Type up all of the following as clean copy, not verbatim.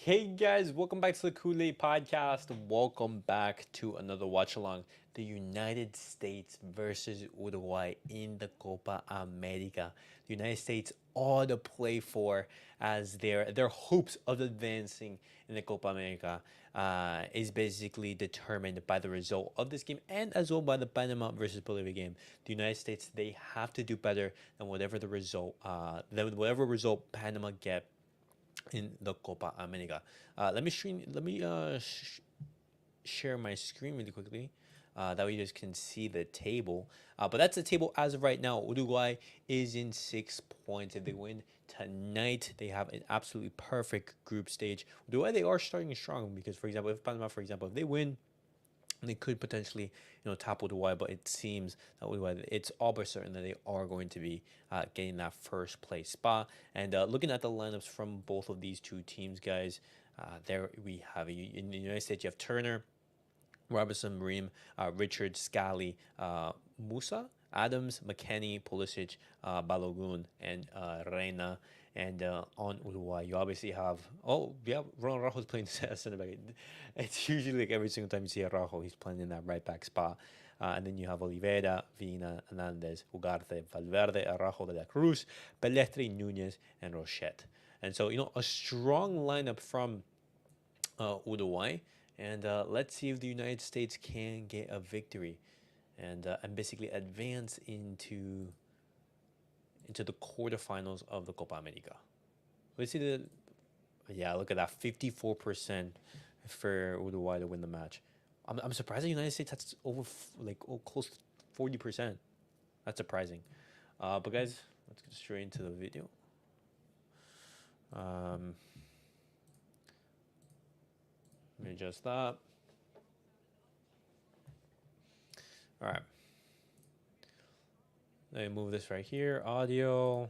Hey guys, welcome back to the CulePodcast. Welcome back to another watch along. The United States versus Uruguay in the Copa America. The United States all to play for as their hopes of advancing in the Copa America is basically determined by the result of this game and as well by the Panama versus Bolivia game. The United States, they have to do better than whatever result Panama get in the Copa America. Let me share my screen really quickly. That way you guys can see the table. But that's the table as of right now. Uruguay is in 6 points. If they win tonight, they have an absolutely perfect group stage. Uruguay, they are starting strong because, for example, if Panama, for example, if they win, they could potentially, topple Uruguay, but it seems that Uruguay, it's all but certain that they are going to be getting that first place spot. And looking at the lineups from both of these two teams, guys, there we have it. In the United States, you have Turner, Robinson, Bream, Richard, Scally, Musa, Adams, McKennie, Pulisic, Balogun, and Reina. And on Uruguay, you obviously have Ronald Araujo's playing center back. It's usually like every single time you see Araujo, he's playing in that right back spot. And then you have Oliveira, Vina, Hernandez, Ugarte, Valverde, Araujo, De La Cruz, Pelestri, Nunez, and Rochette. And so a strong lineup from Uruguay. And let's see if the United States can get a victory and basically advance into the quarterfinals of the Copa America. Let's see look at that, 54% for Uruguay to win the match. I'm surprised the United States has close to 40%. That's surprising. But guys, let's get straight into the video. Let me adjust that. All right. Let me move this right here. Audio.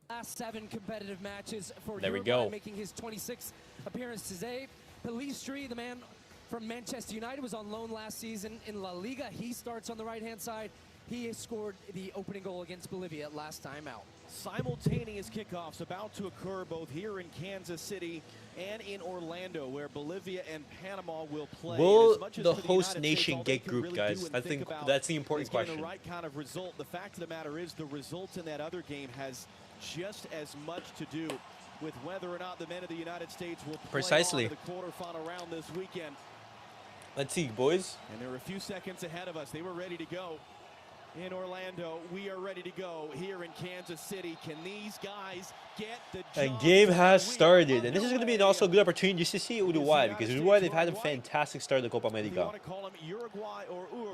Last 7 competitive matches for there Uruguay, we go. Making his 26th appearance today. Pelistri, the man from Manchester United, was on loan last season in La Liga. He starts on the right-hand side. He has scored the opening goal against Bolivia last time out. Simultaneous kickoffs about to occur both here in Kansas City and in Orlando, where Bolivia and Panama will play. Will the host nation get grouped, guys? I think that's the important question. The right kind of result. The fact of the matter is the result in that other game has just as much to do with whether or not the men of the United States will play Precisely. on to the quarterfinal round this weekend. Let's see, boys. And they're a few seconds ahead of us. They were ready to go in Orlando. We are ready to go here in Kansas City. Can these guys get the job? A game has started, and this is going to be also a good opportunity just to see Uruguay, because Uruguay, they've had a fantastic start in the Copa America.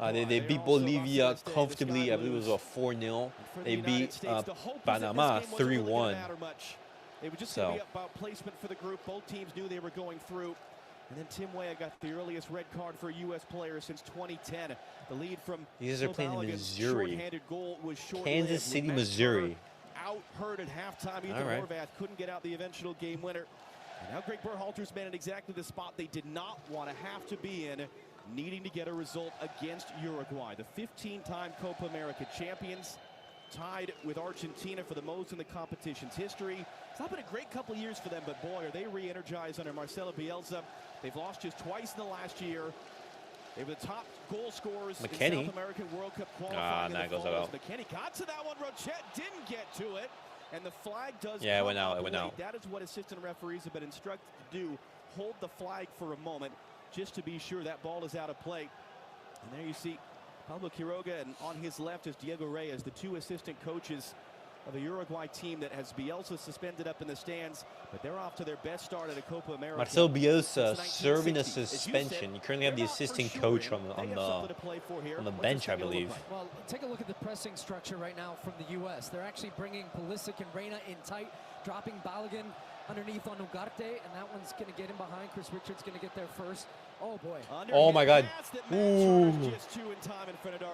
They beat Bolivia comfortably. I believe it was a 4-0. They beat Panama 3-1. It was just going to be about placement for the group. Both teams knew they were going through. And then Tim Weah got the earliest red card for a U.S. player since 2010. The lead from these are playing in Missouri. Goal was Kansas City, Missouri. Out-hurt at halftime. Ethan Horvath couldn't get out the eventual game winner. And now Greg Berhalter's been in exactly the spot they did not want to have to be in, needing to get a result against Uruguay. The 15-time Copa America champions, tied with Argentina for the most in the competition's history. It's not been a great couple of years for them, but boy, are they re-energized under Marcelo Bielsa. They've lost just twice in the last year. They were the top goal scorers in South American World Cup qualifying. McKennie got to that one. Rochette didn't get to it. And the flag does it went out. It went out. That is what assistant referees have been instructed to do. Hold the flag for a moment just to be sure that ball is out of play. And there you see Pablo Quiroga, and on his left is Diego Reyes, the 2 assistant coaches of the Uruguay team that has Bielsa suspended up in the stands, but they're off to their best start at a Copa America. Marcelo Bielsa serving a suspension. You currently have the assistant coach on the bench, I believe. Well, take a look at the pressing structure right now from the U.S. They're actually bringing Pulisic and Reina in tight, dropping Balogun underneath on Ugarte, and that one's going to get him behind. Chris Richards going to get there first. Oh, boy. Oh, my God. Ooh.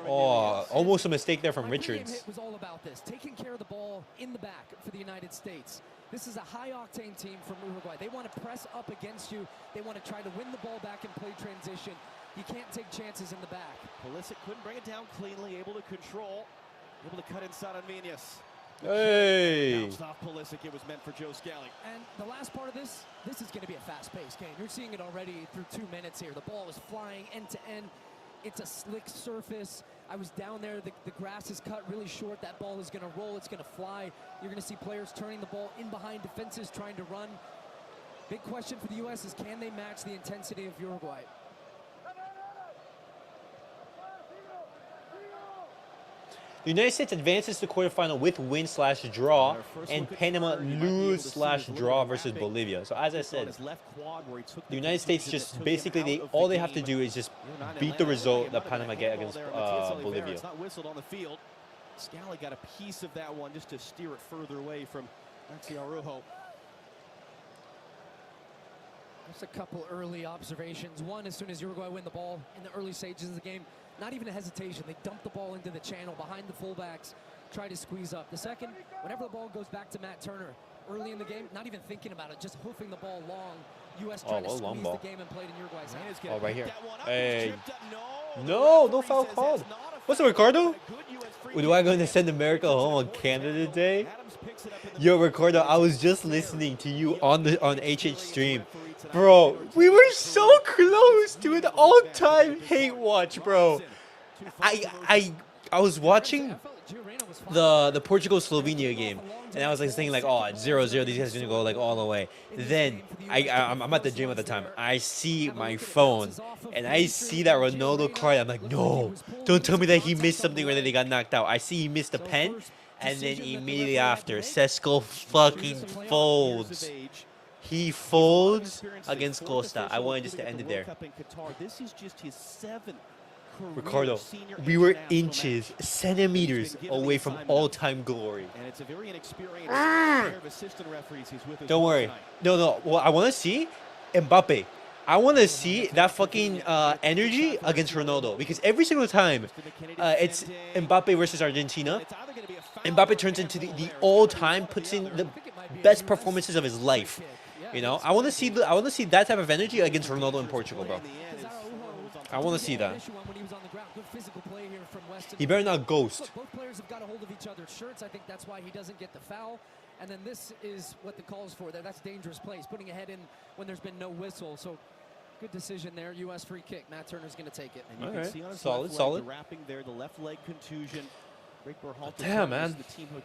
Oh, almost a mistake there from Richards. It was all about this, taking care of the ball in the back for the United States. This is a high-octane team from Uruguay. They want to press up against you. They want to try to win the ball back and play transition. You can't take chances in the back. Pulisic couldn't bring it down cleanly, able to control, able to cut inside on Vinas. Hey. Bounced off Pulisic. It was meant for Joe Scally. And the last part of this is going to be a fast-paced game. You're seeing it already through 2 minutes here. The ball is flying end to end. It's a slick surface. I was down there. The grass is cut really short. That ball is going to roll. It's going to fly. You're going to see players turning the ball in behind defenses, trying to run. Big question for the U.S. is, can they match the intensity of Uruguay? The United States advances to quarterfinal with win/draw, and Panama lose/draw versus Bolivia. So as I said, the United States just basically all they have to do is just beat the result that Panama get against Bolivia. It's not whistled on the field. Scally got a piece of that one just to steer it further away from Araujo. Just a couple early observations. One, as soon as Uruguay win the ball in the early stages of the game, not even a hesitation. They dump the ball into the channel behind the fullbacks, try to squeeze up. The second, whenever the ball goes back to Matt Turner, early in the game, not even thinking about it, just hoofing the ball long. U.S. trying to squeeze the game and play it in Uruguay's hands. Oh, right here. Hey. No foul called. What's it, Ricardo? Uruguay going to send America home on Canada Day? Yo, Ricardo, I was just listening to you on HH stream. Bro, we were so close to an all-time hate watch, bro. I was watching the Portugal-Slovenia game, and I was like thinking like, oh, it's 0-0. These guys are gonna go like all the way. Then I'm at the gym at the time. I see my phone, and I see that Ronaldo card. I'm like, no, don't tell me that he missed something or that they got knocked out. I see he missed a pen, and then immediately after, Sesko fucking folds. He folds against Costa. I wanted just to end it there. This is just his 7th Ricardo, we were inches, centimeters away from all-time glory. And it's a very inexperienced pair of assistant referees he's with. Don't worry. No. What I want to see, Mbappe. I want to see that fucking energy against Ronaldo, because every single time it's Mbappe versus Argentina, Mbappe turns into the all-time, puts in the best performances of his life. You know, I want to see that type of energy against Ronaldo in Portugal, bro. I want to see that. He better not ghost. Both players have got a hold of each other's shirts. I think that's why he doesn't get the foul. And then this is what the call's for. That's dangerous plays, putting a head in when there's been no whistle. So good decision there. U.S. free kick. Matt Turner's going to take it. And you can see on his solid. The wrapping there, the left leg contusion. Damn, man.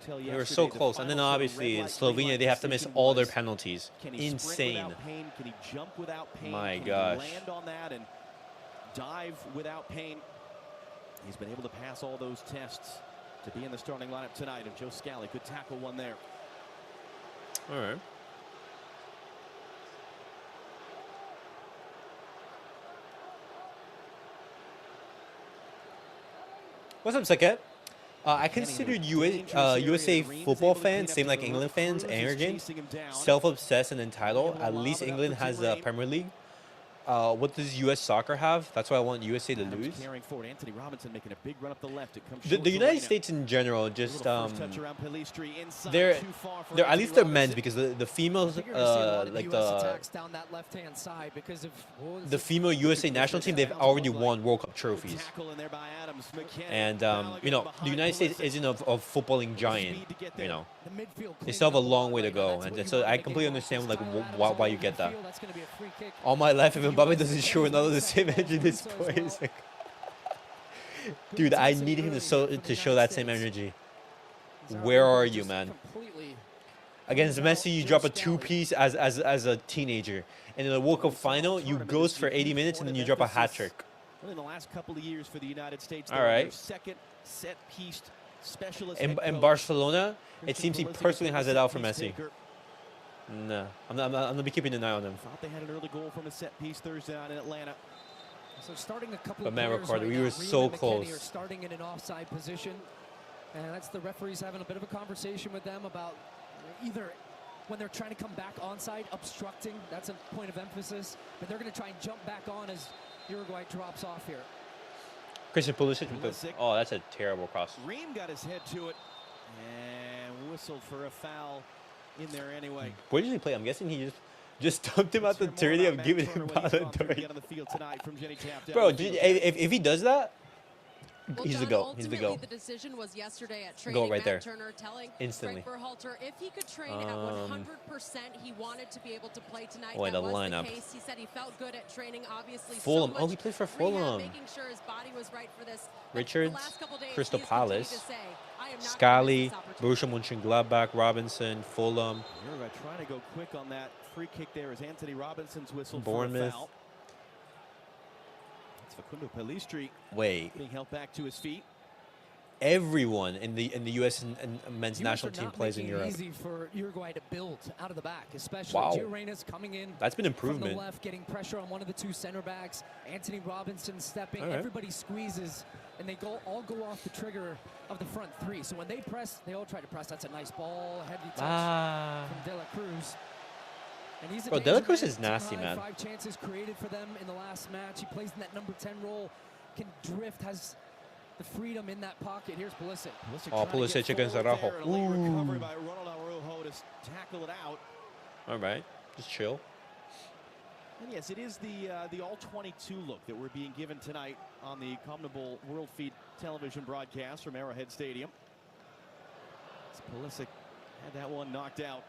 They were so close. And then obviously in Slovenia, they have to miss all their penalties. Insane. Can he jump without pain? My Can gosh. he land on that and dive without pain? He's been able to pass all those tests to be in the starting lineup tonight. And Joe Scally could tackle one there. All right. What's up, Saket? I considered USA football fans, same like England fans, arrogant, self-obsessed, and entitled. At least England has the Premier League. What does U.S. soccer have? That's why I want USA to lose. The United States in general, just they're at least they're men's, because the females like the female USA national team, they've already won World Cup trophies. And you know, the United States isn't a footballing giant. You know, they still have a long way to go, and so I completely understand like why you get that. All my life, if Mbappe doesn't show another the same energy at this point, it's like, dude, I need him to show that same energy. Where are you, man? Against Messi, you drop a two-piece as a teenager, and in the World Cup final, you ghost for 80 minutes and then you drop a hat trick. In the last couple of years for the United States, all right. Second set-piece specialist. In Barcelona, it seems he personally has it out for Messi. No, I'm gonna be keeping an eye on him. Thought they had an early goal from a set piece Thursday night in Atlanta. So starting a couple but of man, Ricardo, right we now, were so close. Are starting in an offside position, and that's the referees having a bit of a conversation with them about either when they're trying to come back onside, obstructing. That's a point of emphasis, but they're going to try and jump back on as Uruguay drops off here. Christian Pulisic. Oh, that's a terrible cross. Ream got his head to it and whistled for a foul in there anyway. Where did he play? I'm guessing he just dumped him out the 30 of giving him Ballon d'Or. Bro, if he does that, Well, He's the John, GOAT. He's the GOAT. The decision was yesterday at training. GOAT right there. Turner telling Instantly. Greg Berhalter if he could train at 100%, he wanted to be able to play tonight. Boy, that the was lineup. the case. He said he felt good at training. Obviously, Fulham. So Oh, he played for Fulham. Making sure his body was right for this. Richards, the last couple days, Crystal Palace, Scally, Scally, Borussia Mönchengladbach, Robinson, Fulham. Uruguay trying to go quick on that free kick there as Anthony Robinson's whistle Bournemouth. for a foul. It's Facundo Pellistri being held back to his feet. Everyone in the U.S. and men's national team plays in Europe. Easy for Uruguay to build out of the back, especially Gio Reyna's coming in. That's been improvement. From the left, getting pressure on one of the two center backs. Anthony Robinson stepping. Right. Everybody squeezes, and they all go off the trigger of the front three. So when they press, they all try to press. That's a nice ball, heavy touch from De La Cruz. And he's Bro, De La Cruz is nasty, man. 5 chances created for them in the last match. He plays in that number 10 role, can drift, has the freedom in that pocket. Here's Pulisic. Pulisic against Araujo. Recovery by Ronald Araujo to tackle it out. All right, just chill. And yes, it is the all-22 look that we're being given tonight on the Commonwealth World Feed television broadcast from Arrowhead Stadium. As Pulisic had that one knocked out.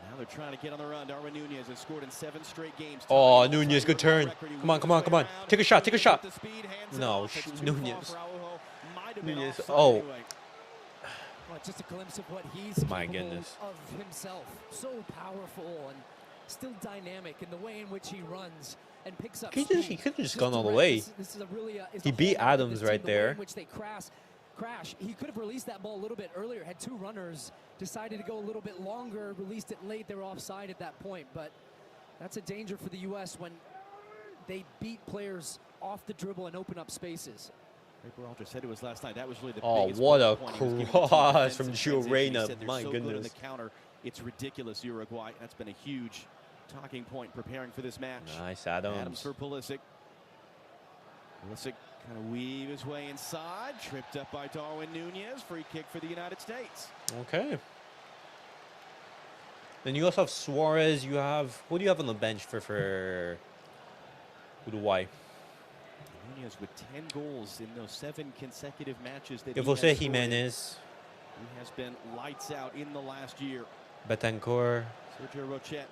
And now they're trying to get on the run. Darwin Nunez has scored in 7 straight games. Oh, Nunez, good turn. Come on, come on, come on. Take a shot, take a shot. No, Nunez. Nunez. Oh. Just a glimpse of what he's My capable goodness. of himself. So powerful and still dynamic in the way in which he runs and picks up He speed. could have just gone all the way. This is a really, He beat Adams right the way there. in which they crash. He could have released that ball a little bit earlier. Had 2 runners, decided to go a little bit longer, released it late. They were offside at that point. But that's a danger for the U.S. when they beat players off the dribble and open up spaces. Berhalter said it was last night. That was really the Oh, biggest what a point. He was giving cross defensive from transition. Gio Reyna. He said they're My so good in goodness. the counter. It's ridiculous, Uruguay. That's been a huge talking point preparing for this match. Nice, Adams. Adams for Pulisic. Pulisic kind of weave his way inside. Tripped up by Darwin Nunez. Free kick for the United States. Okay. Then you also have Suarez. You have, who do you have on the bench for Uruguay? Nunez with 10 goals in those 7 consecutive matches that José Jiménez. He has been lights out in the last year. Betancourt. Sergio Rochet.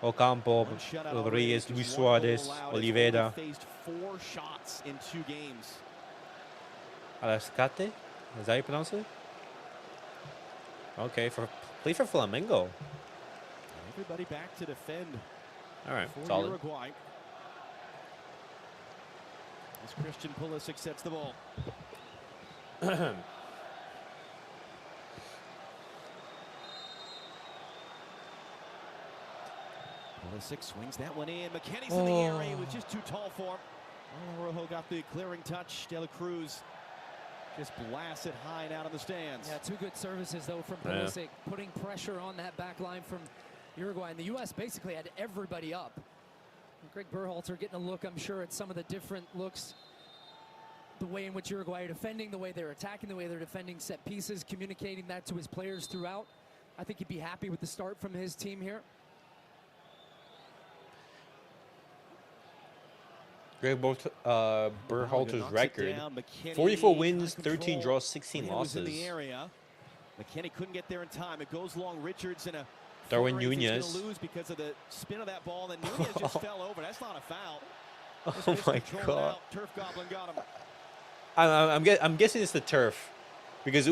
Ocampo. Rodriguez. Luis Suarez. Oliveira. Faced 4 shots in 2 games. Alascate? Is that how you pronounce it? Okay, play for Flamengo. Everybody back to defend. All right, for solid. Uruguay. As Christian Pulisic sets the ball. Pulisic swings that one in. McKennie's in the area. He was just too tall for him. Rojo got the clearing touch. De La Cruz just blasts it high and out of the stands. Yeah, 2 good services, though, from Pulisic, putting pressure on that back line from Uruguay. And the U.S. basically had everybody up. And Greg Berhalter getting a look, I'm sure, at some of the different looks. The way in which Uruguay are defending, the way they're attacking, the way they're defending set pieces, communicating that to his players throughout. I think he'd be happy with the start from his team here. Greg Berhalter's record: 44 wins, 13 draws, 16 losses. In the area. McKennie couldn't get there in time. It goes long. Richards in a Darwin Nunez. Lose because of the spin of that ball. Then Nunez just fell over. That's not a foul. Oh my God! Turf Goblin got him. I'm guessing it's the turf, because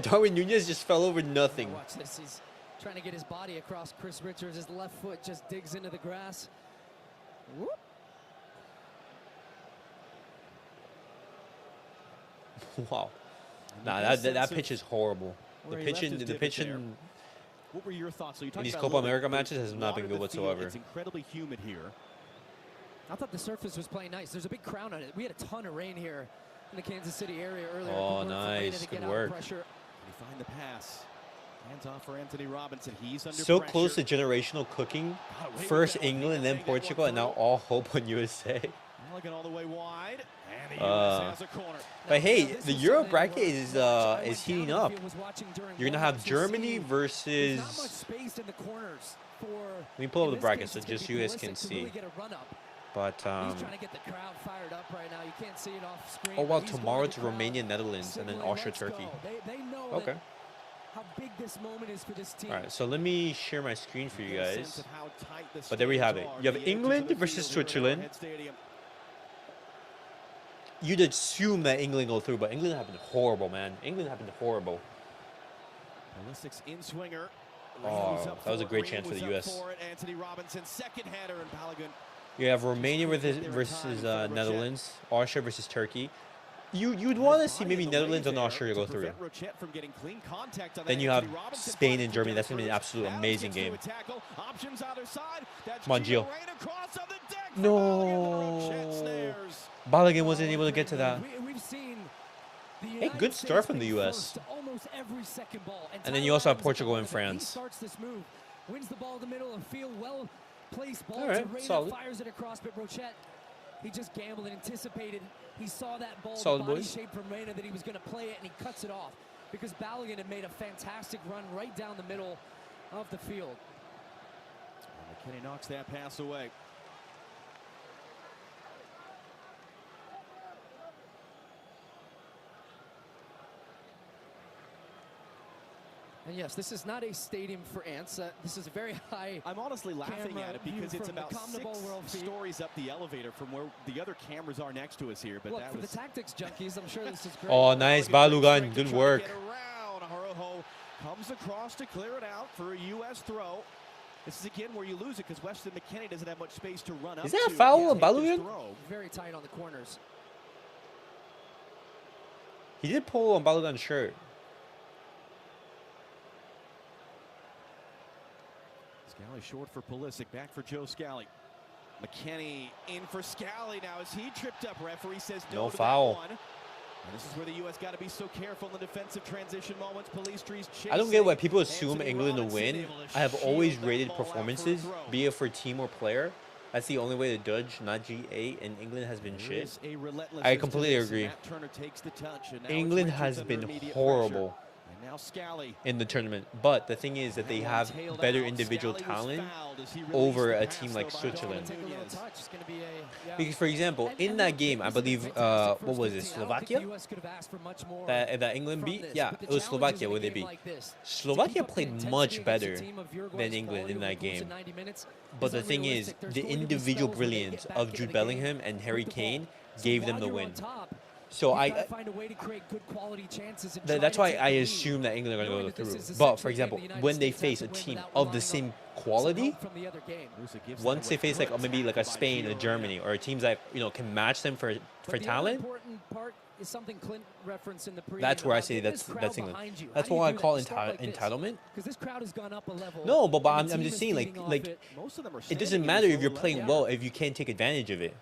Darwin Nunez just fell over nothing. Watch this. He's trying to get his body across Chris Richards. His left foot just digs into the grass. Whoop. Wow. Nah, that pitch is horrible. The pitch in what were your thoughts? So these Copa America matches has not been good whatsoever. It's incredibly humid here. I thought the surface was playing nice. There's a big crown on it. We had a ton of rain here in the Kansas City area earlier. Oh, nice. Good work. Can he find the pass? Hands off for Anthony Robinson. He's under so pressure. Close to generational cooking. First England, then Portugal, and now all hope on USA. Looking all the way wide. And the US has a corner. But hey, the Euro bracket is heating up. You're gonna have Germany versus. Let me pull up the bracket so just you guys can see. But He's trying to get the crowd fired up right now. You can't see it off screen. oh well, He's going tomorrow to it's the crowd, Romania, Netherlands, and then signaling, Austria, "Let's Turkey. go." They know Okay. how big this moment is for this team. All right, so let me share my screen for you Get a guys. sense of how tight the But there we have it. stands are You to have the edges of England the versus field here at Switzerland. Arrowhead Stadium. You'd assume that England go through, but England have been horrible, man. England have been horrible. Ballistics in swinger. Oh, Ream up that was a for it, great Ream chance for was the up US. for it. Anthony Robinson, second header, and Balogun. You have Romania versus Netherlands, Austria versus Turkey. You'd want to see maybe Netherlands and Austria go through. Then you have Spain and Germany. That's going to be an absolute amazing game. Come on, Gio. No. Balogun wasn't able to get to that. We've seen the Hey, United good start from the States US. first almost every second ball. And then you Tyler also have Adams Portugal is and part of it. He France. starts this move, wins the ball in the middle, and field well-placed ball All right, to Reina, solid. fires it across, but Rochette, he just gambled and anticipated. He saw that ball, Solid, the body boys. shape from Reina, that he was going to play it, and he cuts it off because Balogun had made a fantastic run right down the middle of the field. McKinney knocks that pass away. And yes, this is not a stadium for ants. This is a very high. I'm honestly laughing at it because it's about 6 stories up the elevator from where the other cameras are next to us here. But Look, that for was the tactics junkies, I'm sure this is great. Oh, nice. Balogun. Good work. Araujo comes across to clear it out for a U.S. throw. This is again where you lose it because Weston McKinney doesn't have much space to run up. Is that a foul on Balogun? Very tight on the corners. He did pull on Balogun's shirt. Scally short for Pulisic, back for Joe Scally. McKinney in for Scally now as he tripped up. Referee says no to foul. that one. And this is where the U.S. got to be so careful in the defensive transition moments. Police trees I don't get why people chasing. assume Anthony England to Robinson win. able to I have shield always that rated ball out for a performances, throw. be it for team or player. That's the only way to judge, not GA, and England has been There shit. is a relentlessness I to completely this, and agree. Matt Turner takes the touch, and now England it's has Richards been under immediate horrible pressure. And now Scally. in the tournament. But the thing is that they have Tailed better out. individual Scally was talent fouled as he released over the a pass, team though, like by Switzerland. Take a little Nunez. touch. It's going to be a, Because, for example, in that game, I believe, what was it, Slovakia? That England beat? Yeah, it was Slovakia where they beat. Slovakia played much better than England in that game. But the thing is, the individual brilliance of Jude Bellingham and Harry Kane gave them the win. So that's why I assume that England are going to go through. But, for example, when they face a team of the same quality, once they face like maybe like a Spain, a Germany, or teams that can match them for talent, that's where I say that's England. That's why I call entitlement. Because this crowd has gone up a level. No, but and the I'm team just is saying feeding off like it. Most of them are it doesn't standing matter in if you're this playing overlap. well if you can't take advantage of it.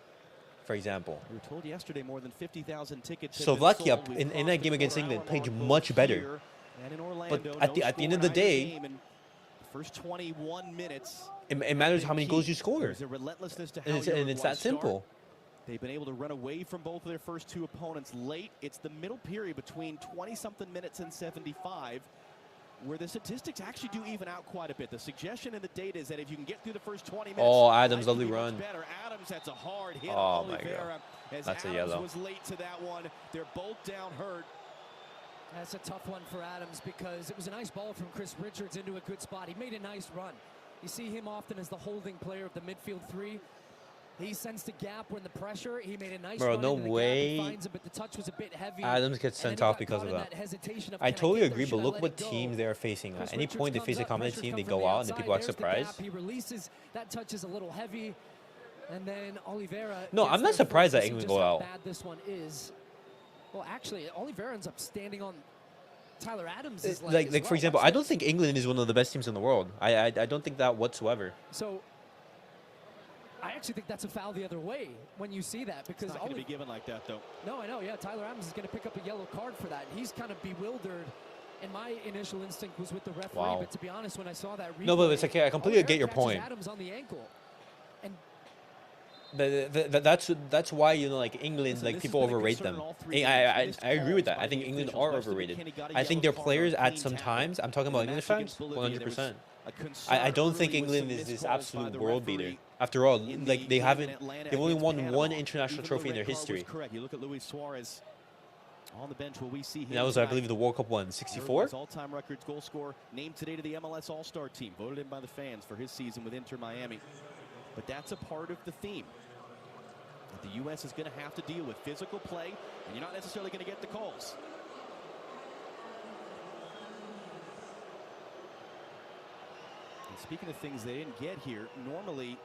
For example, We were told yesterday more than 50,000 tickets. had been Slovakia sold. We've in crossed that the game against quarter England hour played mark much both better. here and in Orlando. at the end of the day, first 21 minutes. it matters how many goals you score. There's a relentlessness to how And it's Uruguay that simple. start. They've been able to run away from both of their first two opponents late. It's the middle period between 20-something minutes and 75 where the statistics actually do even out quite a bit. The suggestion in the data is that if you can get through the first 20 minutes, Oh, Adams, life can lovely be much run. better. Adams, that's a hard hit. Oh, on my God. Oliveira, as That's a Adams yellow. was late to that one. They're both down hurt. That's a tough one for Adams because it was a nice ball from Chris Richards into a good spot. He made a nice run. You see him often as the holding player of the midfield three. He sensed the gap when the pressure. He made a nice Bro, run no into the way gap. He finds it, but the touch was a bit heavy. Adams gets And then sent he off got because caught of in that. hesitation of, I can totally get there? agree, but Should I look let what it go? teams they're facing. Chris At any Richards point they comes face a up, competent pressures team, they come from go the out and the outside. people act There's the surprised. gap. He releases. That touch is a little heavy. And then Oliveira. No, gets I'm not there surprised first. that You see England just go how out. bad this one is. Well, actually, Oliveira ends up standing on Tyler Adams' leg as Like for well. example, I don't think England is one of the best teams in the world. I don't think that whatsoever. So I actually think that's a foul the other way when you see that It's because not going to be given like that, though. no, I know, yeah, Tyler Adams is going to pick up a yellow card for that. He's kind of bewildered, and my initial instinct was with the referee. Wow. But to be honest, when I saw that replay, No, but it's okay. I completely Oliveira get your catches point. Adams on the ankle, and That's why like England, Listen, like this people has been a overrate concern them. in all three I games. Missed agree with calls that. by I think the England officials. are Weston overrated. McKinney got a I think yellow their card players on a at clean some tackle. times. I'm talking In about the English match fans, against Bolivia, there was 100%. a concern I don't think early with England some is missed this calls by absolute the world referee. beater. After all, in like the they game in haven't, Atlanta they've only against won Panama. one international Even trophy though in their red card was history. correct. You look at Luis Suarez on the bench. Will we see him? And that was, I tonight? believe, the World Cup one, 64? Uruguay's all-time records goal scorer, named today to the MLS All-Star team, voted in by the fans for his season with Inter Miami. But that's a part of the theme that the U.S. is going to have to deal with physical play, and you're not necessarily going to get the calls. And speaking of things they didn't get here, normally,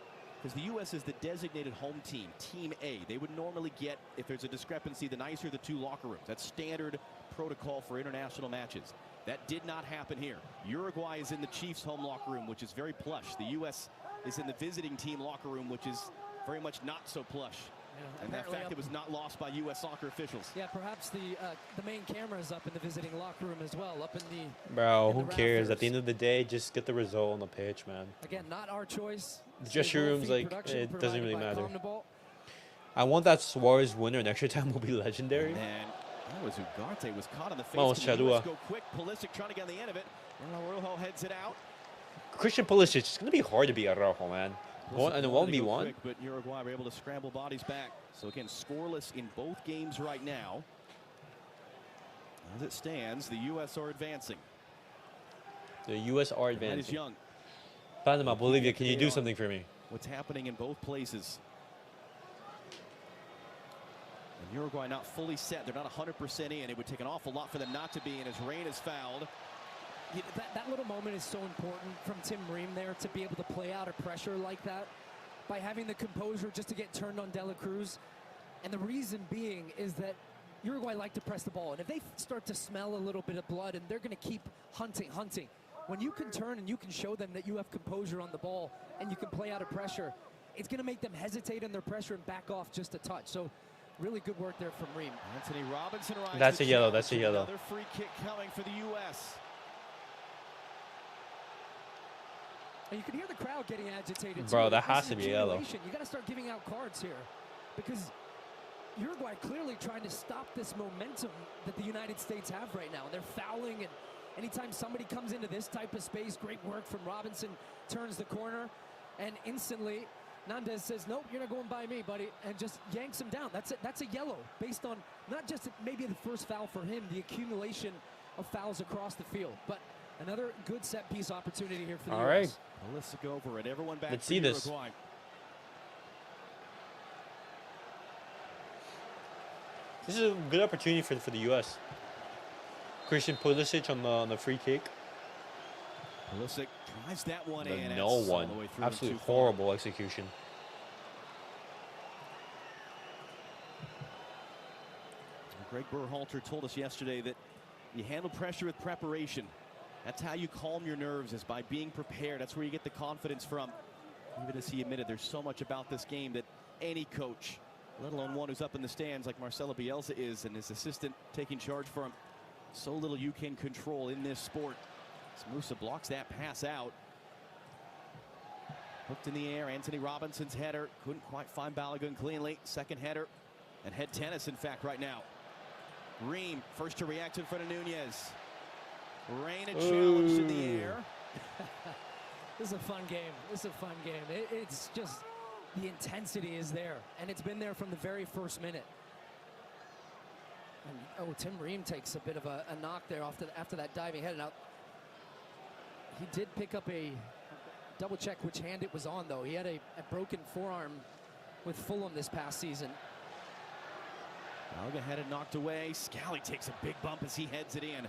because the U.S. is the designated home team, Team A, they would normally get, if there's a discrepancy, the nicer of the two locker rooms. That's standard protocol for international matches. That did not happen here. Uruguay is in the Chiefs' home locker room, which is very plush. The U.S. is in the visiting team locker room, which is very much not so plush. Yeah, And that fact it was not lost by U.S. soccer officials. Yeah, perhaps the main camera is up in the visiting locker room as well, up in the... Bro, in who the cares? At rafters. the end of the day, just get the result on the pitch, man. Again, not our choice. The dressing Goal room's feed like, production it doesn't really provided by matter. Comnaball. I want that Suarez winner in extra time will be legendary. And that was Ugarte was caught on the face. Vamos, Can the US Chadua. go quick? Pulisic trying to get on the end of it. And Araujo heads it out. Christian Pulisic, it's going to be hard to beat Araujo, man. Pulisic And a wanted to go 1v1. quick, but Uruguay were able to scramble bodies back. So again, scoreless in both games right now. As it stands, the U.S. are advancing. The U.S. are That is advancing. young. Panama, Bolivia, can you do something for me? What's happening in both places? And Uruguay not fully set. They're not 100% in. It would take an awful lot for them not to be in as Rain is fouled. Yeah, that little moment is so important from Tim Ream there to be able to play out of pressure like that by having the composure just to get turned on De La Cruz. And the reason being is that Uruguay like to press the ball. And if they start to smell a little bit of blood, and they're going to keep hunting. When you can turn and you can show them that you have composure on the ball and you can play out of pressure, it's going to make them hesitate in their pressure and back off just a touch. So really good work there from Ream. Anthony Robinson rises That's a to yellow, challenge. that's a yellow. Another free kick coming for the U.S. And you can hear the crowd getting agitated. Bro, too. that This has is to be yellow. accumulation. You got to start giving out cards here, because Uruguay clearly trying to stop this momentum that the United States have right now. They're fouling, and anytime somebody comes into this type of space, great work from Robinson, turns the corner, and instantly Nandez says, nope, you're not going by me, buddy, and just yanks him down. That's a yellow based on not just maybe the first foul for him, the accumulation of fouls across the field, but another good set piece opportunity here for the All US. right. Pulisic over it. Everyone back Let's for see this. Uruguay. This is a good opportunity for the U.S. Christian Pulisic on the free kick. Pulisic tries that one The in. no It's all one. the way through and Absolutely too far. horrible execution. Greg Berhalter told us yesterday that you handle pressure with preparation. That's how you calm your nerves, is by being prepared. That's where you get the confidence from. Even as he admitted, there's so much about this game that any coach, let alone one who's up in the stands like Marcelo Bielsa is, and his assistant taking charge for him, so little you can control in this sport. As Musa blocks that pass out. Hooked in the air, Anthony Robinson's header. Couldn't quite find Balogun cleanly. Second header, and head tennis, in fact, right now. Ream, first to react in front of Nunez. Rain a challenge in the air. This is a fun game. This is a fun game. It's just, the intensity is there, and it's been there from the very first minute. And, oh, Tim Ream takes a bit of a knock there after that diving head. Now, he did pick up a double check which hand it was on, though. He had a broken forearm with Fulham this past season. Alga had it knocked away. Scally takes a big bump as he heads it in.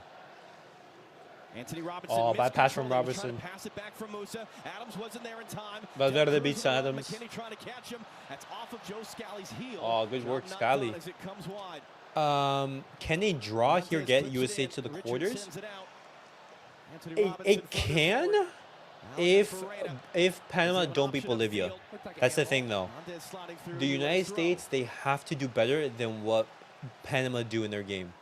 Anthony Robinson. Oh, bad pass miscontrol. from He was Robertson. trying to pass it back from Musa. Adams wasn't there in time. Valverde Cruz beats around. Adams. McKinney trying to catch him. That's off of Joe Scally's heel. Oh, good work, Not Scally. done as it comes wide. Can a draw here Montez get puts USA it to the in. Richard quarters? sends it out. Anthony Robinson It floated can forward. if Ferreira. Panama Is it an don't beat option Bolivia. upfield? Looked like a That's the handball. thing, though. Montez sliding through. The United throw. States, they have to do better than what Panama do in their game.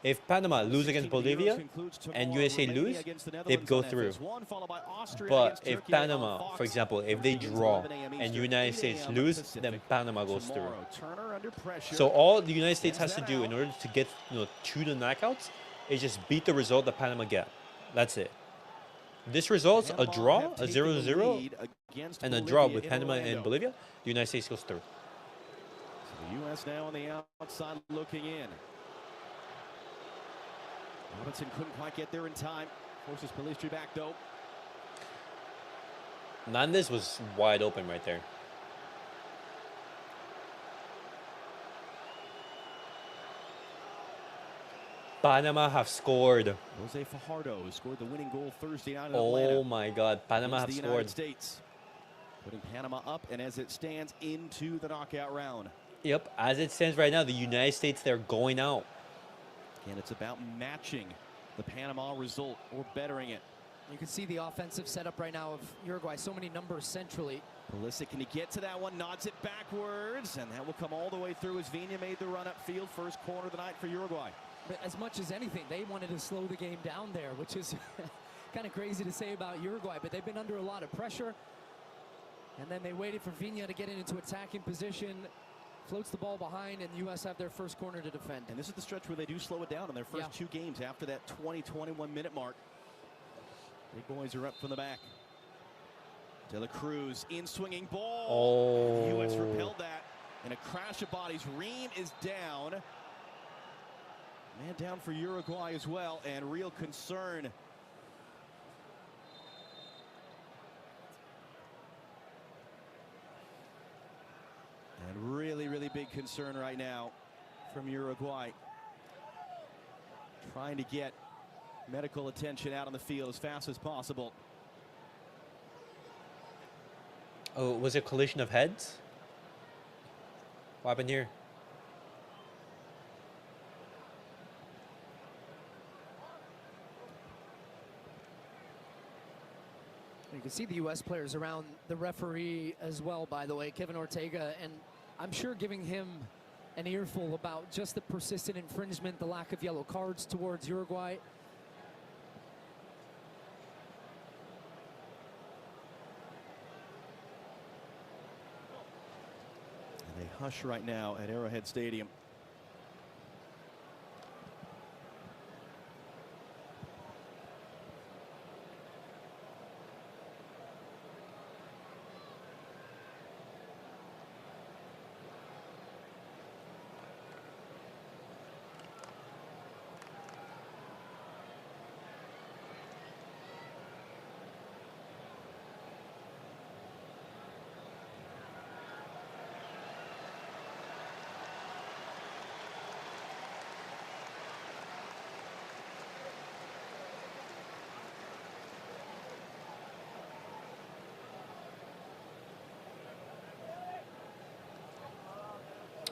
If Panama lose against 16 of the Euros Bolivia concludes and tomorrow. USA Romania lose, against the they Netherlands go on through. FS1, followed by Austria But against if Turkey on Panama, Fox. for example, if they Begins at draw 11 a.m. and Eastern, United 8 States a.m. lose, Pacific. then Panama goes through. Tomorrow, Turner under pressure. So all the United States has to Sends do that in out. order to get to the knockouts is just beat the result that Panama get. That's it. this results a Panama draw, have a taken 0-0, the lead against and a draw Bolivia with in Panama Orlando. and Bolivia. The United States goes through. So the U.S. now on the outside looking in. Robinson couldn't quite get there in time. Forces Pelistri back though. Nandes was wide open right there. Panama have scored. Jose Fajardo who scored the winning goal Thursday night in Atlanta. Oh my God, Panama have against the scored. United States, putting Panama up, and as it stands, into the knockout round. Yep, as it stands right now, the United States, they're going out. Again, it's about matching the Panama result or bettering it. You can see the offensive setup right now of Uruguay. So many numbers centrally. Pulisic, can he get to that one? Nods it backwards, and that will come all the way through as Vina made the run upfield. First corner of the night for Uruguay. But as much as anything, they wanted to slow the game down there, which is kind of crazy to say about Uruguay, but they've been under a lot of pressure. And then they waited for Vina to get into attacking position, floats the ball behind, and the U.S. have their first corner to defend. And this is the stretch where they do slow it down in their first two games after that 20-21 minute mark. Big boys are up from the back. De La Cruz, in swinging ball. Oh. The U.S. repelled that. And a crash of bodies. Ream is down. Man down for Uruguay as well, and real concern. And really, really big concern right now from Uruguay. Trying to get medical attention out on the field as fast as possible. Oh, was it a collision of heads? What happened here? You can see the U.S. players around the referee as well, by the way, Kevin Ortega, and I'm sure giving him an earful about just the persistent infringement, the lack of yellow cards towards Uruguay. And they hush right now at Arrowhead Stadium.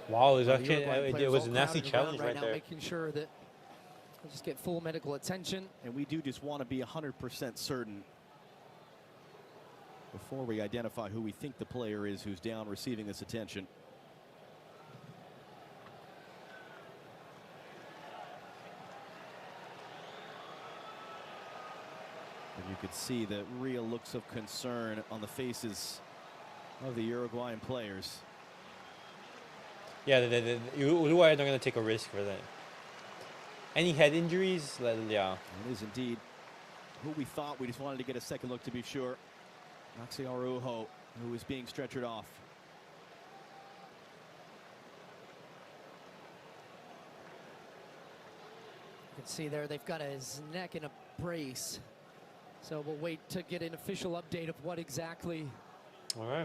Wow, it was actually it was a nasty challenge right there. Making sure that they just get full medical attention. And we do just want to be 100% certain before we identify who we think the player is who's down receiving this attention. And you could see the real looks of concern on the faces of the Uruguayan players. Yeah, the Uruguay are not going to take a risk for that. Any head injuries? Yeah. It is indeed who we thought. We just wanted to get a second look to be sure. Maxi Araujo, who is being stretchered off. You can see there they've got his neck in a brace. So we'll wait to get an official update of what exactly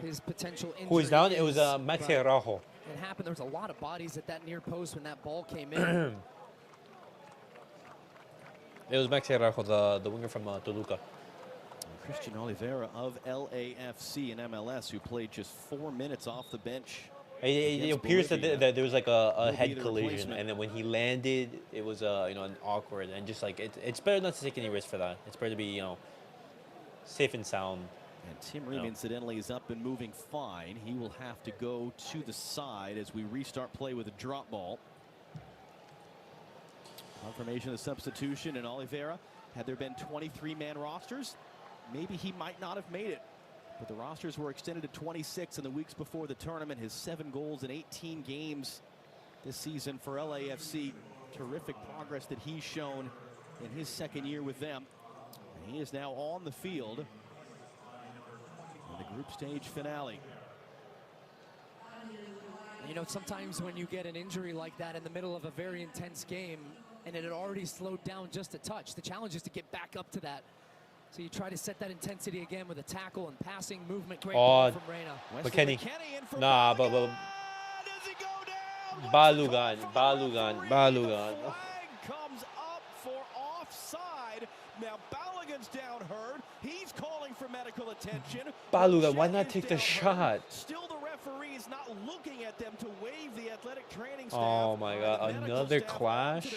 his potential injury Who is down? is. It was Maxi Araujo. It happened. There was a lot of bodies at that near post when that ball came in. It was Maxi Araujo, the winger from Toluca. Christian Oliveira of LAFC and MLS, who played just 4 minutes off the bench. It appears that there was like a head the collision, and then when he landed, it was an awkward, and just like it's better not to take any risk for that. It's better to be safe and sound. And Tim Ream, incidentally, is up and moving fine. He will have to go to the side as we restart play with a drop ball. Confirmation of the substitution, and Oliveira, had there been 23-man rosters, maybe he might not have made it. But the rosters were extended to 26 in the weeks before the tournament. His 7 goals in 18 games this season for LAFC. Terrific progress that he's shown in his second year with them. He is now on the field in the group stage finale. You know, sometimes when you get an injury like that in the middle of a very intense game and it had already slowed down just a touch, the challenge is to get back up to that. So you try to set that intensity again with a tackle and passing movement. Great ball from Reyna. McKenny. Nah, but Balugan. Comes up for offside. Now Balogun's down hurt. He's calling for medical attention. Balugan, why not take the shot? Still the referee is not looking at them to wave the athletic training staff. Oh my God, another clash.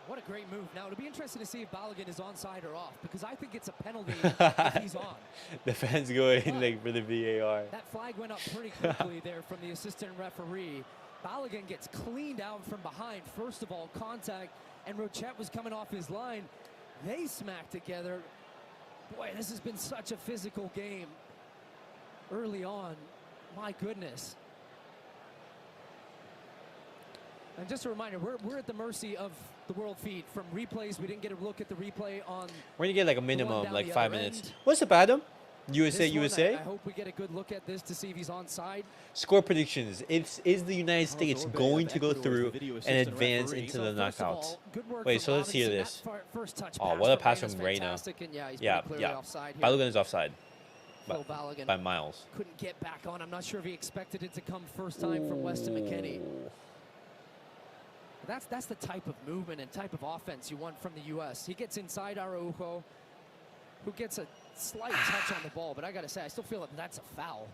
What a great move. Now, it'll be interesting to see if Balogun is onside or off, because I think it's a penalty if he's on. The fans going like for the VAR. That flag went up pretty quickly there from the assistant referee. Balogun gets cleaned out from behind. First of all, contact, and Rochet was coming off his line. They smacked together. Boy, this has been such a physical game early on. My goodness. And just a reminder, we're at the mercy of the world feed from replays. We didn't get a look at the replay on. We're gonna get like a minimum, like 5 minutes. What's up, Adam? USA. I hope we get a good look at this to see if he's onside. Score predictions. Is the United States going to go through and advance into the knockouts? Wait, so let's hear this. Oh, what a pass from Reyna. Yeah. Balogun is offside. By miles. Couldn't get back on. I'm not sure if he expected it to come first time from Weston McKennie. That's the type of movement and type of offense you want from the U.S. He gets inside Araujo, who gets a slight touch on the ball, but I got to say, I still feel like that's a foul.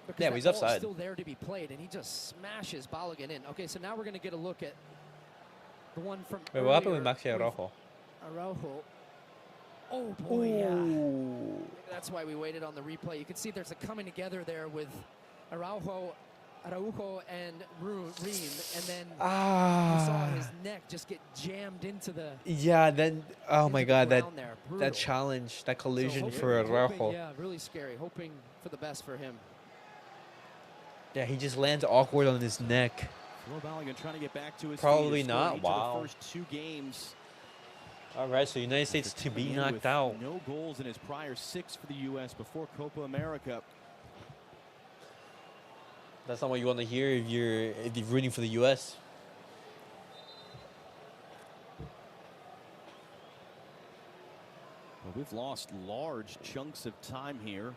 Because yeah, he's offside. Still there to be played, and he just smashes Balogun in. Okay, so now we're going to get a look at the one from. Wait, what happened with Maxi Araujo? Araujo. Oh boy, yeah. Maybe that's why we waited on the replay. You can see there's a coming together there with Araujo and Reem, and then you saw his neck just get jammed into the. Yeah, then oh my God, that challenge, that collision for Araujo. Yeah, really scary. Hoping for the best for him. Yeah, he just lands awkward on his neck. Balogun trying to get back to his Probably feet. not. Wow. The first 2 games. All right, so United States to be knocked out. No goals in his prior 6 for the U.S. before Copa America. That's not what you want to hear if you're rooting for the U.S. Well, we've lost large chunks of time here.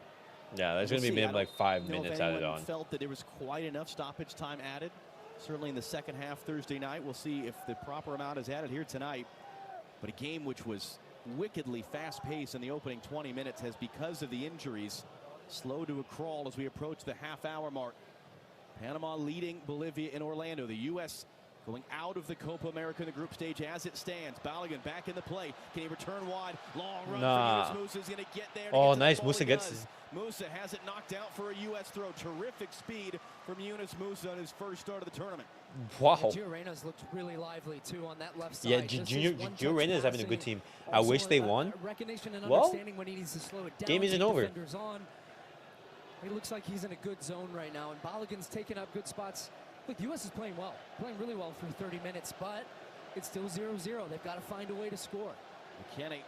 Yeah, that's going to be maybe like 5 minutes added on. Felt that there was quite enough stoppage time added. Certainly in the second half Thursday night. We'll see if the proper amount is added here tonight. But a game which was wickedly fast-paced in the opening 20 minutes has, because of the injuries, slowed to a crawl as we approach the half-hour mark. Panama leading Bolivia in Orlando. The U.S. going out of the Copa America in the group stage as it stands. Balogun back in the play. Can he return wide? Long run for Yunus Musa. Is going to get there. Oh, nice. Musa gets it. Musa has it knocked out for a U.S. throw. Terrific speed from Yunus Musa on his first start of the tournament. Wow. Gio Reyna's looked really lively, too, on that left side. Yeah, Gio Reyna's having a good team. I wish they won. Well, game isn't over. He looks like he's in a good zone right now, and Balogun's taking up good spots. Look, the U.S. is playing well, playing really well through 30 minutes, but it's still 0-0. They've got to find a way to score. McKennie.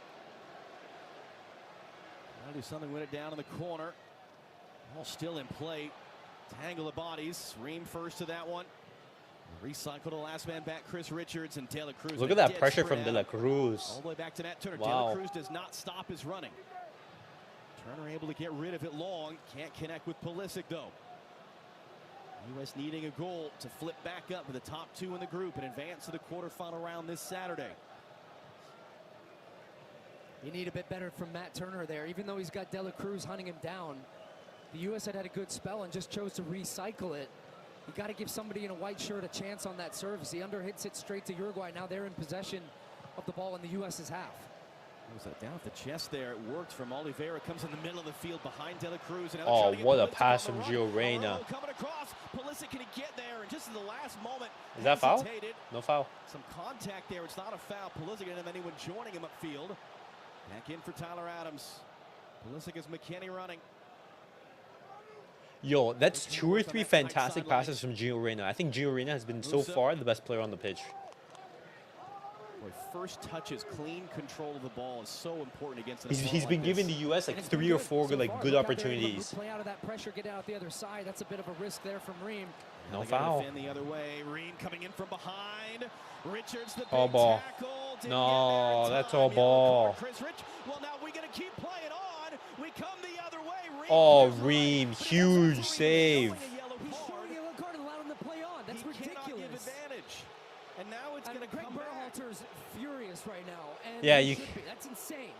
Trying to do something, win it down in the corner. All still in play. Tangle of bodies. Reem first to that one. Recycle the last man back, Chris Richards and De La Cruz. Look at that pressure from De La Cruz. All the way back to Matt Turner. Wow. De La Cruz does not stop his running. Turner able to get rid of it long. Can't connect with Pulisic, though. U.S. needing a goal to flip back up with the top 2 in the group and advance to the quarterfinal round this Saturday. You need a bit better from Matt Turner there. Even though he's got De La Cruz hunting him down, the U.S. had a good spell and just chose to recycle it. You got to give somebody in a white shirt a chance on that service. He underhits it straight to Uruguay. Now they're in possession of the ball in the U.S.'s half. Was that down at the chest there? It worked from Oliveira. Comes in the middle of the field behind De La Cruz. And oh, what a pass from Gio Reyna. Coming across. Pulisic can get there? And just in the last moment, is that foul? No foul. Some contact there. It's not a foul. Pulisic didn't have anyone joining him upfield. Back in for Tyler Adams. Pulisic is McKennie running. Yo, that's 2 or 3 fantastic passes from Gio Reyna. I think Gio Reyna has been so far the best player on the pitch. Boy, first touches, clean control of the ball is so important against an He's been giving the U.S. like 3 or 4 so like good opportunities. Play out of that pressure, get out the other side. That's a bit of a risk there from Ream. No foul. The other way. Ream coming in from behind. Richards the all ball. No, that's all ball. Well, now we're going to keep playing on. We come the other way. Oh, Ream, huge save. He showed a yellow card and allowed him to play on. That's ridiculous. And now it's going to come back. Berhalter's furious right now. And yeah, that's insane.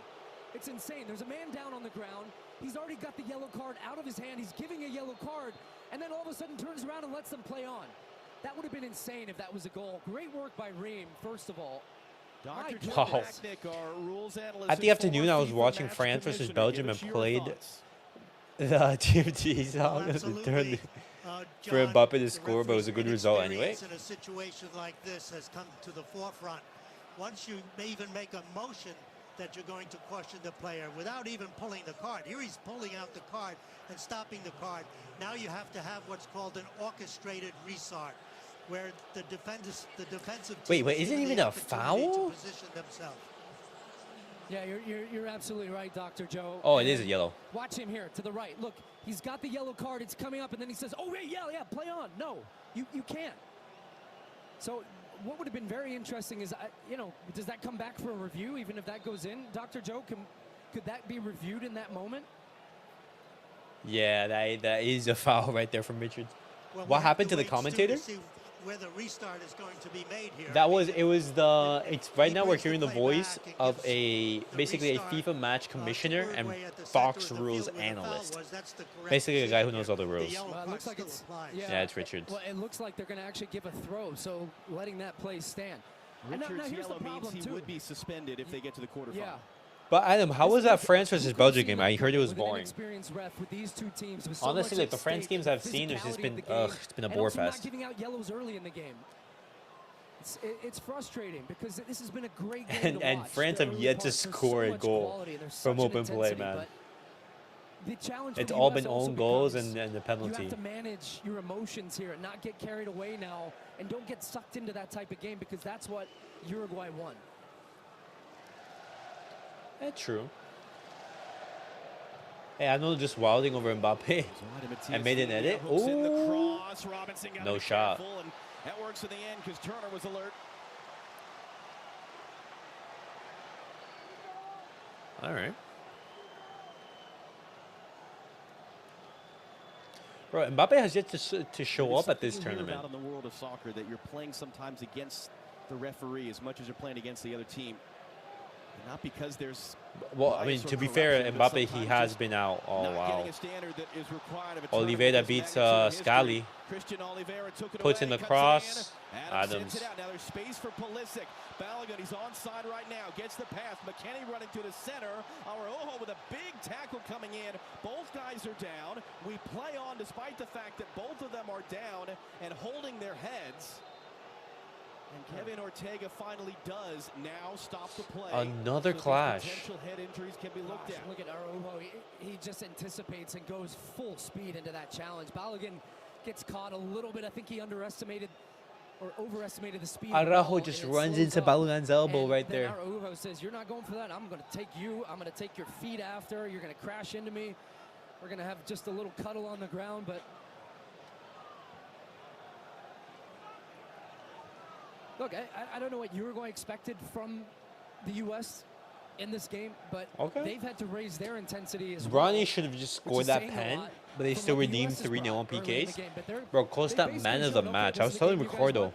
It's insane. There's a man down on the ground. He's already got the yellow card out of his hand. He's giving a yellow card, and then all of a sudden turns around and lets them play on. That would have been insane if that was a goal. Great work by Ream, first of all. Wow. At the afternoon, I was watching France versus Belgium and played the TFT song. Absolutely. For Mbappe to score, but it was a good result anyway. In a situation like this has come to the forefront. Once you may even make a motion that you're going to question the player without even pulling the card. Here he's pulling out the card and stopping the card. Now you have to have what's called an orchestrated restart, where the defensive team wait, isn't even a foul? Position themselves. Yeah, you're absolutely right, Dr. Joe. Oh, it is a yellow. Watch him here to the right. Look, he's got the yellow card. It's coming up, and then he says, "Oh, yeah, play on." No, you can't. So what would have been very interesting is, does that come back for a review, even if that goes in? Dr. Joe, could that be reviewed in that moment? Yeah, that is a foul right there from Richards. Well, what happened to the commentator? Where the restart is going to be made here. It's right now we're hearing the voice of basically a FIFA match commissioner and Fox rules analyst. Basically a guy who knows all the rules. Well, it looks like it's it's Richards. Well, it looks like they're going to actually give a throw, so letting that play stand. Richards' yellow means he would be suspended if they get to the quarterfinal. Yeah. But Adam, how was that France versus Belgium game? I heard it was boring. Honestly, like the France games I've seen, it's just been it's been a bore fest. Not giving out yellows early in the game. It's frustrating because this has been a great game to and watch. France have yet to score a goal from open play, man. The challenge it's all been own goals and the penalty. You have to manage your emotions here and not get carried away now, and don't get sucked into that type of game because that's what Uruguay won. That's true. Hey, I know just wilding over Mbappe. I made an edit. Ooh. No shot. That works in the end because Turner was alert. All right. Bro, Mbappe has yet to show up at this tournament. Out in the world of soccer that you're playing sometimes against the referee as much as you're playing against the other team. Not because there's... Well, I mean, to be fair, Mbappe, he has been out. Oh, wow. Oliveira beats Scali. Puts in the cross. Adams. Now there's space for Pulisic. Balogun, he's onside right now. Gets the pass. McKennie running to the center. Araujo with a big tackle coming in. Both guys are down. We play on despite the fact that both of them are down and holding their heads. And Kevin Ortega finally does now stop the play. Another clash. Potential head injuries can be looked at. Look at Araujo. He just anticipates and goes full speed into that challenge. Balogun gets caught a little bit. I think he underestimated or overestimated the speed. Araujo just runs into Balogun's elbow right there. Araujo says, "You're not going for that. I'm going to take you. I'm going to take your feet after. You're going to crash into me. We're going to have just a little cuddle on the ground." But look, I don't know what Uruguay expected from the U.S. in this game, but they've had to raise their intensity as well. Ronnie should have just scored that pen, but they still redeemed 3-0 on PKs. Bro, Costa, man of the match. I was telling Ricardo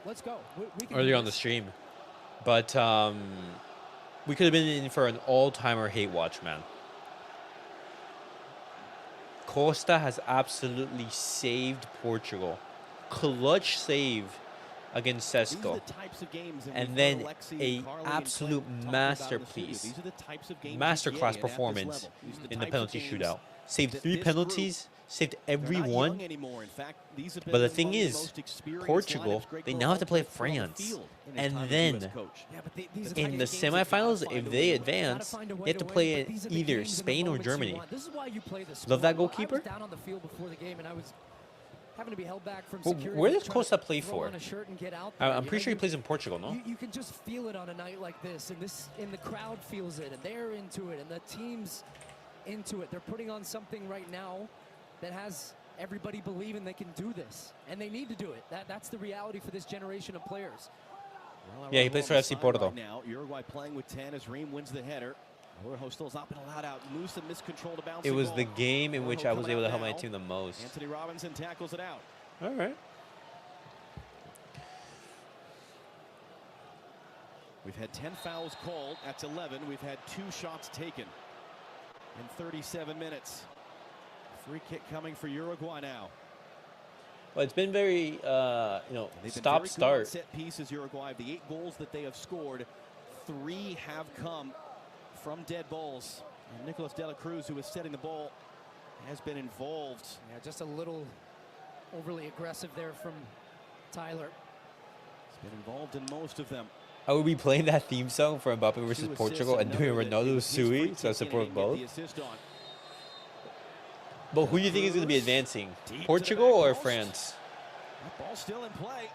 earlier on the stream, but we could have been in for an all-timer hate watch, man. Costa has absolutely saved Portugal. Clutch save against Sesko, and then a absolute masterpiece, masterclass performance in the penalty shootout. Saved 3 penalties, saved every one. But the thing is, Portugal, they now have to play France, and then in the semifinals, if they advance, they have to play either Spain or Germany. Love that goalkeeper. having to be held back from Well, security. where does trying to Costa play throw for? on a shirt and get out there. I'm You pretty know, sure he plays in Portugal, no? You can just feel it on a night like this, and the crowd feels it, and they're into it, and the team's into it. They're putting on something right now that has everybody believing they can do this, and they need to do it. That's the reality for this generation of players. Well, Yeah, he plays for FC Porto. Right now, Uruguay playing with 10 as Ream wins the header. Orejo still has not been allowed out. Musa miscontrolled a bouncing It was ball. the game in which Orejo I was coming able to out help my now. team the most. Anthony Robinson tackles it out. All right. We've had 10 fouls called. That's 11. We've had 2 shots taken in 37 minutes. Free kick coming for Uruguay now. Well, it's been very, They've been very good on stop-start. set pieces, Uruguay. Of the 8 goals that they have scored, 3 have come from dead balls. And Nicolas de la Cruz, who is setting the ball, has been involved. Yeah, just a little overly aggressive there from Tyler. He's been involved in most of them. I would be playing that theme song for Mbappe versus 2 assists, Portugal and doing another that Ronaldo his free Sui, kick so I in support and get both. the assist on. But who do you think is going to be advancing? Deep to Portugal the back or post. France? That ball still in play.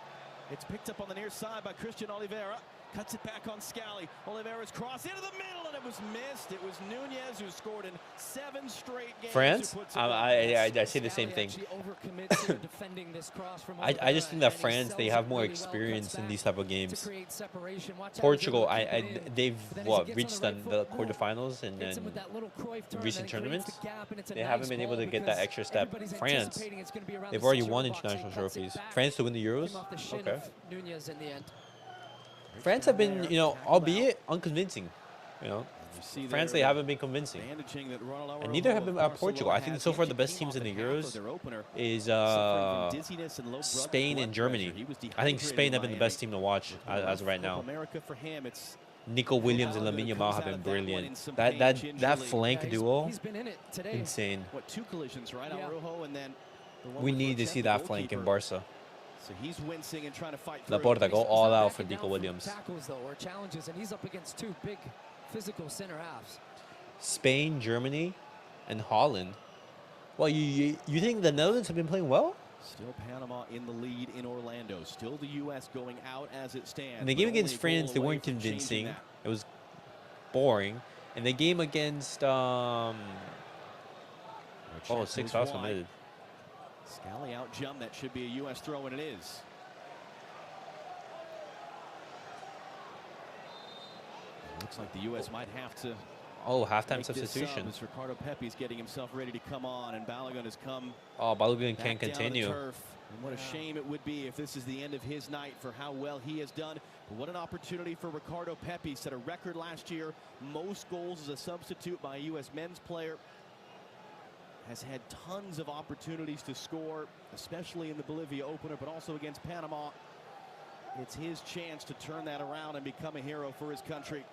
It's picked up on the near side by Christian Oliveira. Cuts it back on Scally. Oliveira's cross into the middle, and it was missed. It was Nunez who scored in 7 straight games. France? Who puts it I say the same Scally thing. actually overcommits to defending this cross from I just think that Oliveira, and he France, they sells have it more really well, experience cuts in back these type of to games. create separation. Watch out, Portugal, he's able to keep it in. they've But then as he what gets reached on the the right foot, quarterfinals and hits him then with that little Cruyff turn, recent and it creates tournaments, the gap, and it's a they nice haven't been able ball to get that because extra step. everybody's France, anticipating it's gonna be around they've the already 6-yard won box, and he international cuts it trophies. back. France to win the Euros? Came off the shin Okay. of Nunez in the end. France have been, albeit unconvincing. France, they haven't been convincing. And neither have been Portugal. I think so far the best teams in the Euros is Spain and Germany. I think Spain have been the best team to watch as of right now. Nico Williams and Lamine Yamal have been brilliant. That flank duo, He's been in it today. insane. What, 2 collisions, right? Yeah. Araujo and then the one We with need to Rochet, see the that flank in goalkeeper. Barca. So he's wincing and trying to fight through. Laporta, go He's all not out for backing Nico down from Williams. Tackles though, or challenges, and he's up against 2 big physical center halves. Spain, Germany, and Holland. Well, you think the Netherlands have been playing well? Still Panama in the lead in Orlando. Still the U.S. going out as it stands. In the game but only against a goal France, they away weren't from changing convincing. that. It was boring. In the game against 6 fouls committed. Scally out jump. That should be a U.S. throw, and it is. Looks like the U.S. might have to. Oh, halftime make this substitution. sub as Ricardo Pepi's getting himself ready to come on, and Balogun has come Oh, Balogun back can't down to the continue. turf. And what a shame it would be if this is the end of his night for how well he has done. But what an opportunity for Ricardo Pepi. Set a record last year. Most goals as a substitute by a U.S. men's player. Has had tons of opportunities to score, especially in the Bolivia opener, but also against Panama. It's his chance to turn that around and become a hero for his country.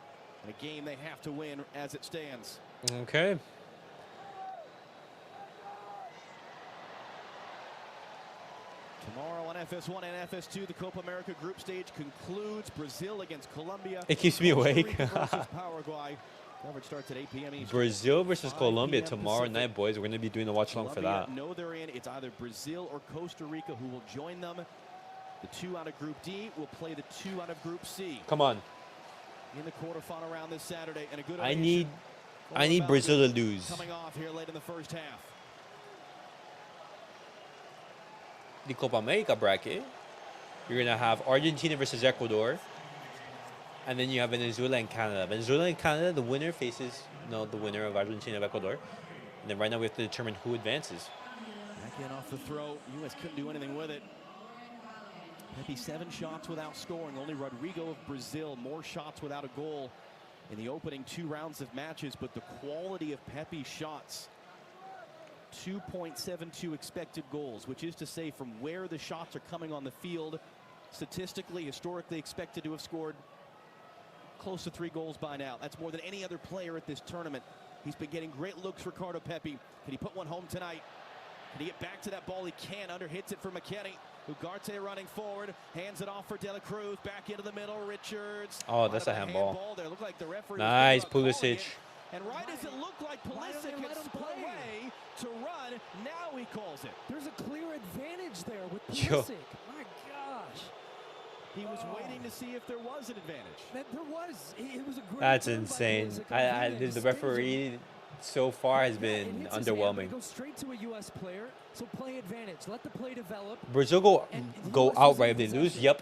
In a game they have to win as it stands. Okay. Tomorrow on FS1 and FS2, the Copa America group stage concludes. Brazil against Colombia. It keeps me Costa awake. Rica versus Paraguay. Coverage starts at 8 p.m. Eastern. Brazil versus 5 Colombia p.m. tomorrow Pacific. night, boys. We're going to be doing the watch along for Colombia that. know they're in. It's either Brazil or Costa Rica who will join them. The 2 out of Group D will play the 2 out of Group C Come on. in the quarterfinal round this Saturday. And a good I ovation need for Brazil to Balogun lose. coming off here late in the first half. The Copa America bracket, you're going to have Argentina versus Ecuador. And then you have Venezuela and Canada. Venezuela and Canada, the winner faces the winner of Argentina and Ecuador. And then right now we have to determine who advances. Back in off the throw. U.S. couldn't do anything with it. Pepi 7 shots without scoring. Only Rodrigo of Brazil more shots without a goal in the opening 2 rounds of matches. But the quality of Pepi's shots, 2.72 expected goals, which is to say from where the shots are coming on the field, statistically, historically expected to have scored close to 3 goals by now. That's more than any other player at this tournament. He's been getting great looks for Ricardo Pepi. Can he put one home tonight? Can he get back to that ball? He can. Under hits it for McKennie. Ugarte running forward. Hands it off for De La Cruz. Back into the middle. Richards. Oh, that's a handball. There. Looked like the referee Nice, was calling Pulisic. it. And right as it looked like Pulisic had spun away to run, now he calls it. There's a clear advantage there with Yo. Pulisic. My gosh. He was waiting to see if there was an advantage. There was. It was a great That's turn by insane. Pulisic on Villa. The referee so far has been underwhelming. It goes straight to a U.S. player, so play advantage. Let the play develop. Brazil go US outright if they was lose. possession. Yep.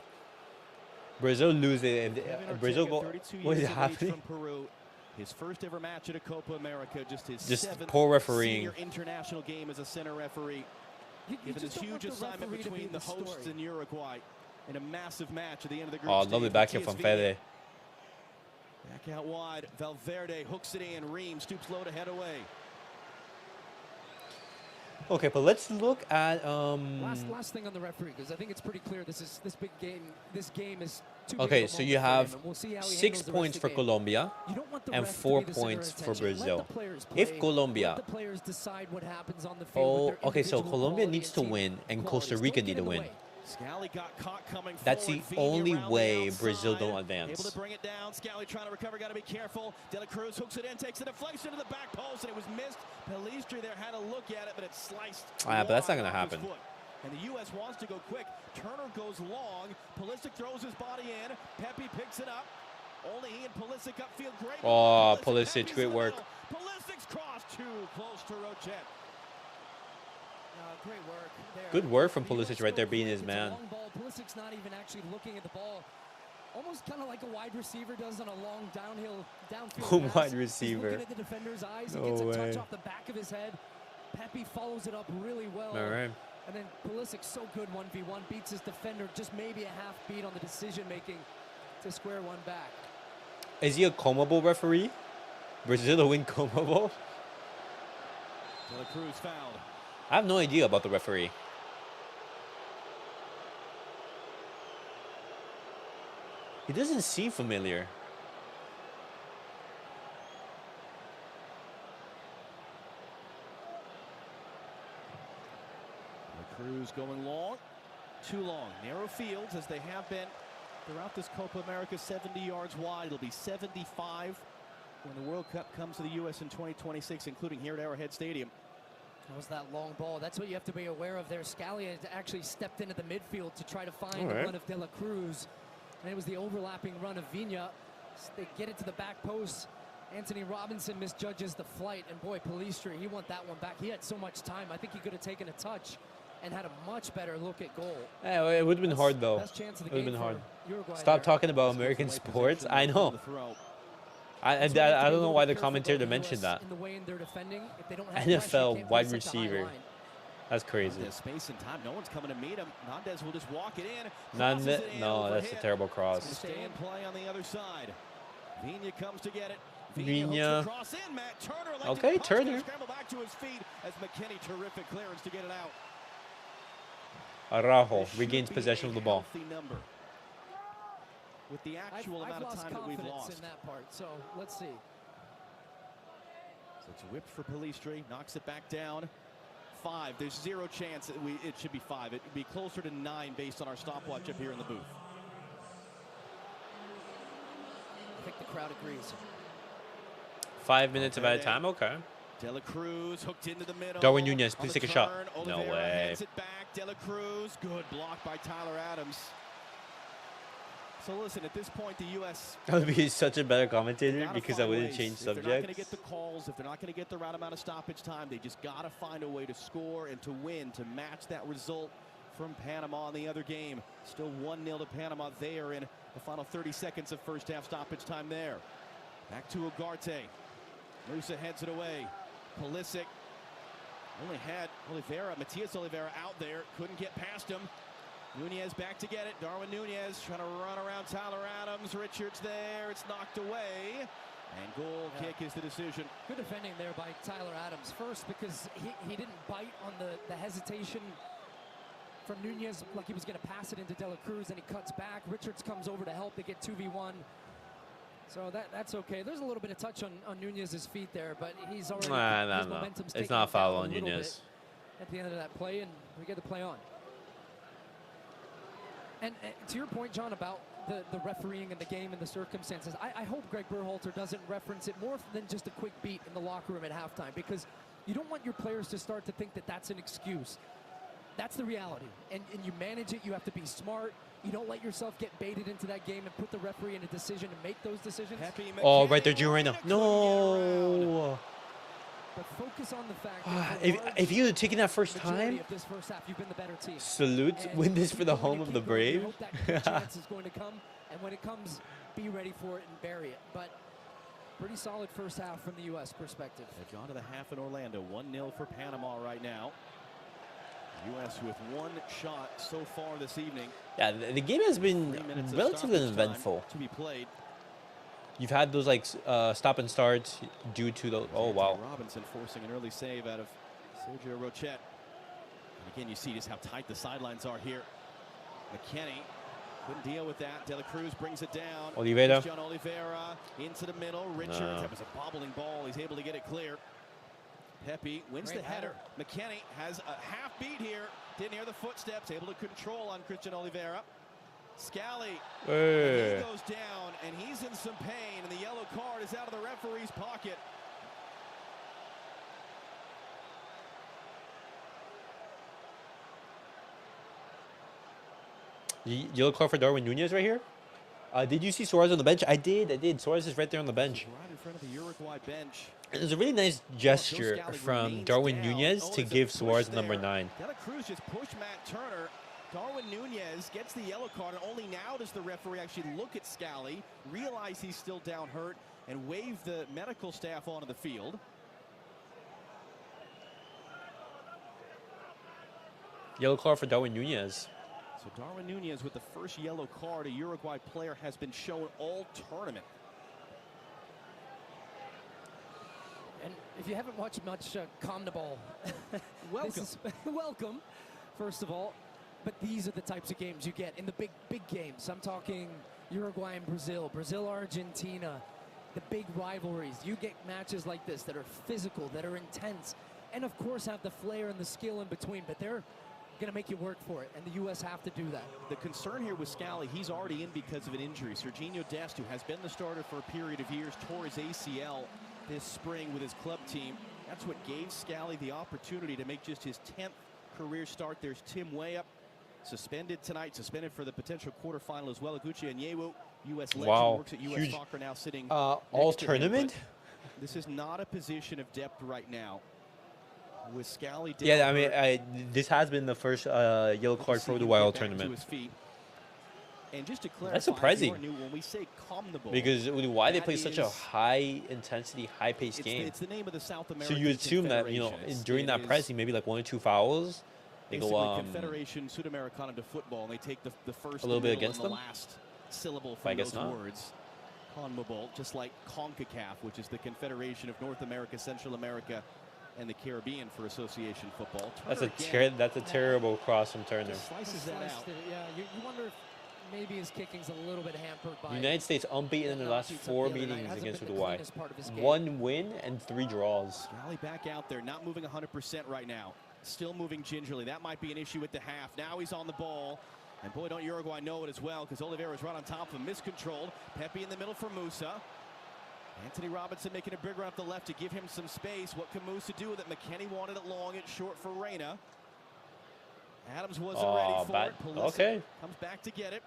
Brazil lose it. Kevin If Brazil Ortega, go. 32 What is years of age happening? From Peru. His first ever match at a Copa America, just his Just seventh poor refereeing. senior international game as a center referee. You Given this just don't want huge the assignment referee to be between the hosts story. and Uruguay in a massive match at the end of the group Oh, stage. lovely back here from Matias Fede. Back out wide, Valverde hooks it in, Ream stoops low to head away. Okay, but let's look at Last thing on the referee, because I think it's pretty clear this big game. This game is too big Okay, of a so moment you for have him, and we'll see how he 6 handles the rest points of for the game. Colombia You don't want the and ref to 4 be the center of points for attention. Let Brazil. the players If play. Colombia- Let the players decide what happens on the field. Oh, with their okay, so individual Colombia quality needs to team win and qualities. Costa Don't Rica get need to in the win. way. Scally got caught coming That's forward. the Vini only around the way outside. Brazil don't Able advance. to bring it down. Scally trying to recover. Got to be careful. De La Cruz hooks it in, takes the deflection to the back post, and it was missed. Pelistri there had a look at it, but it sliced. But that's not wide gonna off his happen. foot. And the U.S. wants to go quick. Turner goes long. Pulisic throws his body in. Pepe picks it up. Only he and Pulisic upfield. Great. Oh, Pulisic, Pulisic, Pepe's great in the work. middle. Pulisic's cross too close to Rochet. Great work there. Good work from The US Pulisic right there go being quick. his It's a man. long ball. Pulisic's not even actually looking at the ball. Almost kind of like a wide receiver does on a long downfield pass. Wide He's receiver. looking at the defender's eyes. He No gets a way. touch off the back of his head. Pepe follows it up really well. All right. And then Pulisic's so good 1v1, beats his defender just maybe a half beat on the decision making to square one back. Is he a Comabo referee? Brazil to win Comabo? De La Cruz fouled. I have no idea about the referee. He doesn't seem familiar. De La Cruz going long. Too long. Narrow fields as they have been throughout this Copa America, 70 yards wide. It'll be 75 when the World Cup comes to the U.S. in 2026, including here at Arrowhead Stadium. That was that long ball. That's what you have to be aware of there. Scalia actually stepped into the midfield to try to find All the right. run of De La Cruz. And it was the overlapping run of Vina. They get it to the back post. Anthony Robinson misjudges the flight. And boy, Pelistri, he want that one back. He had so much time. I think he could have taken a touch and had a much better look at goal. It would have been hard though. Best chance of the It would have game been hard. for Uruguay Stop there. talking about American sports. I know. I That's why you have to don't be a know little why the bit careful commentator about the mentioned US that. in the way in their defending. If they don't have pressure, you NFL can't wide play such a high receiver. line. That's crazy. There's space and time. No one's coming to meet him. Nandez will just walk it in. None. crosses it in, No, that's a overhit. terrible It's cross. gonna stay in play on the other side. Vina comes to get it. Vina. hooks the cross in. Matt Turner. elected Okay, to punch, Turner. gonna scramble back to his feet as McKinney, terrific clearance to get it out. Araujo This should regains be possession a of the ball. healthy number. With the actual I've amount of lost time that we've confidence lost. in that part, so let's see. So it's whipped for Pelistri, knocks it back down. 5. There's zero chance that it should be 5. It would be closer to 9 based on our stopwatch up here in the booth. I think the crowd agrees. 5 minutes about Okay. time. Okay. De La Cruz hooked into the middle. Darwin Nunez, On please the take a shot. turn, No Oliveira way. hands it back. De La Cruz, good block by Tyler Adams. So listen, at this point, the U.S. I would be such a better commentator gotta because I find wouldn't ways. change If they're not going to subjects. get the calls, if they're not going to get the right amount of stoppage time, they just got to find a way to score and to win, to match that result from Panama in the other game. Still 1-0 to Panama there in the final 30 seconds of first half stoppage time there. Back to Ugarte. Musa heads it away. Pulisic only had Matias Oliveira out there. Couldn't get past him. Nunez back to get it. Darwin Nunez trying to run around Tyler Adams. Richards there. It's knocked away. And goal kick is the decision. Good defending there by Tyler Adams. First, because he didn't bite on the hesitation from Nunez, like he was going to pass it into De La Cruz, and he cuts back. Richards comes over to help. They get 2v1. So that's okay. There's a little bit of touch on Nunez's feet there, but he's already Nah, his no. momentum's It's taking not a him foul down on a little Nunez. bit at the end of that play, and we get the play on. And to your point, John, about the refereeing in the game and the circumstances, I hope Greg Berhalter doesn't reference it more than just a quick beat in the locker room at halftime, because You don't want your players to start to think that that's an excuse. That's the reality. And you manage it. You have to be smart. You don't let yourself get baited into that game and put the referee in a decision to make those decisions. Oh, right there, Gio. No. But focus on the fact that if you had taken that first time, of this first half, you've been the better team. Salute. Win this for the home of the brave. You hope that good chance is going to come, and when it comes, be ready for it and bury it. But pretty solid first half from the U.S. perspective. They've gone to the half in Orlando. 1-0 for Panama right now. U.S. with one shot so far this evening. Yeah, the game has been relatively uneventful. To be played. You've had those like stop and starts due to the Robinson forcing an early save out of Sergio Rochet. And again, you see just how tight the sidelines are here. McKennie couldn't deal with that. De La Cruz brings it down. Oliveira. John Oliveira into the middle. Richards. That was a bobbling ball. He's able to get it clear. Pepe wins the header. McKennie has a half beat here. Didn't hear the footsteps. Able to control on Christian Oliveira. Scally, he goes down, and he's in some pain, and the yellow card is out of the referee's pocket. Yellow card for Darwin Nunez right here. Did you see Suarez on the bench? I did. Suarez is right there on the bench. Right in front of the Uruguay bench. It was a really nice gesture from Darwin Nunez to give Suarez number 9. De La Cruz just pushed Matt Turner. Darwin Nunez gets the yellow card, and only now does the referee actually look at Scally, realize he's still down hurt, and wave the medical staff onto the field. Yellow card for Darwin Nunez. So Darwin Nunez with the first yellow card a Uruguay player has been shown all tournament. And if you haven't watched much CONMEBOL, welcome. Welcome, first of all. But these are the types of games you get in the big games. I'm talking Uruguay and Brazil, Argentina, the big rivalries. You get matches like this that are physical, that are intense, and of course have the flair and the skill in between, but they're going to make you work for it, and the U.S. have to do that. The concern here with Scally, he's already in because of an injury. Serginho Dest, who has been the starter for a period of years, tore his ACL this spring with his club team. That's what gave Scally the opportunity to make just his 10th career start. There's Tim Weah, suspended tonight, suspended for the potential quarterfinal as well. Aguchi Onyewu, U.S. legend, works at U.S. Soccer now, sitting all tournament. This is not a position of depth right now. With Scally, yeah, I mean, this has been the first yellow card for the Wild tournament. And just to clarify, that's surprising. When we say CONMEBOL, because why they play such a high intensity, high paced game. It's the name of the South American. So you assume that during that pressing, maybe like 1 or 2 fouls. They go Confederation Sudamericana de football, and they take the first a little bit against and the them. last syllable from those words. CONMEBOL, just like CONCACAF, which is the Confederation of North America, Central America, and the Caribbean for association football. That's a terrible cross from Turner. Slices that out. Yeah, you wonder if maybe his kicking's a little bit hampered by United States unbeaten in their last 4 meetings against Uruguay. 1 win and 3 draws. Scally back out there, not moving 100% right now. Still moving gingerly. That might be an issue with the half. Now he's on the ball. And boy, don't Uruguay know it as well, because Oliveira's right on top of him. Miscontrolled. Pepe in the middle for Musa. Anthony Robinson making a big run up the left to give him some space. What can Musa do with it? McKennie wanted it long. It's short for Reyna. Adams wasn't ready for it. Pulisic comes back to get it.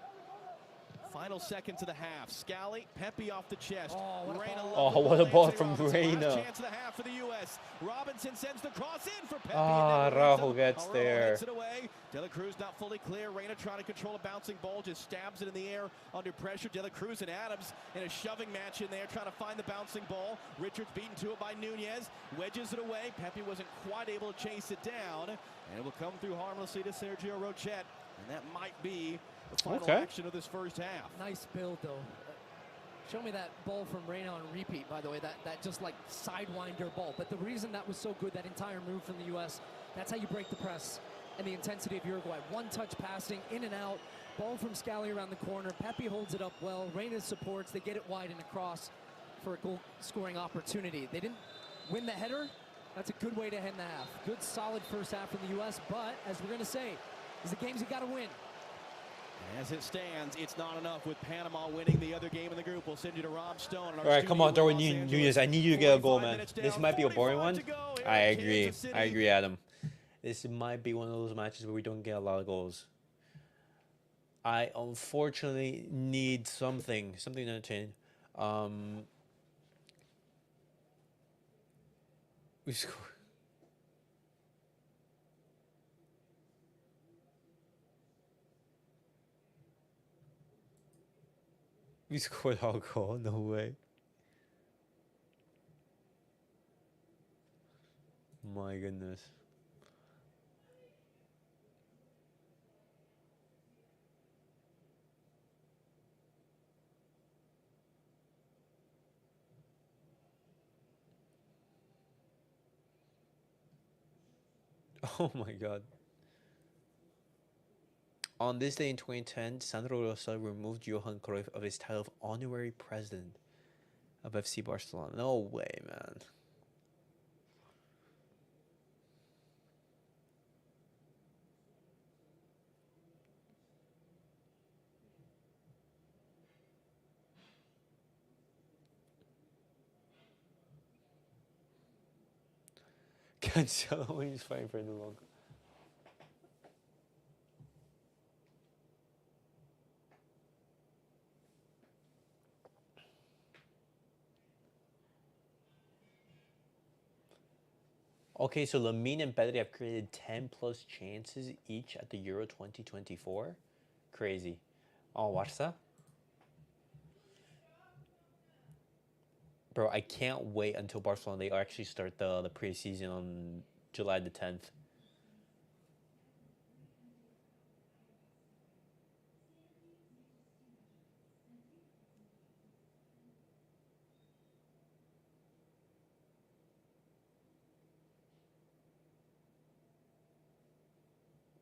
Final seconds of the half. Scally, Pepe off the chest. What a ball from Reyna. Last chance of the half for the U.S. Robinson sends the cross in for Pepe. Rahul gets there. Gets it away. De La Cruz not fully clear. Reyna trying to control a bouncing ball, just stabs it in the air under pressure. De La Cruz and Adams in a shoving match in there, trying to find the bouncing ball. Richards beaten to it by Nunez. Wedges it away. Pepe wasn't quite able to chase it down. And it will come through harmlessly to Sergio Rochet. And that might be the final action of this first half. Nice build, though. Show me that ball from Reyna on repeat, by the way, that just like sidewinder ball. But the reason that was so good, that entire move from the U.S., that's how you break the press and the intensity of Uruguay. One-touch passing, in and out, ball from Scally around the corner. Pepe holds it up well. Reyna supports. They get it wide and across for a goal-scoring opportunity. They didn't win the header. That's a good way to end the half. Good, solid first half from the U.S., but as we're going to say, these are games you got to win. As it stands, it's not enough with Panama winning the other game in the group. We'll send you to Rob Stone. All right, come on, Darwin Nunez. I need you to get a goal, man. This might be a boring one. I agree. I agree, Adam. This might be one of those matches where we don't get a lot of goals. I unfortunately need something to change. We scored. We scored our goal. No way. My goodness. Oh my god. On this day in 2010, Sandro Rosa removed Johan Cruyff of his title of honorary president of FC Barcelona. No way, man. Cancelo is fighting for the long. Okay, so Lamine and Pedri have created 10 plus chances each at the Euro 2024. Crazy. Oh, watch that. Bro, I can't wait until Barcelona they actually start the preseason on July the 10th.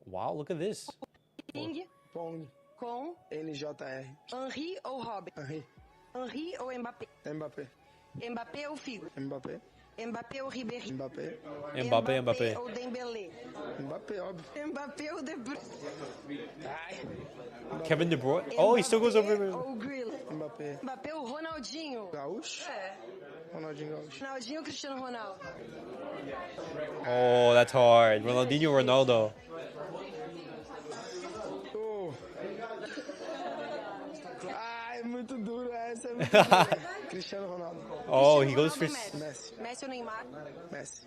Wow, look at this. Ping. Pong. Com. NJR. Henry ou Robin? Henry. Henry ou Mbappé? Mbappé. Mbappé ou Figo? Mbappé. Mbappé ou Ribéry? Mbappé. Mbappé. ou Dembélé? Mbappé, óbvio. Mbappé ou De Bruyne? Kevin De Bruyne. Oh, he still goes over. Ou Grill? Mbappé. Mbappé ou Ronaldinho? Gaúcho? É. Ronaldinho Gaúcho. Ronaldinho ou Cristiano Ronaldo? Oh, that's hard. Ronaldinho, Ronaldo. Oh. Ai, muito duro essa. É muito dura. Cristiano Ronaldo. Oh, he goes for. Messi. Messi ou Neymar? Messi.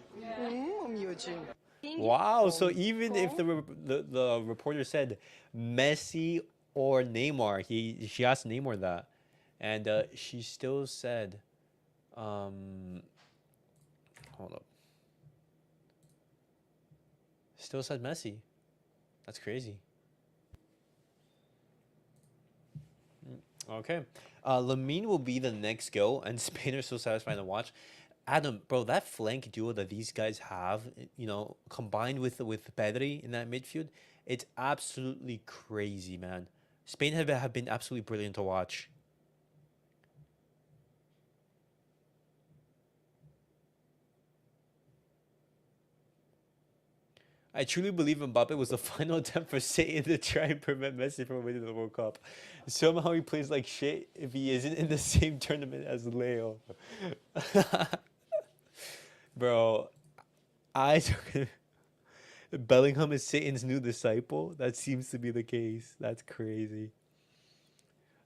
Miudinho. Wow, so even if the reporter said Messi or Neymar, she asked Neymar that, and she still said, hold up, still said Messi. That's crazy. Okay, Lamine will be the next go, and Spain are so satisfying to watch. Adam, bro, that flank duo that these guys have, you know, combined with Pedri in that midfield, it's absolutely crazy, man. Spain have been absolutely brilliant to watch. I truly believe Mbappe was the final attempt for Satan to try and prevent Messi from winning the World Cup. Somehow he plays like shit if he isn't in the same tournament as Leo. Bro, Bellingham is Satan's new disciple. That seems to be the case. That's crazy.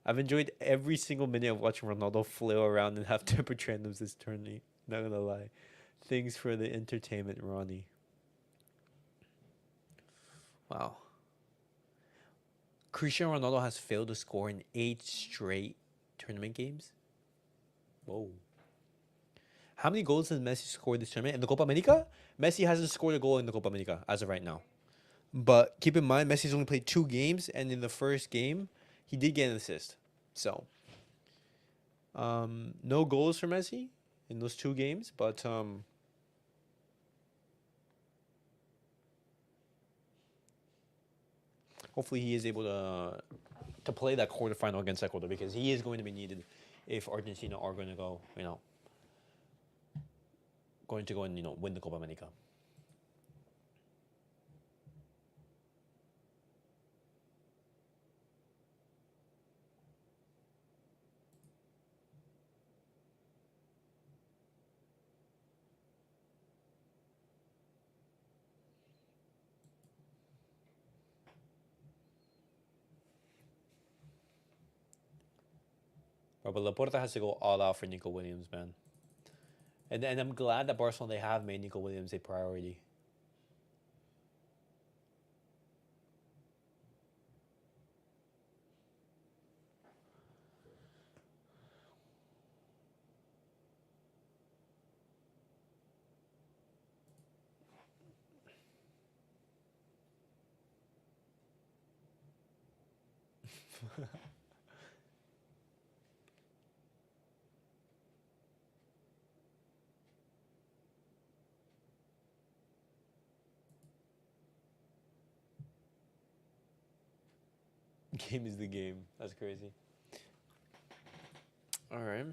I've enjoyed every single minute of watching Ronaldo flail around and have temperature tandems this tournament. Not gonna lie. Thanks for the entertainment, Ronnie. Wow. Cristiano Ronaldo has failed to score in 8 straight tournament games. Whoa. How many goals has Messi scored this tournament? In the Copa America? Messi hasn't scored a goal in the Copa America as of right now. But keep in mind, Messi's only played 2 games, and in the first game, he did get an assist. So, no goals for Messi in those 2 games, but hopefully he is able to play that quarterfinal against Ecuador, because he is going to be needed if Argentina are going to go, win the Copa America. Bro, but Laporta has to go all out for Nico Williams, man. And I'm glad that Barcelona, they have made Nico Williams a priority. Game is the game. That's crazy. All right.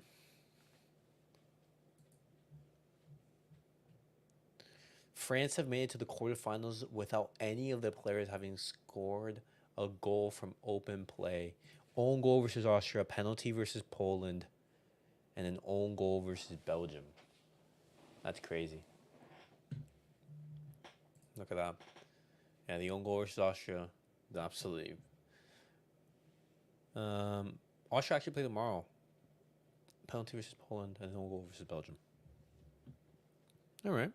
France have made it to the quarterfinals without any of the players having scored a goal from open play. Own goal versus Austria, penalty versus Poland, and an own goal versus Belgium. That's crazy. Look at that. Yeah, the own goal versus Austria. Absolutely. Austria actually play tomorrow. Penalty versus Poland and own goal versus Belgium. All right.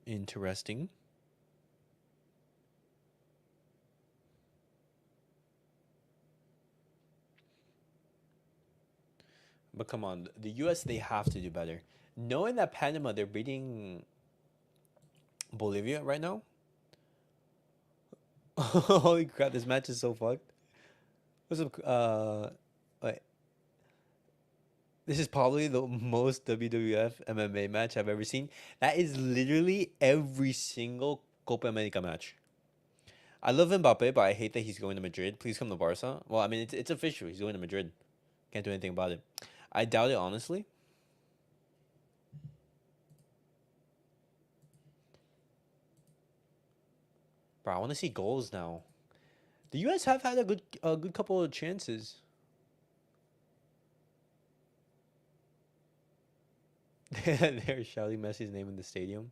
Interesting. But come on, the US, they have to do better. Knowing that Panama, they're beating Bolivia right now. Holy crap, this match is so fucked. What's up? Wait. This is probably the most WWF MMA match I've ever seen. That is literally every single Copa America match. I love Mbappe, but I hate that he's going to Madrid. Please come to Barca. Well, I mean, it's official. He's going to Madrid. Can't do anything about it. I doubt it, honestly. Bro, I want to see goals now. The US have had a good couple of chances. They're shouting Messi's name in the stadium.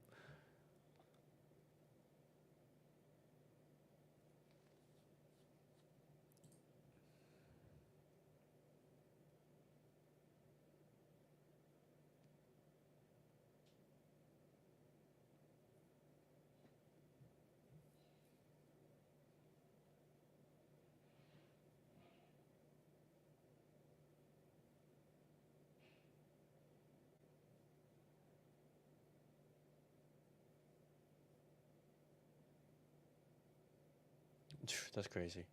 That's crazy.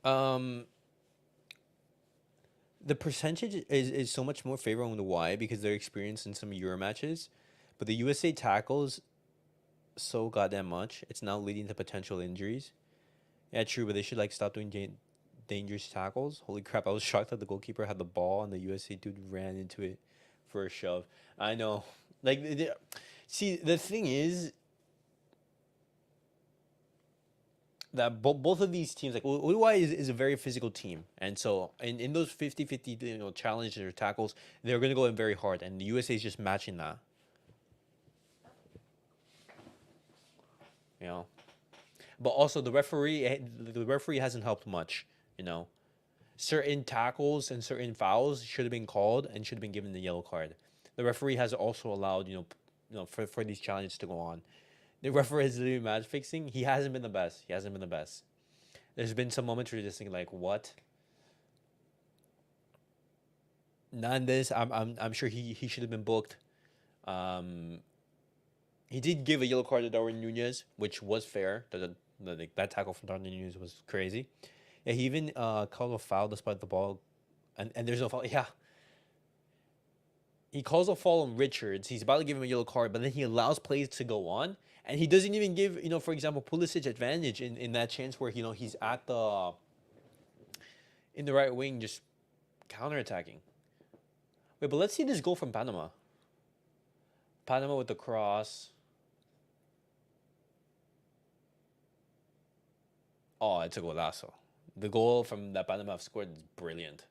The percentage is so much more favorable on the Y because they're experienced in some Euro matches, but the USA tackles so goddamn much. It's now leading to potential injuries. Yeah, true, but they should like stop doing dangerous tackles. Holy crap! I was shocked that the goalkeeper had the ball and the USA dude ran into it for a shove. I know. Like, see, the thing is that both of these teams, like Uruguay is a very physical team, and so in those 50-50 challenges or tackles, they're going to go in very hard, and the USA is just matching that. You know, but also the referee hasn't helped much. You know, certain tackles and certain fouls should have been called and should have been given the yellow card. The referee has also allowed for these challenges to go on. The referee is literally match fixing. He hasn't been the best. There's been some moments where you're just thinking like, what? Not this. I'm sure he should have been booked. He did give a yellow card to Darwin Nunez, which was fair. That tackle from Darwin Nunez was crazy. Yeah, he even called a foul despite the ball, and there's no foul. Yeah. He calls a foul on Richards. He's about to give him a yellow card, but then he allows plays to go on. And he doesn't even give, for example, Pulisic advantage in that chance where, he's at in the right wing just counterattacking. Wait, but let's see this goal from Panama. Panama with the cross. Oh, it's a golazo. The goal from that Panama have scored is brilliant.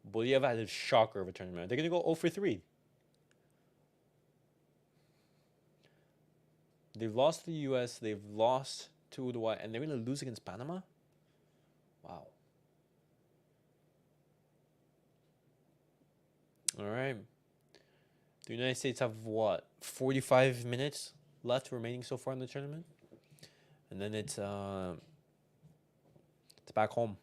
Bolivia had a shocker of a tournament. They're going to go 0 for 3. They've lost to the U.S. They've lost to Uruguay, and they're going to lose against Panama? Wow. All right. The United States have what? 45 minutes left remaining so far in the tournament? And then it's back home.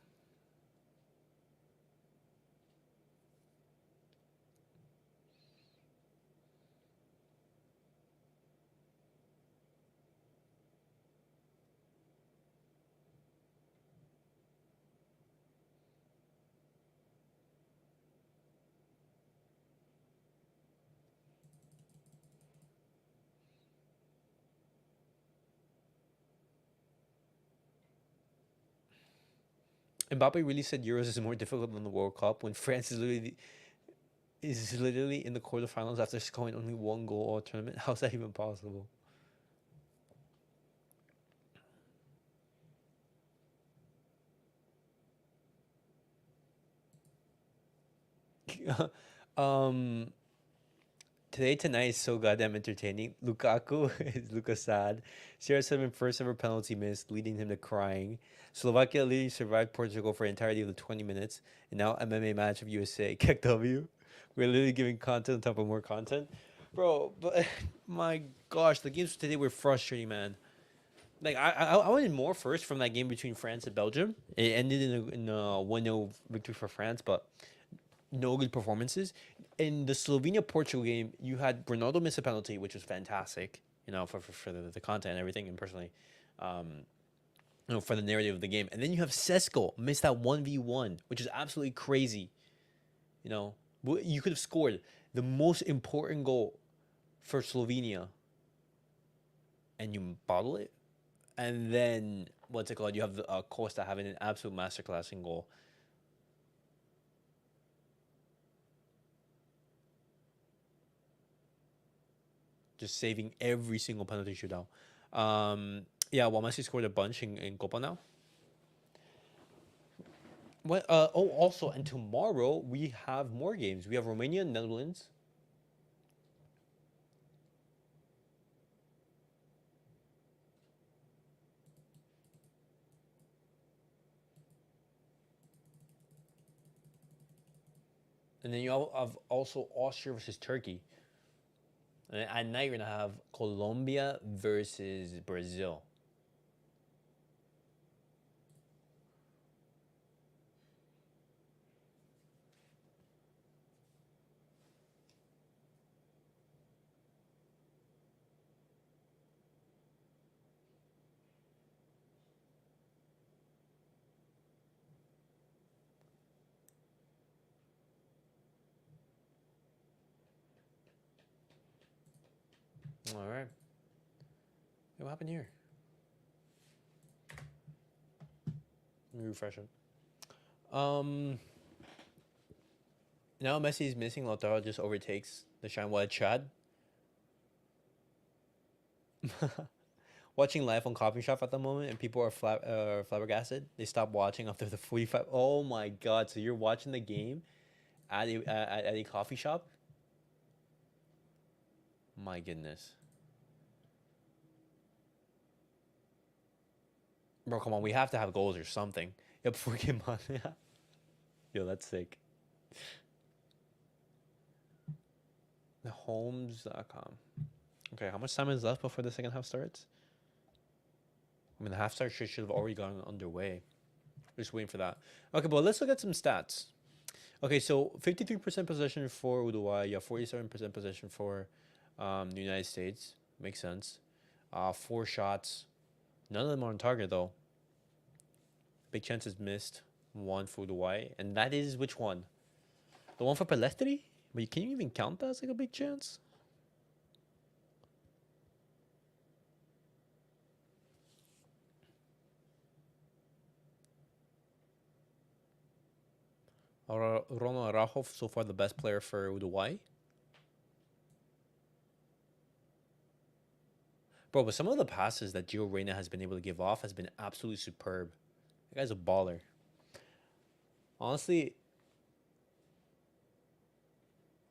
Mbappe really said Euros is more difficult than the World Cup when France is literally in the quarterfinals after scoring only one goal all tournament. How's that even possible? um tonight is so goddamn entertaining. Lukaku is Lucas sad. CR7 first ever penalty miss, leading him to crying. Slovakia literally survived Portugal for the entirety of the 20 minutes. And now MMA match of USA. Keck W. We're literally giving content on top of more content. Bro, but my gosh, the games today were frustrating, man. Like, I wanted more first from that game between France and Belgium. It ended in a 1-0 victory for France, but no good performances. In the Slovenia-Portugal game, you had Ronaldo miss a penalty, which was fantastic, for the content and everything, and personally, for the narrative of the game. And then you have Sesko miss that 1v1, which is absolutely crazy. You could have scored the most important goal for Slovenia, and you bottle it. And then, what's it called? You have Costa having an absolute masterclass in goal. Just saving every single penalty shootout. While Messi scored a bunch in Copa now. Also, and tomorrow we have more games. We have Romania and Netherlands. And then you have also Austria versus Turkey. And at night, you're going to have Colombia versus Brazil. All right. Hey, what happened here? Let me refresh it. Now Messi is missing. Lautaro just overtakes the shine white Chad. Watching live on Coffee Shop at the moment, and people are flabbergasted. They stop watching after the 45. Oh my god! So you're watching the game at a coffee shop? My goodness. Bro, come on. We have to have goals or something. Yeah, before we get on. Yo, that's sick. Thehomes.com. Okay, how much time is left before the second half starts? I mean, the half start should have already gone underway. Just waiting for that. Okay, but let's look at some stats. Okay, so 53% possession for Uruguay. Yeah, 47% possession for the United States. Makes sense. 4 shots. None of them are on target, though. Big chances missed. 1 for Uruguay. And that is which one? The one for Pelestri? But can you even count that as like a big chance? Ronald Araujo, so far the best player for Uruguay. Bro, but some of the passes that Gio Reyna has been able to give off has been absolutely superb. That guy's a baller. Honestly,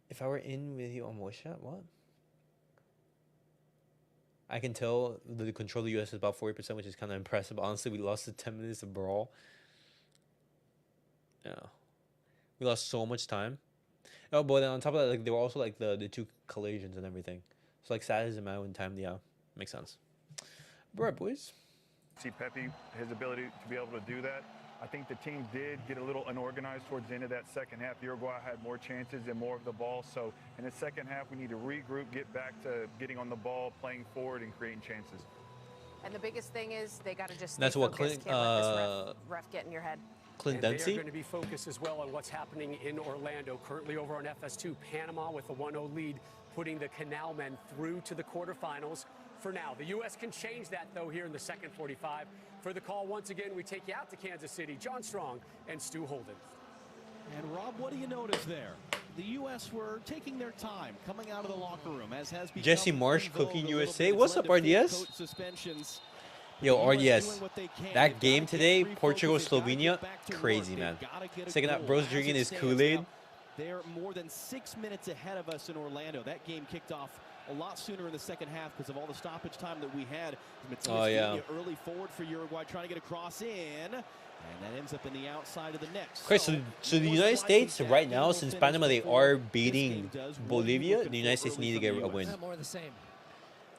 if I were in with you on what? I can tell the control of the U.S. is about 40%, which is kind of impressive. Honestly, we lost the 10 minutes of brawl. Yeah. We lost so much time. Oh, but then on top of that, like, there were also, like, the two collisions and everything. So, like, sad as a matter in time, yeah, makes sense. All right, boys. See Pepe, his ability to be able to do that. I think the team did get a little unorganized towards the end of that second half. Uruguay had more chances and more of the ball. So in the second half, we need to regroup, get back to getting on the ball, playing forward, and creating chances. And the biggest thing is they got to just That's what Can't let this ref get in your head. Clint and Dempsey. They're going to be focused as well on what's happening in Orlando. Currently over on FS2, Panama with a 1-0 lead, putting the Canal Men through to the quarterfinals. For now, the U.S. can change that, though, here in the second 45. For the call, once again, we take you out to Kansas City. John Strong and Stu Holden. And, Rob, what do you notice there? The U.S. were taking their time coming out of the locker room, as has become Jesse Marsh, Cooking USA. What's up, RDS? RDS? Yo, RDS. That game today, Portugal-Slovenia, crazy, man. Second half, Bros drinking his Kool-Aid. They're more than 6 minutes ahead of us in Orlando. That game kicked off a lot sooner in the second half because of all the stoppage time that we had. Oh, yeah. Early forward for Uruguay, trying to get a cross in. And that ends up in the outside of the net. Okay, so the United States right now, since Panama, they are beating Bolivia. The United States need to get a win More of the same.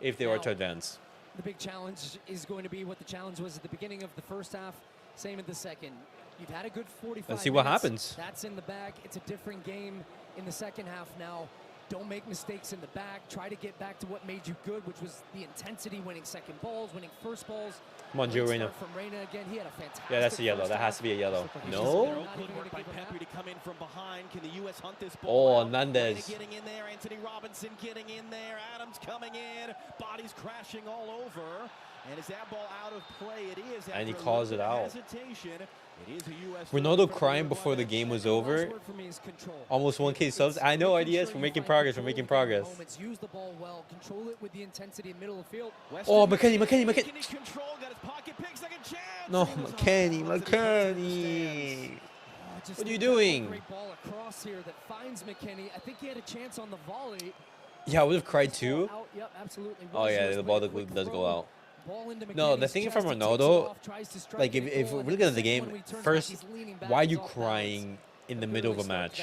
if they are to advance. The big challenge is going to be what the challenge was at the beginning of the first half, same in the second. You've had a good 45 Let's see what minutes. happens. That's in the bag. It's a different game in the second half now. Don't make mistakes in the back. Try to get back to what made you good, which was the intensity, winning second balls, winning first balls. Come on, Gio Reyna. From Reyna again. He had a fantastic. Yeah, that's a yellow. That has to be a yellow. No? Good work by Pepe to come in from behind. Can the U.S. hunt this ball? Oh, out? Hernandez. Getting in there. Anthony Robinson getting in there. Adams coming in. Bodies crashing all over. And is that ball out of play? It is. And he calls it out. Hesitation. It is a US Ronaldo crying before the game was over. Almost 1K subs. I know, RDS. We're making progress. We're making progress. Use the ball well. Control it with the intensity in middle of field. Oh, McKenny. No, McKenny. What are you doing? Great ball across here that finds McKenny. I think he had a chance on the volley. Yeah, I would have cried too. Yep, absolutely. Oh, yeah, the ball does go out. No, the thing from Ronaldo, like, if we're looking at the game, first, why are you crying in the middle of a match?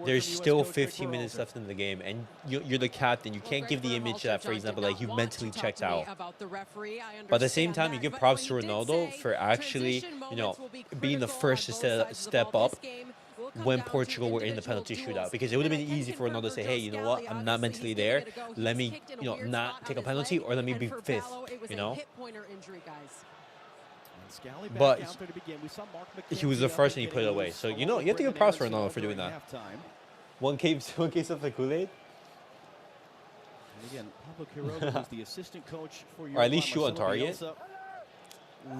There's still 15 minutes left in the game, and you're the captain. You can't give the image that, for example, like, you mentally checked out. But at the same time, you give props to Ronaldo for actually, you know, being the first to step up when Portugal were in the penalty shootout, because it would have been easy for Ronaldo to say, hey, you know what, I'm not mentally there. Let me, you know, not take a penalty, or let me be fifth, you know. But he was the first and he put it away. So, you know, you have to give props for Ronaldo for doing that. 1K sub for Kool-Aid. Again, Pablo Quiroga was the assistant coach for or at least shoot on target.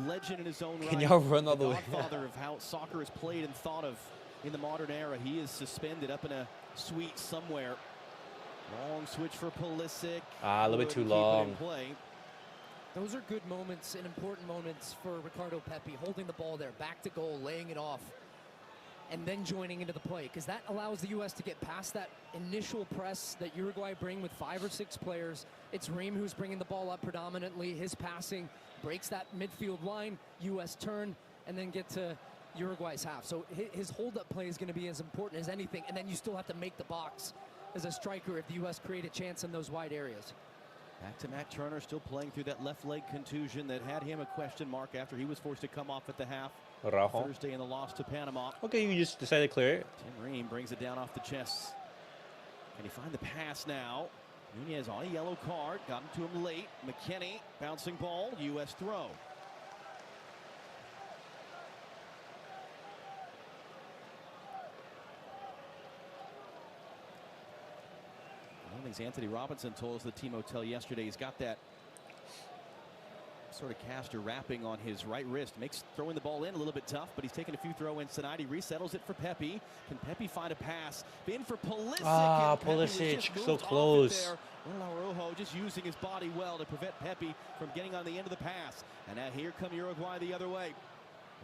Legend in his own right. Can y'all run all the way? Godfather of how soccer is played and thought of in the modern era. He is suspended up in a suite somewhere. Long switch for Pulisic. A little bit too long. Those are good moments and important moments for Ricardo Pepi, holding the ball there, back to goal, laying it off, and then joining into the play, because that allows the U.S. to get past that initial press that Uruguay bring with 5 or 6 players. It's Ream who's bringing the ball up predominantly. His passing breaks that midfield line, U.S. turn, and then get to Uruguay's half. So his hold-up play is going to be as important as anything, and then you still have to make the box as a striker if the U.S. create a chance in those wide areas. Back to Matt Turner, still playing through that left leg contusion that had him a question mark after he was forced to come off at the half. Thursday in the loss to Panama. Okay, you just decided to clear it. Tim Ream brings it down off the chest. Can he find the pass now? Nunez on a yellow card, got him to him late. McKenny, bouncing ball, U.S. throw. Anthony Robinson told us the team hotel yesterday he's got that sort of caster wrapping on his right wrist. Makes throwing the ball in a little bit tough, but he's taken a few throw-ins tonight. He resettles it for Pepi. Can Pepi find a pass? In for Pulisic. Ah, Pulisic, so close. Araujo just using his body well to prevent Pepi from getting on the end of the pass. And now here come Uruguay the other way.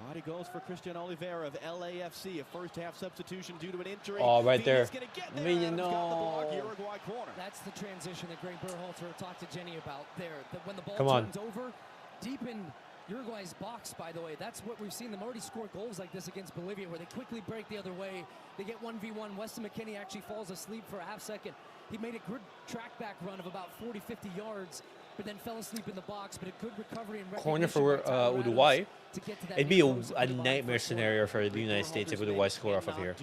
Body goes for Christian Oliveira of LAFC. A first-half substitution due to an injury. Oh, right there. No. Uruguay corner. That's the transition that Greg Berhalter talked to Jenny about there. That when the ball Come on. turns over, deep in Uruguay's box, by the way, that's what we've seen them already score goals like this against Bolivia, where they quickly break the other way. They get 1v1. Weston McKennie actually falls asleep for a half second. He made a good track back run of about 40, 50 yards, but then fell asleep in the box. But a good recovery and Corner for Uruguay. It'd be a nightmare scenario for the United States if Uruguay score off of here.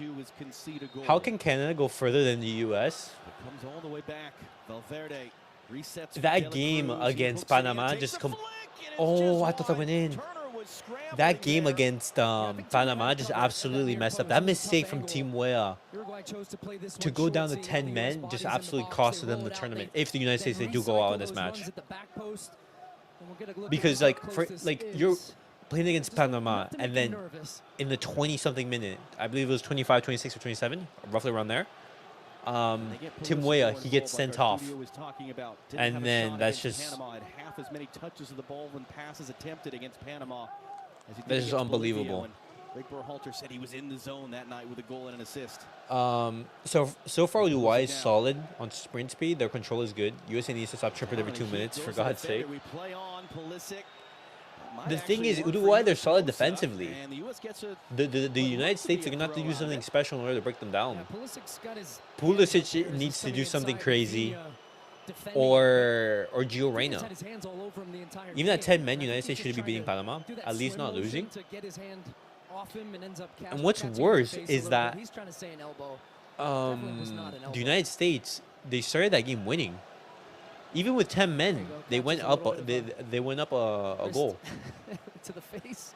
How can Canada go further than the U.S.? Comes all the way back. Valverde resets. That game against Panama just Oh, I thought that went in. That game against Panama just absolutely messed up. That mistake from Team Weah to go down to 10 men just absolutely costed them the tournament. If the United States, they do go out in this match. Because you're playing against Panama, and then in the 20-something minute, I believe it was 25, 26, or 27, roughly around there, Tim Weah, he gets sent off, and then that's just half as many touches of the ball than passes attempted against Panama. This is unbelievable. Greg Berhalter said he was in the zone that night with a goal and an assist. So far Uruguay is solid on sprint speed. Their control is good. USA needs to stop tripping every 2 minutes, for God's sake. The thing is, Uruguay, they're solid defensively. The United States are going to have to do something special in order to break them down. Pulisic needs to do something crazy, or Gio Reyna. Even at 10 men, United States should be beating Panama, at least not losing. And what's worse is that the United States, they started that game winning. Even with 10 men, they went up. They went up a goal. To the face.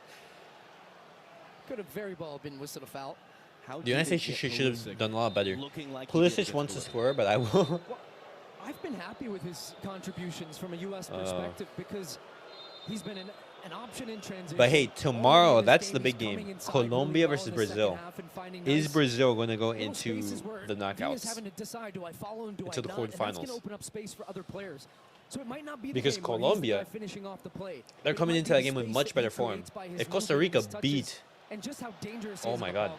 Could have very well been whistled a foul. The United States should have done a lot better. Pulisic wants to score, but I will. I've been happy with his contributions from a U.S. perspective because he's been an option in transition. But hey, tomorrow, that's the big game. Colombia versus Brazil. Is Brazil going to go into the knockouts? Into the quarterfinals? Because Colombia, they're coming into that game with much better form. If Costa Rica beat... Oh my God.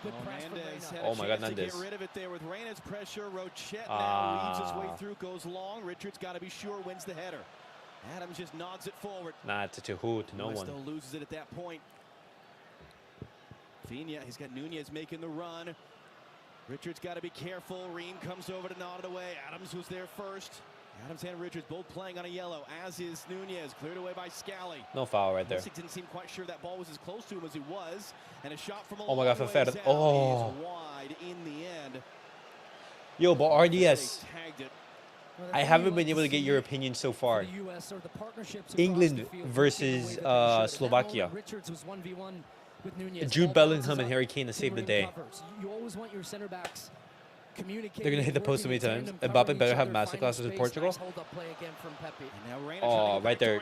Oh my God, Nandes. Get rid of it there with Reyna's pressure. Rochet now weaves his way through, goes long. Richards got to be sure, wins the header. Adams just nods it forward. Nah, to who? To no one. Still loses it at that point. Viña, he's got Nunez making the run. Richards got to be careful. Ream comes over to nod it away. Adams was there first. Adams and Richards both playing on a yellow, as is Nunez. Cleared away by Scally. No foul right there. Didn't seem quite sure that ball was as close to him as he was. And a shot from a oh my God, Fafetta. Oh. Wide in the end. Yo, but RDS, I haven't been able to get your opinion so far. England versus Slovakia. Jude Bellingham and Harry Kane to save the day. They're going to hit the post so many times. Mbappe better have masterclasses with Portugal. Oh, right there.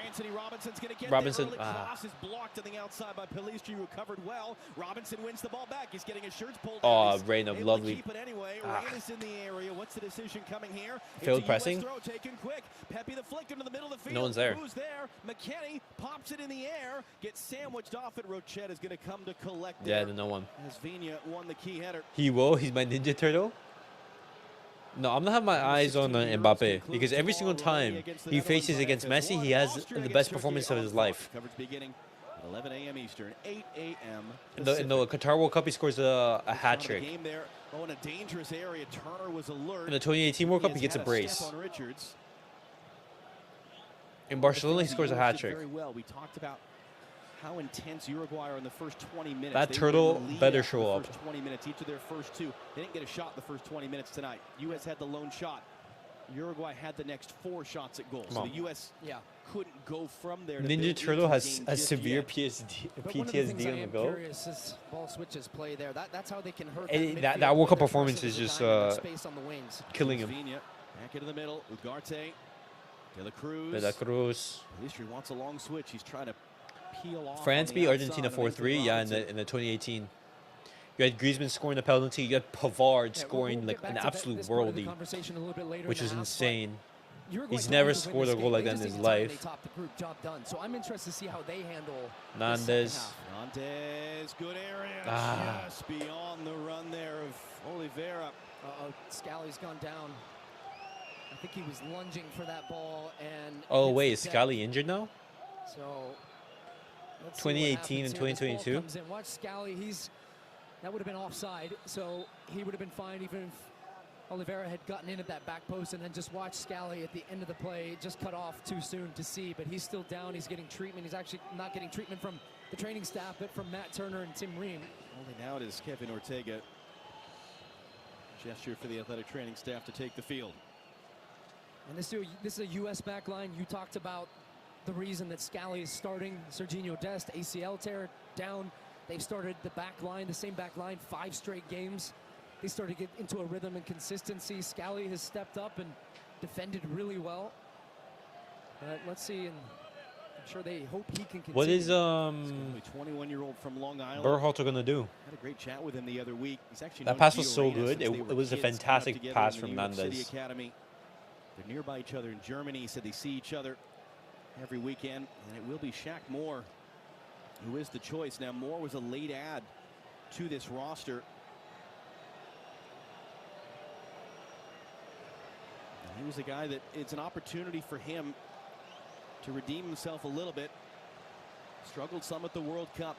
Robinson. Cross is blocked on the outside by Pelistri, who covered well. Robinson wins the ball back. He's getting his shirts pulled. Oh, Reyna, lovely. Keep it anyway. Reyna's in the area. What's the decision coming here? Failed pressing. Throw taken quick. Pepe the flick into the middle of the field. No one's there. Who's there? McKennie pops it in the air. Gets sandwiched off it. Rochet is going to come to collect it. Yeah, no one. As Viña won the key header. He's my Ninja Turtle. No, I'm going to have my eyes on Mbappe because every single time he faces against Messi, he has the best performance of his life. Coverage beginning at 11 a.m. Eastern, 8 a.m. In the Qatar World Cup, he scores a hat trick. In a dangerous area. Turner was alert. In the 2018 World Cup, he gets a brace. In Barcelona, he scores a hat trick. Very well. We talked about how intense Uruguay are in the first 20 minutes. That turtle better show up. 20 minutes, each of their first two. They didn't get a shot the first 20 minutes tonight. U.S. had the lone shot. Uruguay had the next 4 shots at goal. So the U.S. couldn't go from there. Ninja Turtle has a severe PTSD on the go. Ball switches play there. That's how they can hurt. That World Cup performance is just killing him. Back into the middle. Ugarte. De La Cruz. Pelistri wants a long switch. He's trying to peel off. France beat Argentina 4-3. Yeah, in the 2018. You had Griezmann scoring a penalty. You had Pavard scoring like an absolute worldie, which is insane. Uruguay He's don't never need to win scored this a goal game. like They that in just his need to dominate life. top the group, job done. So I'm interested to see how they handle Nandes. the second half. Nandes, good area. Just beyond the run there of Oliveira. Scally's gone down. I think he was lunging for that ball and. Oh wait, is Scally injured now? So. Let's see what 2018 and happens here. This ball 2022. comes in. Watch Scally. That would have been offside, so he would have been fine even if Oliveira had gotten in at that back post. And then just watch Scally at the end of the play, just cut off too soon to see. But he's still down. He's getting treatment. He's actually not getting treatment from the training staff, but from Matt Turner and Tim Ream. Only now does Kevin Ortega gesture for the athletic training staff to take the field. And this is a U.S. back line. You talked about the reason that Scally is starting. Serginho Dest, ACL tear, down. They've started the back line, the same back line, 5 straight games. They started to get into a rhythm and consistency. Scally has stepped up and defended really well. Let's see, and I'm sure they hope he can continue. What is 21-year-old from Long Island. Berhalter gonna do? Had a great chat with him the other week. He's actually That pass was so good. It was a fantastic pass from Nandes. Academy. They're nearby each other in Germany. He said they see each other every weekend, and it will be Shaq Moore who is the choice. Now, Moore was a late add to this roster. And he was a guy that it's an opportunity for him to redeem himself a little bit. Struggled some at the World Cup.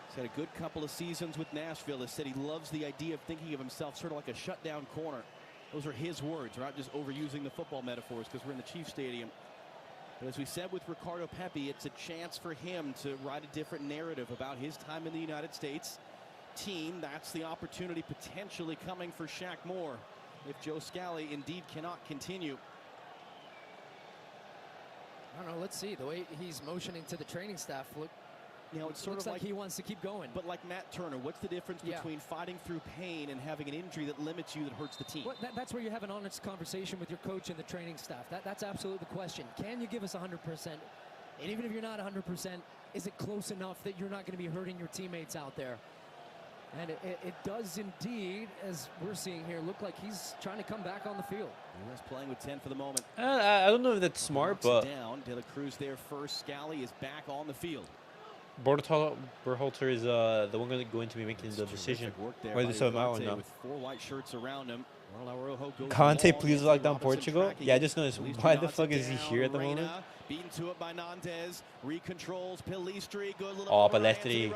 He's had a good couple of seasons with Nashville. He said he loves the idea of thinking of himself sort of like a shutdown corner. Those are his words. We're not just overusing the football metaphors because we're in the Chiefs Stadium. But as we said with Ricardo Pepi, it's a chance for him to write a different narrative about his time in the United States team. That's the opportunity potentially coming for Shaq Moore if Joe Scally indeed cannot continue. I don't know. Let's see. The way he's motioning to the training staff, It's sort looks of like he wants to keep going. But like Matt Turner, what's the difference between fighting through pain and having an injury that limits you, that hurts the team? Well, that's where you have an honest conversation with your coach and the training staff. That's absolutely the question. Can you give us 100%? And even if you're not 100%, is it close enough that you're not going to be hurting your teammates out there? And it does indeed, as we're seeing here, look like he's trying to come back on the field. U.S. playing with 10 for the moment. I don't know if that's smart, but down. De La Cruz there first. Scally is back on the field. Berhalter is the one going to be making the decision. Why this amount now? With 4 white shirts around him. Conte, please lock down Portugal. Yeah, I just noticed. Why the fuck is he here at the moment? Beaten to it by Nandes. Recontrols Pelistri. Good little. Oh, Pelistri.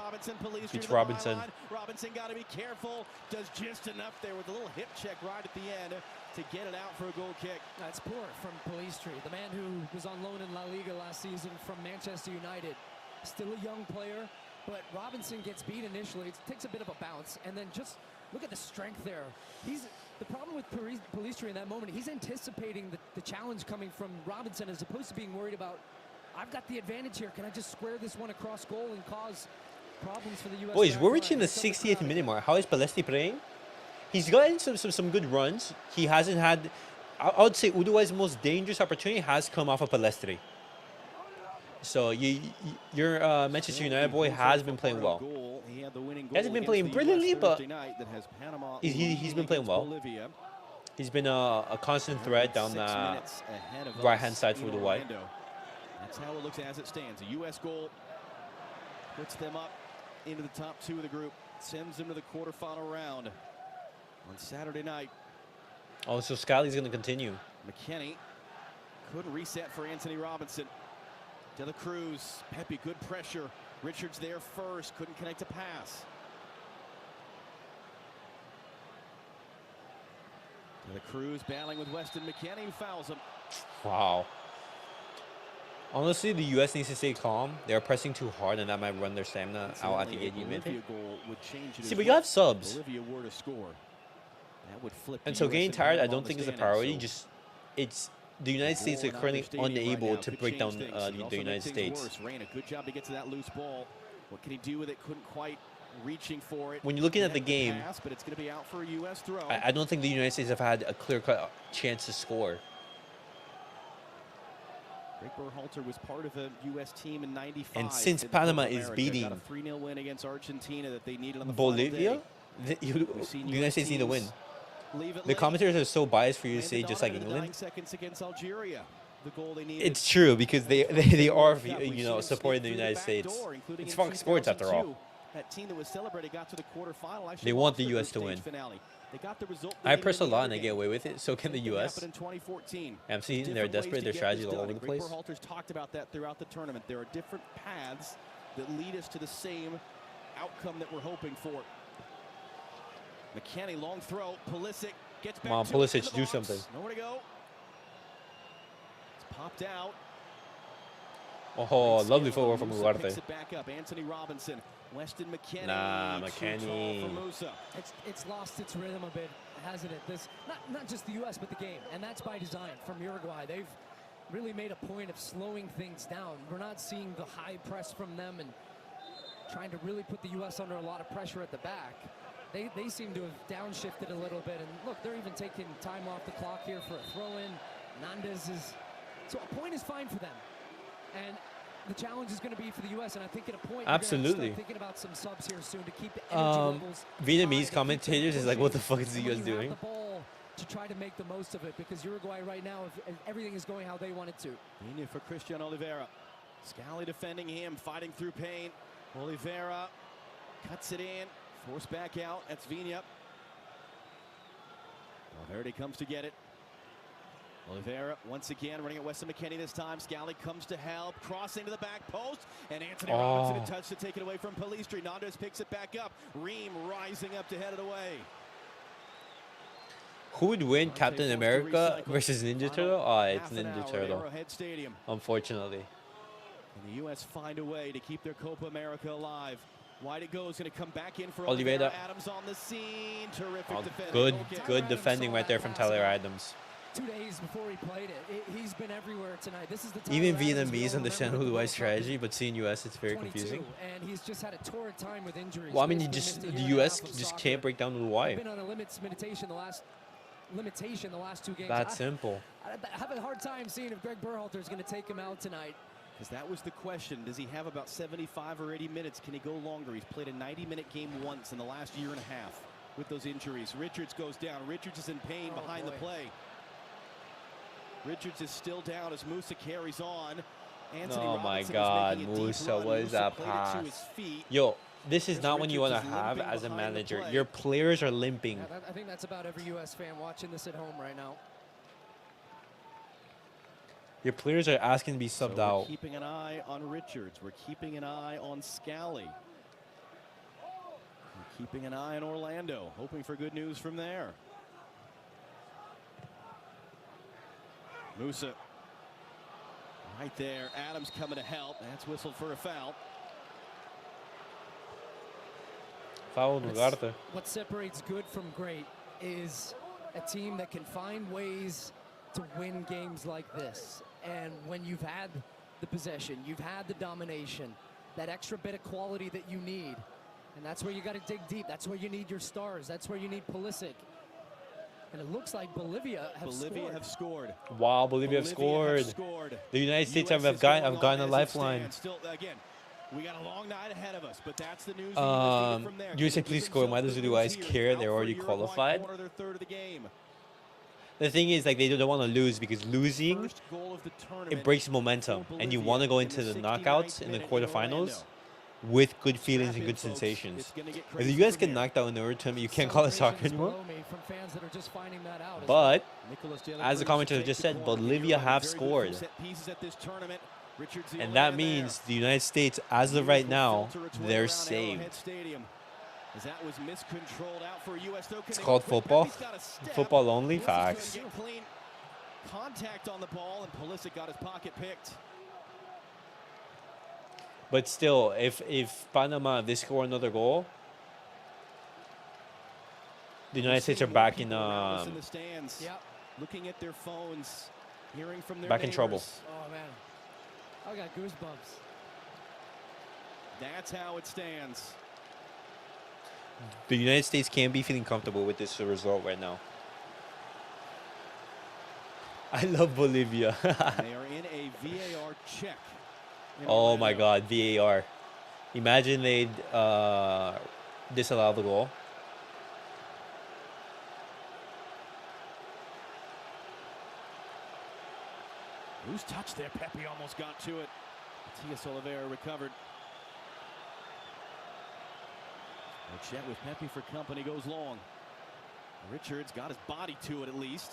Beats Robinson. Robinson got to be careful. Does just enough there with a little hip check right at the end to get it out for a goal kick. That's poor from Pelistri, the man who was on loan in La Liga last season from Manchester United. Still a young player, but Robinson gets beat initially. It takes a bit of a bounce, and then just look at the strength there. The problem with Pelistri in that moment, he's anticipating the challenge coming from Robinson as opposed to being worried about, I've got the advantage here. Can I just square this one across goal and cause problems for the U.S.? Boys, we're reaching the 60th minute mark. How is Pelistri playing? He's gotten some good runs. He hasn't had, I would say Uruguay's most dangerous opportunity has come off of Pelistri. So your Manchester United boy has been playing well. He hasn't been playing brilliantly, but he's been playing well. He's been a constant threat down the right-hand side for Uruguay. That's how it looks as it stands. A U.S. goal puts them up into the top 2 of the group, sends them to the quarterfinal round on Saturday night. Oh, so Scally's going to continue. McKennie couldn't reset for Anthony Robinson. De La Cruz, Pepi, good pressure. Richards there first, couldn't connect a pass. De La Cruz battling with Weston McKennie, who fouls him. Wow. Honestly, the U.S. needs to stay calm. They're pressing too hard, and that might run their stamina out at the end. See, but you have subs. Were to score. That would flip. And so getting tired, I don't think is a priority. Just it's the United States are currently unable to break down the United States. Ran a good job to get to that loose ball. What can he do with it? Couldn't quite reaching for it. When you're looking at the game, but it's going to be out for a U.S. throw. I don't think the United States have had a clear-cut chance to score. Greg Berhalter was part of a U.S. team in '95. And since Panama is beating got a 3-0 win against Argentina that they needed on the Bolivia, the United States need to win. The commentators are so biased for you to say just like Landed England. 9 seconds against Algeria. The goal they needed. It's true because they are, you know, supporting the United States. It's Fox Sports after all. That team that was celebrated got to the quarterfinal. Actually They want the lost U.S. to their win. stage finale. They got the result. I press a lot and they get away with it. So can the U.S. In 2014. I'm seeing they're desperate. Their strategy all over the place. Berhalter's talked about that throughout the tournament. There are different paths that lead us to the same outcome that we're hoping for. McKennie, long throw. Pulisic gets back. Come on, Pulisic, do something. Nowhere to go. It's popped out. Oh, lovely footwork from Musa Ugarte. picks it back up. Anthony Robinson. Weston McKennie. Nah, Too McKennie. tall for Musa. It's lost its rhythm a bit, hasn't it? This not just the U.S. but the game, and that's by design from Uruguay. They've really made a point of slowing things down. We're not seeing the high press from them and trying to really put the U.S. under a lot of pressure at the back. They seem to have downshifted a little bit, and look, they're even taking time off the clock here for a throw-in. Nandez is so a point is fine for them, and the challenge is going to be for the U.S. and I think at a point absolutely start thinking about some subs here soon to keep the energy levels Vietnamese commentators is like, what the fuck is the U.S. have doing? the ball to try to make the most of it because Uruguay right now, if everything is going how they want it to. Pena for Christian Oliveira. Scally defending him, fighting through pain. Oliveira cuts it in, forced back out. That's Vigna. Valverde comes to get it. Oliveira once again running at Weston McKennie this time. Scally comes to help, crossing to the back post, and Anthony Robinson in touch to take it away from Pellistri. Nandez picks it back up. Ream rising up to head it away. Who would win, Captain America versus Ninja Turtle? Oh, it's Ninja Turtle. Arrowhead Stadium. Unfortunately. And the U.S. find a way to keep their Copa America alive. Wide it goes, going to come back in for Oliveira. Adams on the scene. Terrific defending. Good defending right there from Tyler Adams. 2 days before he played it, he's been everywhere tonight. This is the time Even Vietnamese understand Uruguay's strategy, but seeing U.S. it's very 22, confusing. and he's just had a torrid time with injuries. Well, I mean, the U.S. just can't break down Uruguay. Been on a limitation the last 2 games. That's simple. I have a hard time seeing if Greg Berhalter is going to take him out tonight. Because that was the question. Does he have about 75 or 80 minutes? Can he go longer? He's played a 90-minute game once in the last year and a half with those injuries. Richards goes down. Richards is in pain behind the play. Richards is still down as Musa carries on. Anthony Oh my Robinson God, is making a deep Musa, run. what is Musa that played it to pass? his feet. Yo, this is As not what you want to Richards is have limping as a behind the manager. play. Your players are limping. Yeah, I think that's about every U.S. fan watching this at home right now. Your players are asking to be subbed We're out. keeping an eye on Richards. We're keeping an eye on Scally. We're keeping an eye on Orlando, hoping for good news from there. Musa. Right there. Adams coming to help. That's whistled for a foul. Foul Ugarte. What separates good from great is a team that can find ways to win games like this. And when you've had the possession, you've had the domination, that extra bit of quality that you need. And that's where you got to dig deep. That's where you need your stars. That's where you need Pulisic. And it looks like Bolivia have scored. Wow, Bolivia have scored. The United States have gotten a lifeline. Still, again, we got a long night ahead of us, but that's the news. From there. USA, please score. Why does Uruguay care? They're already qualified. The thing is, like, they don't want to lose because losing, it breaks momentum. And you want to go into the knockouts in the quarterfinals with good feelings and good sensations. If the U.S. get knocked out in the early tournament, you can't call it soccer anymore. But, as the commentator just said, Bolivia have scored. And that means the United States, as of right now, they're saved. It's called football. Football only, facts. Contact on the ball, and Pulisic got his pocket picked. But still, if Panama, if they score another goal, the United States are back in looking at their phones, hearing from their back in trouble. Oh man, I got goosebumps. That's how it stands. The United States can't be feeling comfortable with this result right now. I love Bolivia. They are in a VAR check. Oh my God, VAR. Imagine they'd disallow the goal. Loose touch there. Pepe almost got to it. Matias Oliveira recovered. Chet with Pepe for company goes long. Richards got his body to it at least.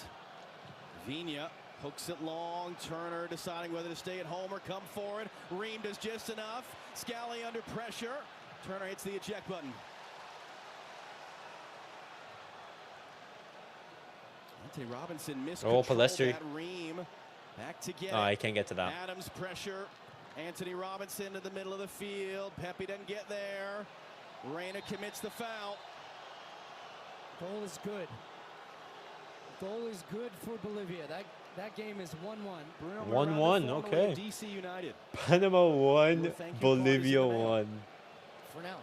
Vigna hooks it long. Turner deciding whether to stay at home or come forward. Ream does just enough. Scally under pressure. Turner hits the eject button. Anthony Robinson missed Palestri. that. Ream back to get I can't get to that. Adams pressure. Anthony Robinson to the middle of the field. Pepe doesn't get there. Reyna commits the foul. Goal is good. Goal is good for Bolivia. That game is 1-1. 1-1, okay. DC United. Panama 1, Bolivia 1. For now.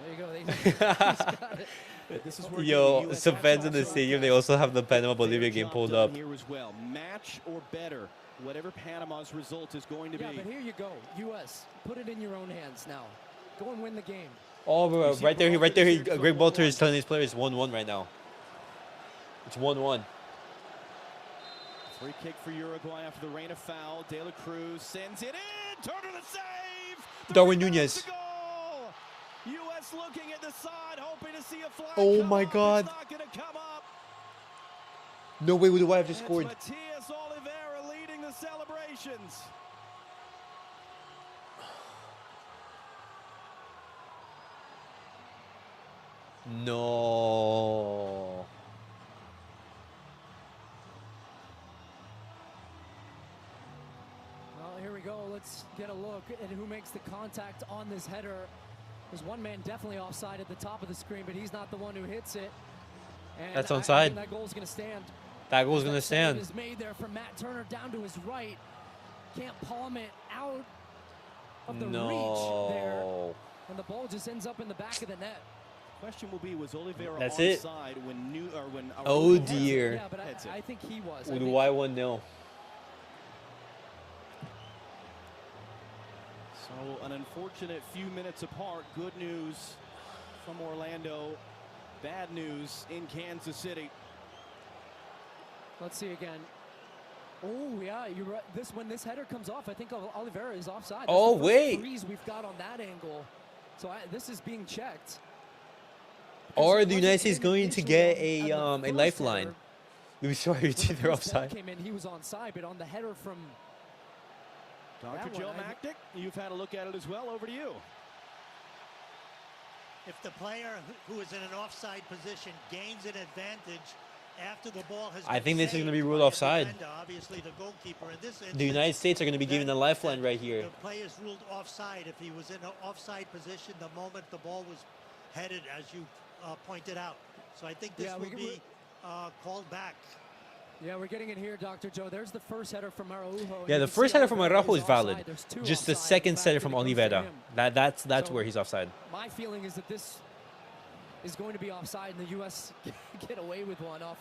There you go. He's got it. Yo, some fans in the stadium, they also have the Panama-Bolivia game pulled up. Here as well. Match or better, whatever Panama's result is going to be. Yeah, but here you go. U.S., put it in your own hands now. Go and win the game. Oh, right there. Greg Bolter is telling his players 1-1 right now. It's 1-1. Free kick for Uruguay after the Reyna foul. De La Cruz sends it in. Turner to save. Darwin Nunez. U.S. looking at the side, hoping to see a flag. Oh my God. It's not going to come up. No way would I have just scored. Matias Oliveira leading the celebrations. No. Well, here we go. Let's get a look at who makes the contact on this header. There's one man definitely offside at the top of the screen, but he's not the one who hits it. And That's onside. I think that goal's going to stand. That goal's going to stand. Is made there from Matt Turner down to his right. Can't palm it out of the reach there. And the ball just ends up in the back of the net. Question will be, was Oliveira onside when oh dear. Yeah, but I think he was. Uruguay 1-0. So an unfortunate few minutes apart. Good news from Orlando. Bad news in Kansas City. Let's see again. Oh yeah, you're right. When this header comes off, I think Oliveira is offside. That's oh the first wait. Freeze we've got on that angle. So this is being checked. Or the United States going to get a lifeline. Luis Suarez either offside. Came in, he was onside, but on the header from Dr. Joe Mactic, you've had a look at it as well. Over to you. If the player who is in an offside position gains an advantage after the ball has I think this is going to be ruled offside. Obviously, the goalkeeper in this instance, the United States are going to be given a lifeline right here. The play is ruled offside if he was in an offside position the moment the ball was headed, as you pointed out. So I think this will be called back. Yeah, we're getting it here, Dr. Joe. There's the first header from Araujo. Yeah, the first header from Araujo is valid. Just the second header from Oliveira. That's where he's offside. My feeling is that this is going to be offside, and the U.S. get away with one off.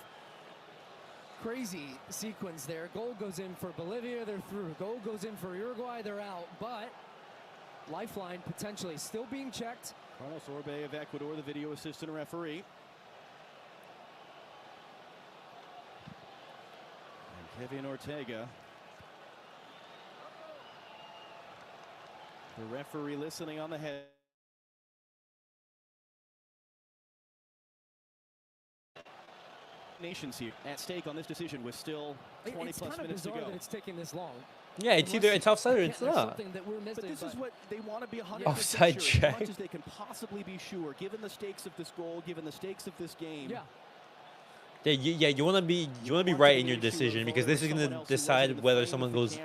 Crazy sequence there. Goal goes in for Bolivia, they're through. Goal goes in for Uruguay, they're out. But lifeline potentially still being checked. Carlos Orbe of Ecuador, the video assistant referee. Kevin Ortega. The referee listening on the head. Nations here at stake on this decision with still 20 plus minutes to go. That it's taking this long. Yeah, it's either it's offside or it's not. That we're missing, but this is what they want to be 100% offside sure, check. as much as they can possibly be sure, given the stakes of this goal, given the stakes of this game. Yeah. You want to be right in your decision, because this is going to decide whether someone goes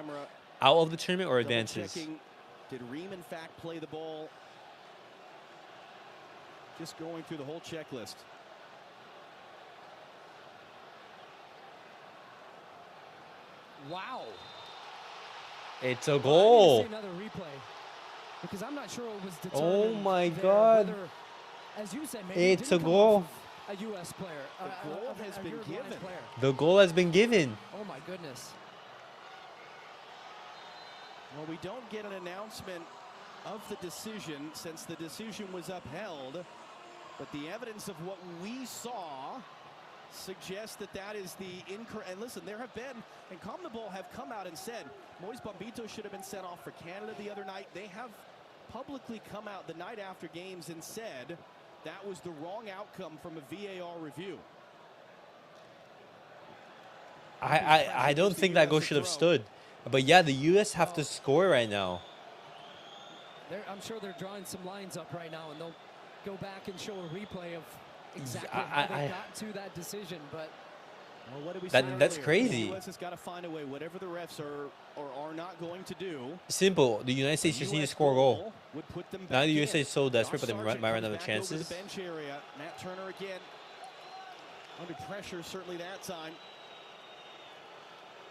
out of the tournament or advances. Did Ream in fact play the ball? Just going through the whole checklist. Wow. It's a goal. See another replay, because I'm not sure it was determined. Oh my there, God. whether, as you said, maybe it's a goal. A U.S. player. The goal has been given. The goal has been given. Oh my goodness. Well, we don't get an announcement of the decision since the decision was upheld. But the evidence of what we saw suggests that that is the incorrect. And listen, there have been, and CONMEBOL have come out and said, Moise Bombito should have been sent off for Canada the other night. They have publicly come out the night after games and said that was the wrong outcome from a VAR review. I don't think that goal should have stood. But yeah, the U.S. have to score right now. I'm sure they're drawing some lines up right now, and they'll go back and show a replay of exactly how they got to that decision. But well, what did we say that's earlier? crazy. The U.S. has got to find a way, whatever the refs are or are not going to do. Simple. The United States just need to score a goal. Would put them Now the back USA in. is so desperate, but they Josh might run Sargent out of comes back over chances. the bench area. Nat Turner again under pressure, certainly that time.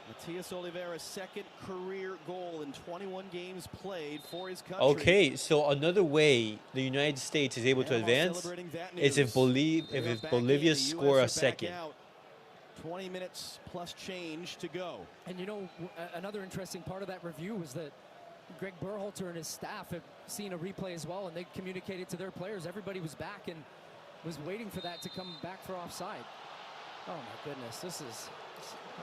Matias Oliveira's second career goal in 21 games played for his country. Okay, so another way the United States is able to advance is if Bolivia score a second. 20 minutes plus change to go. And you know, another interesting part of that review was that Greg Berhalter and his staff have seen a replay as well, and they communicated to their players. Everybody was back and was waiting for that to come back for offside. Oh my goodness, this is...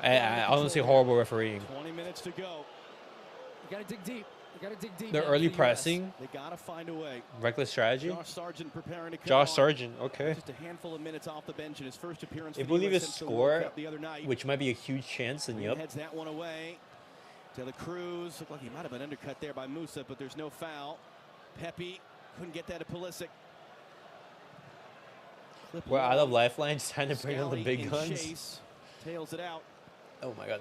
I honestly horrible refereeing. 20 minutes to go. You gotta dig deep. You gotta dig deep. They're early pressing. They gotta find a way. Reckless strategy. Josh Sargent preparing to come Josh on. Sargent, okay. Just a handful of minutes off the bench in his first appearance. If for the Bolivia US since the score, World Cup the other night. which might be a huge chance, then yep. Heads that one away. De La Cruz looked like he might have been undercut there by Musa, but there's no foul. Pepe couldn't get that to Pulisic. We're out of lifelines, trying to bring on the Scally big in guns. chase, tails it out. Oh my God.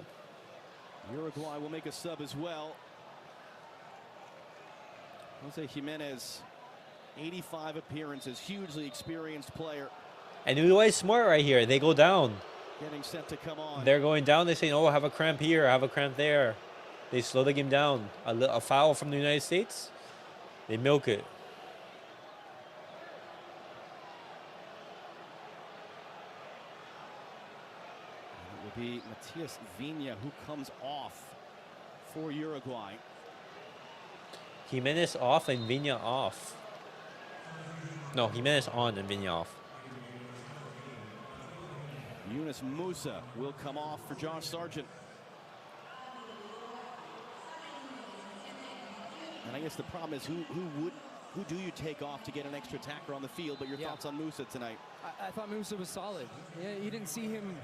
Uruguay will make a sub as well. Jose Jimenez, 85 appearances, hugely experienced player. And Uruguay is smart right here. They go down. Getting set to come on. They're going down. They say, oh, I have a cramp here. I have a cramp there. They slow the game down. A foul from the United States. They milk it. It will be Matias Vinha who comes off for Uruguay. Jimenez off and Vinha off. No, Jimenez on and Vinha off. Yunus Musa will come off for Josh Sargent. And I guess the problem is who do you take off to get an extra attacker on the field? But your thoughts on Musa tonight? I thought Musa was solid. Yeah, you didn't see him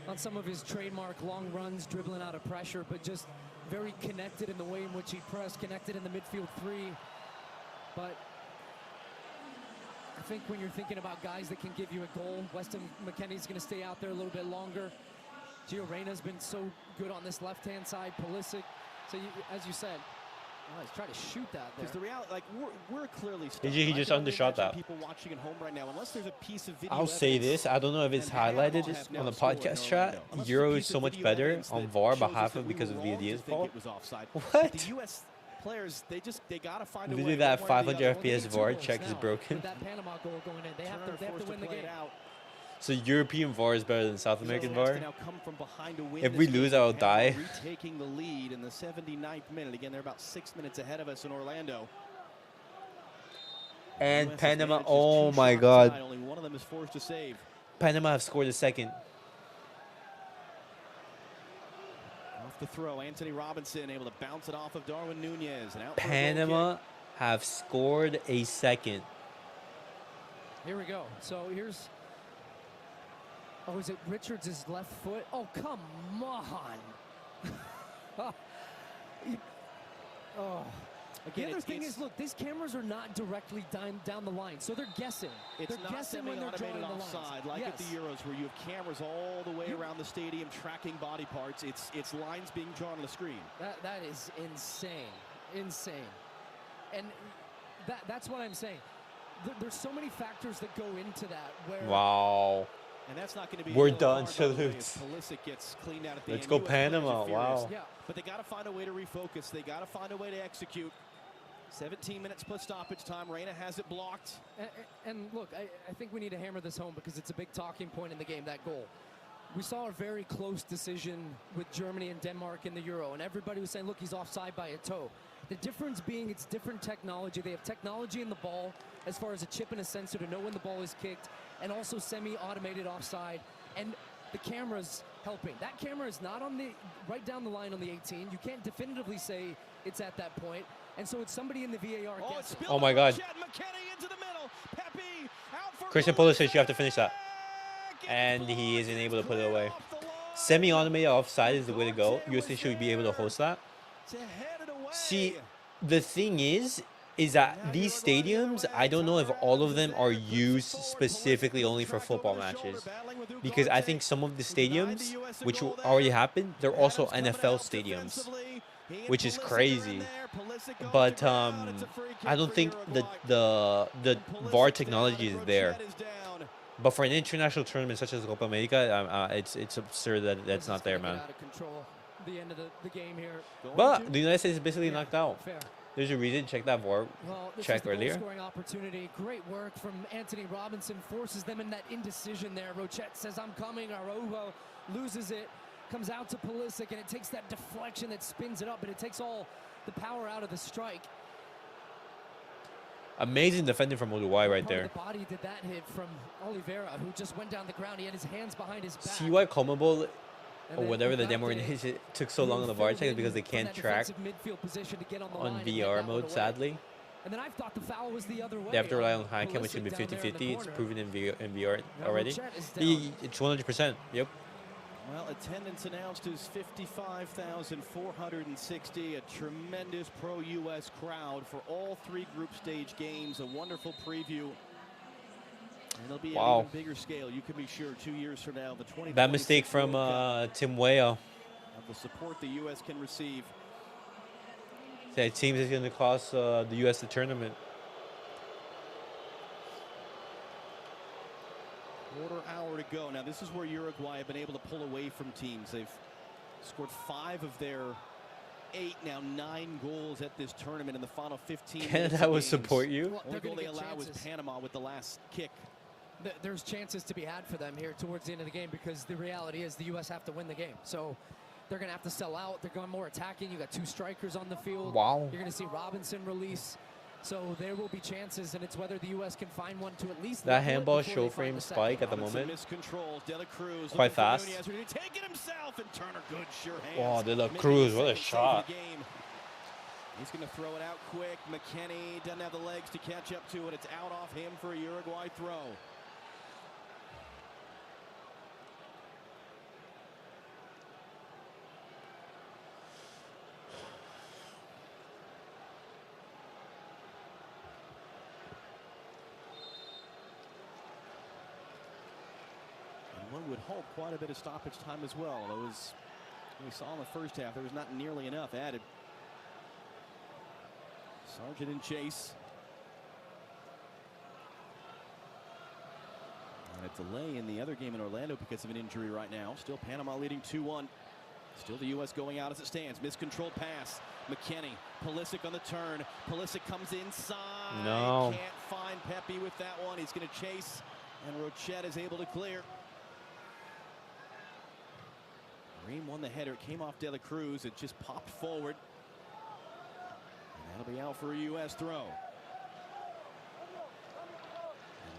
on some of his trademark long runs, dribbling out of pressure, but just very connected in the way in which he pressed, connected in the midfield three. But I think when you're thinking about guys that can give you a goal, Weston McKennie's going to stay out there a little bit longer. Gio Reyna's been so good on this left-hand side. Pulisic. So, as you said, he's trying to shoot that there. Because the reality, like, we're clearly stuck. He just undershot that. People watching at home right now, unless there's a piece of video I'll say this. I don't know if it's highlighted on the podcast chat. Euro is so much better on VAR, but half of because of Viadia's fault. What? The U.S. players, they got to find a way. Literally that 500 FPS VAR check is broken. With that Panama goal going in, they have to win the game. So European VAR is better than South American VAR? Now come from behind to win If we lose, I'll die. Retaking the lead in the 79th minute. Again, they're about 6 minutes ahead of us in Orlando. And Panama, oh my God. Only one of them is forced to save. Panama have scored a second. Off the throw, Anthony Robinson able to bounce it off of Darwin Nunez. And out Panama have scored a second. Here we go. So here's... Oh, is it Richards' left foot? Oh, come on. Oh. Again, the other thing is, look, these cameras are not directly down the line, so they're guessing. It's they're not guessing when they're drawing the offside, lines. like at the Euros, where you have cameras all the way around the stadium tracking body parts. It's lines being drawn on the screen. That is insane. And that's what I'm saying. There's so many factors that go into that. Where Wow. And that's not going to be. We're done. Salutes. Pulisic gets cleaned out at the Let's end. go US Panama. players are Wow. furious. Yeah, but they got to find a way to refocus. They got to find a way to execute. 17 minutes plus stoppage time. Reyna has it blocked. And look, I think we need to hammer this home because it's a big talking point in the game, that goal. We saw a very close decision with Germany and Denmark in the Euro, and everybody was saying, look, he's offside by a toe. The difference being it's different technology. They have technology in the ball as far as a chip and a sensor to know when the ball is kicked, and also semi-automated offside, and the camera's helping. That camera is not on the right down the line on the 18. You can't definitively say it's at that point, and so it's somebody in the VAR guessing. Oh my God. Christian Pulisic, you have to finish that. And he isn't able to put it away. Semi-automated offside is the way to go. USA should be able to host that. See, the thing is that these stadiums, I don't know if all of them are used specifically only for football matches. Because I think some of the stadiums, which already happened, they're also NFL stadiums, which is crazy. But I don't think the VAR technology is there. But for an international tournament such as Copa America, it's absurd that that's not there, man. The end of the game here. But the United States is basically knocked out. Fair. There's a reason. Check that VAR check earlier. Scoring opportunity. Great work from Anthony Robinson. Forces them in that indecision there. Rochette says, I'm coming. Araujo loses it. Comes out to Pulisic, and it takes that deflection that spins it up, but it takes all the power out of the strike. Amazing defending from Uruguay right there. The body did that hit from Oliveira, who just went down the ground. He had his hands behind his back. See why CONMEBOL or whatever the demo in his took so long on the VAR check is because they can't track on VR mode, sadly. And then I thought the foul was the other way. They have to rely on high cam, which should be 50-50. It's proven in VR already. It's 100%. Yep. Well, attendance announced is 55,460. A tremendous pro-U.S. crowd for all three group stage games. A wonderful preview. And it'll be an even bigger scale. You can be sure 2 years from now, the 20. That mistake from Tim Weah. Of the support the U.S. can receive. It seems it's going to cost the U.S. the tournament. Quarter hour to go. Now, this is where Uruguay have been able to pull away from teams. They've scored 5 of their 8, now 9 goals at this tournament in the final 15 Canada will support you. Well, only goal they allowed was Panama with the last kick. There's chances to be had for them here towards the end of the game, because the reality is the U.S. have to win the game. So they're going to have to sell out. They're going more attacking. You got 2 strikers on the field. Wow. You're going to see Robinson release. So there will be chances, and it's whether the U.S. can find one to at least. That handball show frame spike at the moment. Quite fast. Wow, De La Cruz, what a shot. He's going to throw it out quick. McKennie doesn't have the legs to catch up to it. It's out off him for a Uruguay throw. One would hope quite a bit of stoppage time as well. Those we saw in the first half, there was not nearly enough added. Sargent and Chase. And a delay in the other game in Orlando because of an injury right now. Still Panama leading 2-1. Still the U.S. going out as it stands. Miscontrolled pass. McKennie. Pulisic on the turn. Pulisic comes inside. No. Can't find Pepe with that one. He's going to chase. And Rochette is able to clear. Ream won the header. It came off De La Cruz. It just popped forward. And that'll be out for a U.S. throw.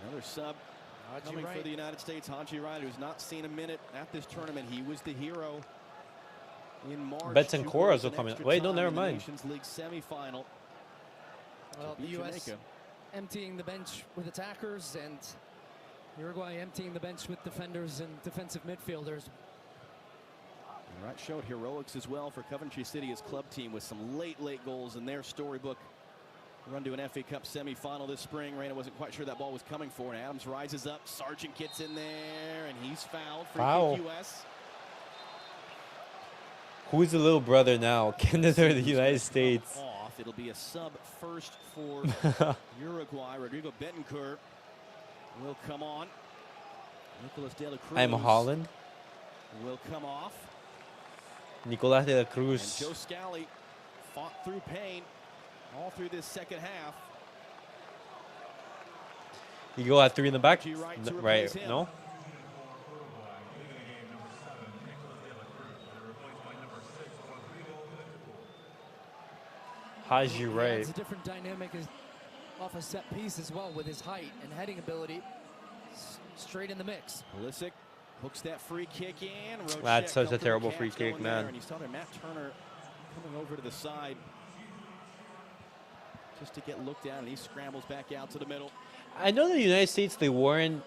Another sub coming for the United States. Haji Wright, who's not seen a minute at this tournament. He was the hero in March. Betancourt also coming. Wait, no, never mind. Nations League semifinal. Well, the U.S. emptying the bench with attackers, and Uruguay emptying the bench with defenders and defensive midfielders. Wright showed heroics as well for Coventry City, his club team, with some late goals in their storybook run to an FA Cup semifinal this spring. Reyna wasn't quite sure that ball was coming for, and Adams rises up. Sargent gets in there, and he's fouled for the U.S. Who's the little brother now? Canada or the United States? Off. It'll be a sub first for Uruguay. Rodrigo Betancourt will come on. Nicolas De La Cruz. I'm Holland. Will come off. Nicolas De La Cruz. And Joe Scally fought through pain all through this second half. You go at 3 in the back? Right, no? Haji, He right. adds a different dynamic off a set piece as well with his height and heading ability. Straight in the mix. Pulisic hooks that free kick in. That's such a Rochek terrible catch free kick, going man. there, and you saw there Matt Turner coming over to the side just to get looked at, and he scrambles back out to the middle. I know the United States, they weren't.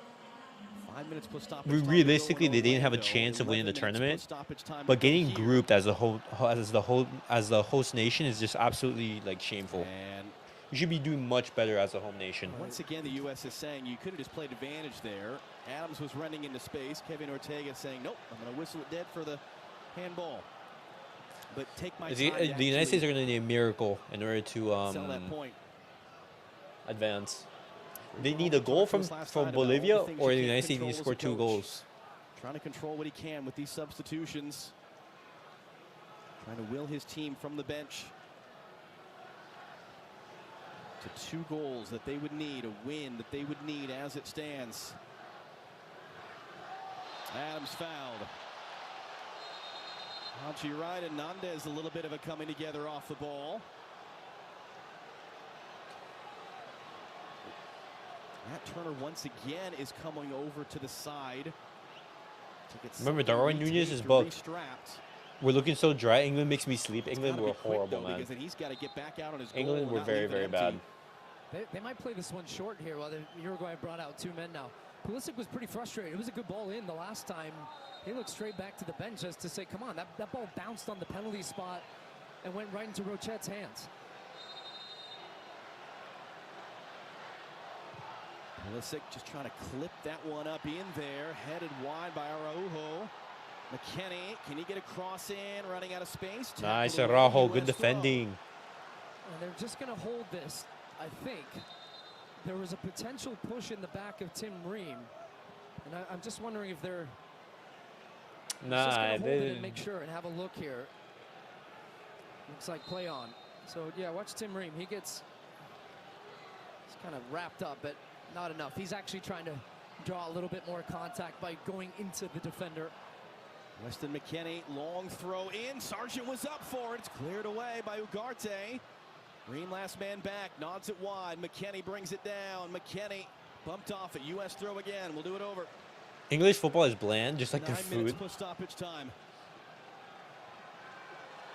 5 minutes plus stoppage time Realistically, to go in they didn't have a Orlando. chance of winning the 11 minutes plus tournament. stoppage time But to go getting here. grouped as the host nation is just absolutely like shameful. And You should be doing much better as a home nation. once again, the U.S. is saying you could have just played advantage there. Adams was running into space. Kevin Ortega saying, nope, I'm going to whistle it dead for the handball. But take my The time. the United States are going to need a miracle in order to sell that point. advance. They need a goal from Bolivia, or the United States needs to score 2 goals. Trying to control what he can with these substitutions. Trying to will his team from the bench to 2 goals that they would need, a win that they would need as it stands. Adams fouled. Haji right and Nandez a little bit of a coming together off the ball. Matt Turner once again is coming over to the side. Remember, Darwin Nunez is booked. We're looking so dry. England makes me sleep. England were horrible, man. He's got to get back out on his England goal were and not very, leave it very empty. bad. They might play this one short here while Uruguay brought out 2 men now. Pulisic was pretty frustrated. It was a good ball in the last time. He looked straight back to the bench as to say, come on, that ball bounced on the penalty spot and went right into Rochet's hands. Pulisic just trying to clip that one up in there. Headed wide by Araujo. McKennie, can he get a cross in? Running out of space. Nice, Tackled away, Araujo. US Good defending. And they're just going to hold this, I think. There was a potential push in the back of Tim Ream. And I'm just wondering if they're just Nah, gonna hold they it and didn't. make sure and have a look here. Looks like play on. So, yeah, watch Tim Ream. He's kind of wrapped up, but not enough. He's actually trying to draw a little bit more contact by going into the defender. Weston McKennie, long throw in. Sargent was up for it. It's cleared away by Ugarte. Ream last man back, nods it wide. McKennie brings it down. McKennie bumped off it. U.S. throw again. We'll do it over. English football is bland, just like 9 their minutes food. plus stoppage time.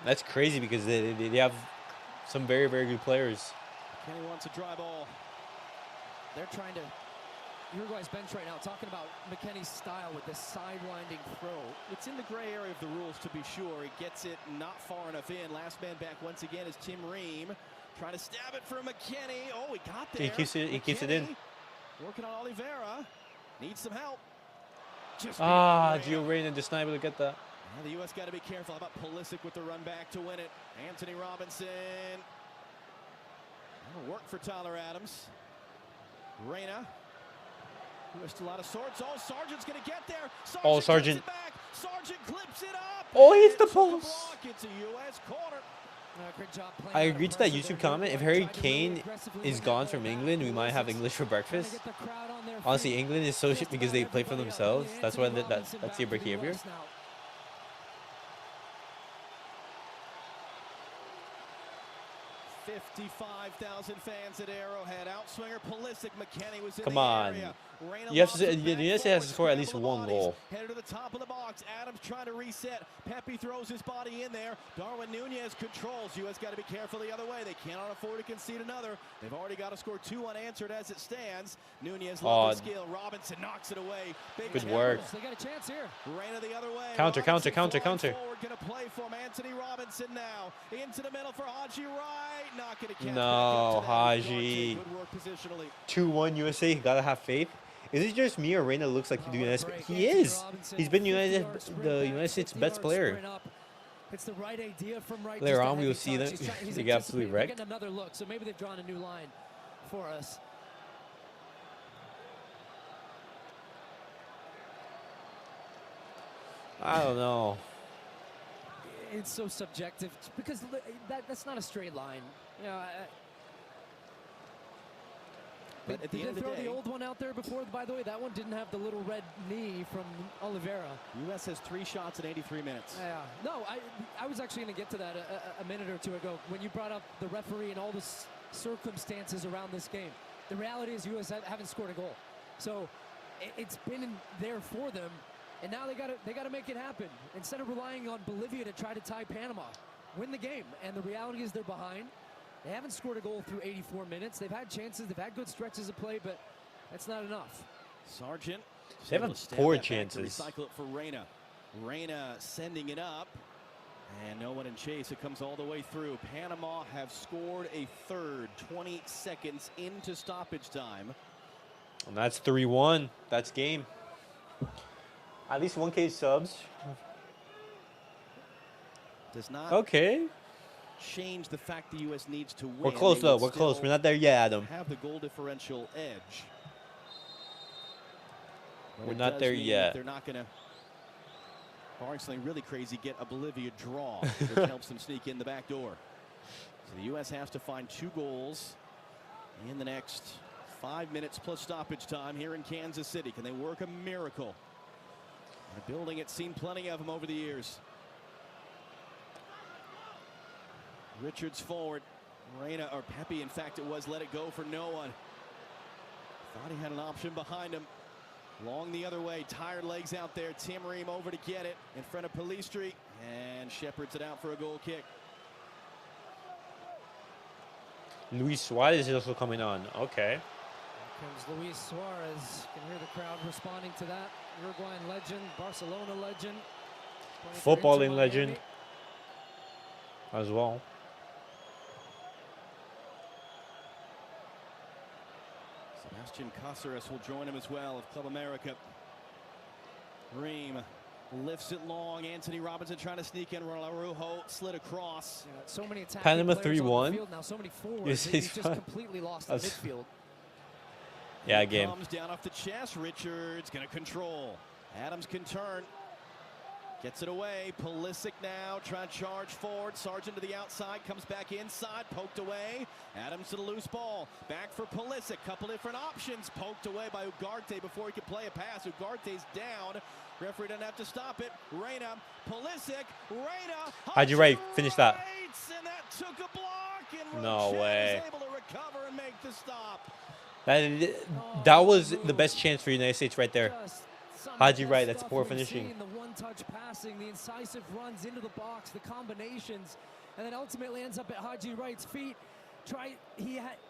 That's crazy because they have some very, very good players. McKennie wants a dry ball. They're trying to, Uruguay's bench right now, talking about McKennie's style with this side-winding throw. It's in the gray area of the rules, to be sure. He gets it not far enough in. Last man back once again is Tim Ream. Trying to stab it for McKennie. Oh, he got there. He keeps it in. Working on Oliveira. Needs some help. Just Gio Reyna just not able to get that. the U.S. got to be careful. How about Pulisic with the run back to win it? Anthony Robinson. That'll work for Tyler Adams. Reyna. U.S. still out of sorts. Oh, Sargent's going to get there. Sargent. Sargent clips it up. Oh, he hits the post. It's a U.S. corner. Great job playing I out agree of to that pressure YouTube there. comment. If Uruguay Harry tried to really Kane aggressively is win that gone ball from back. England, we might have Pulisic's English for trying to breakfast. get the crowd on their Honestly, feet. England is so shit Just because about they play for everybody else. themselves. Only That's why Anthony that's Robinson the back for the behavior. US now. 55,000 fans at Arrowhead. Outswinger Pulisic. McKennie was in Come the on. area. Reyna You have to lost say, it the back United States has to forward, score at least scramble the one bodies. goal. Headed to the top of the box. Adams trying to reset. Pepe throws his body in there. Darwin Nunez controls. U.S. got to be careful the other way. They cannot afford to concede another. They've already got to score 2 unanswered as it stands. Nunez loves the skill. Robinson knocks it away. Big Good tackle. work. They got a chance here. Reyna the other way. Counter. Forward, gonna play for him. Anthony Robinson now into the middle for Haji Wright. Not gonna catch. No, back up to that. Haji. Good work positionally. 2-1 USA. You gotta have faith. Is it just me or Reyna looks like the United States? He is. He's been the United States best player. It's the right idea from right. Later just a on, we will heavy see touch. them. He's They get absolutely anticipating. wrecked. They're getting another look, so maybe they've drawn a new line for us. I don't know. It's so subjective because that's not a straight line. You know, But at the Did end they of throw the day, the old one out there before? By the way, that one didn't have the little red knee from Oliveira. U.S. has 3 shots in 83 minutes. Yeah. No, I was actually going to get to that a minute or two ago when you brought up the referee and all the circumstances around this game. The reality is U.S. haven't scored a goal. So it's been there for them, and now they got to make it happen. Instead of relying on Bolivia to try to tie Panama, win the game. And the reality is they're behind. They haven't scored a goal through 84 minutes. They've had chances. They've had good stretches of play, but that's not enough. Sargent. They have poor chances. Recycle it for Reyna. Reyna sending it up. And no one in chase. It comes all the way through. Panama have scored a third 20 seconds into stoppage time. And that's 3-1. That's game. At least 1K subs. Does not change the fact the U.S. needs to win. We're close, though. We're close. We're not there yet, Adam. Have the goal differential edge. But We're not there yet. They're not going to, barring something really crazy, get a Bolivia draw, which helps them sneak in the back door. So the U.S. has to find 2 goals in the next 5 minutes plus stoppage time here in Kansas City. Can they work a miracle? The building, it's seen plenty of them over the years. Richards forward. Reyna, or Pepe, in fact, it was, let it go for no one. Thought he had an option behind him. Long the other way, tired legs out there. Tim Ream over to get it in front of Police Street, and shepherds it out for a goal kick. Luis Suarez is also coming on. Okay. Here comes Luis Suarez. You can hear the crowd responding to that. Uruguayan legend, Barcelona legend. Footballing legend as well. Sebastian Cáceres will join him as well of Club America. Ream lifts it long. Anthony Robinson trying to sneak in. Araujo slid across. Yeah, so many attacking Panama players on the 3-1. field now, so many forwards. He's just completely lost the midfield. Yeah, game. Comes down off the chest. Richards going to control. Adams can turn. Gets it away. Pulisic now trying to charge forward. Sargent to the outside. Comes back inside. Poked away. Adams to the loose ball. Back for Pulisic. Couple different options. Poked away by Ugarte before he could play a pass. Ugarte's down. Referee doesn't have to stop it. Reyna. Pulisic. Reyna. Haji Wright, finish that. And that took a block. And No way. was able to recover and make the stop. That was the best chance for United States right there. Haji Wright, that's poor finishing. The one-touch passing, the incisive runs into the box, the combinations, and then ultimately ends up at Haji Wright's feet.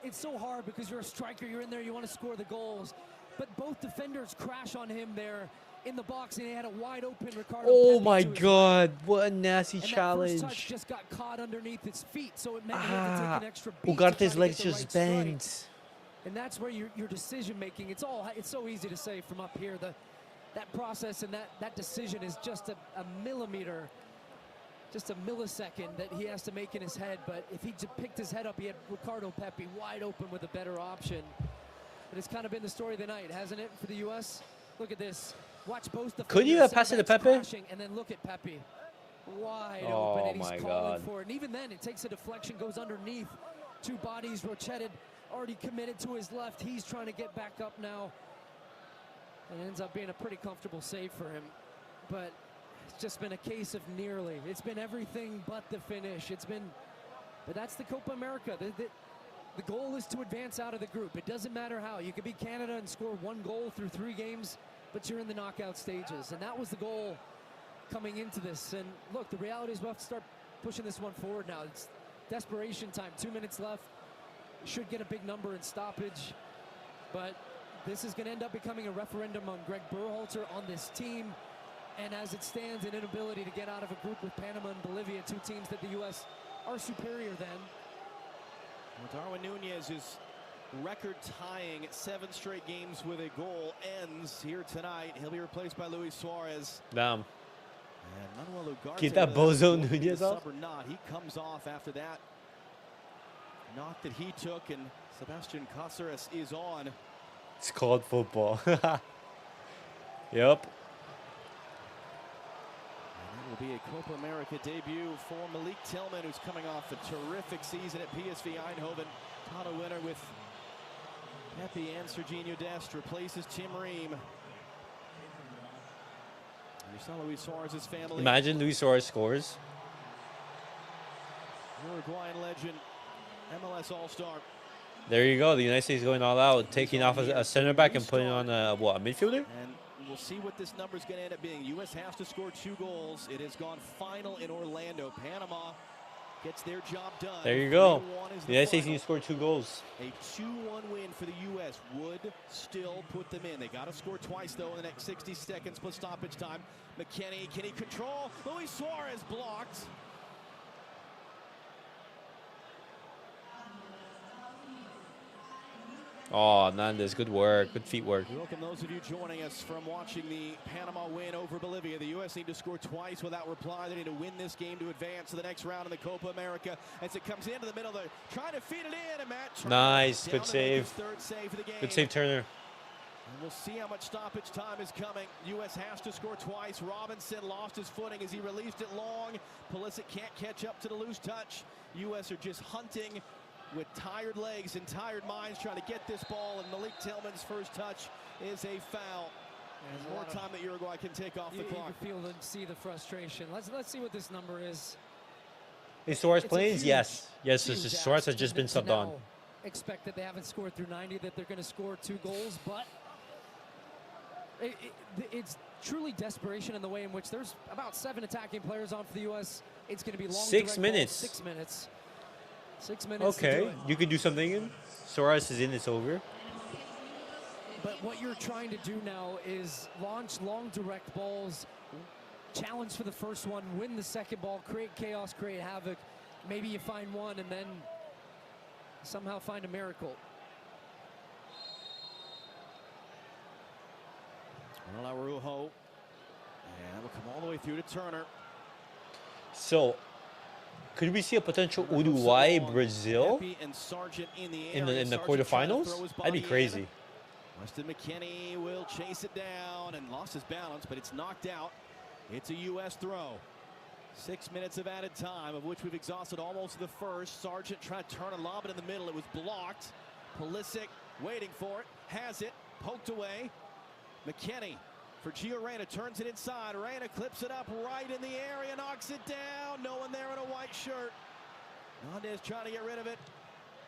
It's so hard because you're a striker, you're in there, you want to score the goals. But both defenders crash on him there in the box, and he had a wide open Ricardo. Oh Pepe my to his God, right. what a nasty And challenge. that first touch just got caught underneath his feet, so it meant he had to take an extra beat. Ugarte's legs just bent. And that's where your decision making, it's so easy to say from up here. That process and that decision is just a millimeter, just a millisecond that he has to make in his head. But if he just picked his head up, he had Ricardo Pepe wide open with a better option. But it's kind of been the story of the night, hasn't it, for the U.S.? Look at this. Watch both the. Could you have passed it to Pepe? And then look at Pepe, wide open, and he's calling for it. And even then, it takes a deflection, goes underneath. 2 bodies. Rochetted already committed to his left. He's trying to get back up now. And it ends up being a pretty comfortable save for him. But it's just been a case of nearly. It's been everything but the finish. But that's the Copa America. The goal is to advance out of the group. It doesn't matter how. You could beat Canada and score 1 goal through 3 games, but you're in the knockout stages. And that was the goal coming into this. And look, the reality is we'll have to start pushing this one forward now. It's desperation time. 2 minutes left. Should get a big number in stoppage. But this is going to end up becoming a referendum on Greg Berhalter, on this team, and as it stands, an inability to get out of a group with Panama and Bolivia, 2 teams that the U.S. are superior than. Well, Darwin Nunez's record-tying 7 straight games with a goal ends here tonight. He'll be replaced by Luis Suarez. Damn. And Manuel Ugarte, Keep that bozo Nunez off. Or not, he comes off after that knock that he took, and Sebastian Cáceres is on. It's called football. Yep. And that will be a Copa America debut for Malik Tillman, who's coming off a terrific season at PSV Eindhoven. Title winner with Pepe and Serginho Dest replaces Tim Ream. You saw Luis Suarez's family. Imagine Luis Suarez scores. Uruguayan legend, MLS All-Star. There you go. The United States going all out, taking off a center back and putting on a midfielder? And we'll see what this number is going to end up being. U.S. has to score 2 goals. It has gone final in Orlando. Panama gets their job done. There you go. The The United States need to score 2 goals. A 2-1 win for the U.S. would still put them in. They got to score twice, though, in the next 60 seconds plus stoppage time. McKennie, can he control? Luis Suarez blocked. Oh, Nandes, good work. Good feet work. We welcome those of you joining us from watching the Panama win over Bolivia. The U.S. need to score twice without reply. They need to win this game to advance to the next round in the Copa America. As it comes into the middle, they're trying to feed it in. And Matt Turner Nice. Good down to make save. his 3rd save of the game. Good save, Turner. And we'll see how much stoppage time is coming. U.S. has to score twice. Robinson lost his footing as he released it long. Pulisic can't catch up to the loose touch. U.S. are just hunting with tired legs and tired minds trying to get this ball, and Malik Tillman's first touch is a foul. There's more time that Uruguay can take off the clock. You can feel and see the frustration. Let's see what this number is. Is Suarez playing? Yes. Yes, Suarez has just been subbed on. Expect that they haven't scored through 90, that they're going to score 2 goals, but it's truly desperation in the way in which there's about 7 attacking players on for the U.S. It's going to be long. 6 minutes. 6 minutes. 6 minutes. Okay, you could do something in. Suarez is in, it's over. But what you're trying to do now is launch long direct balls, challenge for the first one, win the second ball, create chaos, create havoc. Maybe you find one and then somehow find a miracle. Araujo, and will come all the way through to Turner. So, could we see a potential Uruguay-Brazil in the quarterfinals? That'd be crazy. Weston McKennie will chase it down and lost his balance, but it's knocked out. It's a U.S. throw. 6 minutes of added time, of which we've exhausted almost the first. Sargent tried to turn and lob it in the middle. It was blocked. Pulisic waiting for it. Has it. Poked away. McKennie for Gio Reyna. Turns it inside. Reyna clips it up right in the area. Knocks it down. No one there in a white shirt. Nandes trying to get rid of it.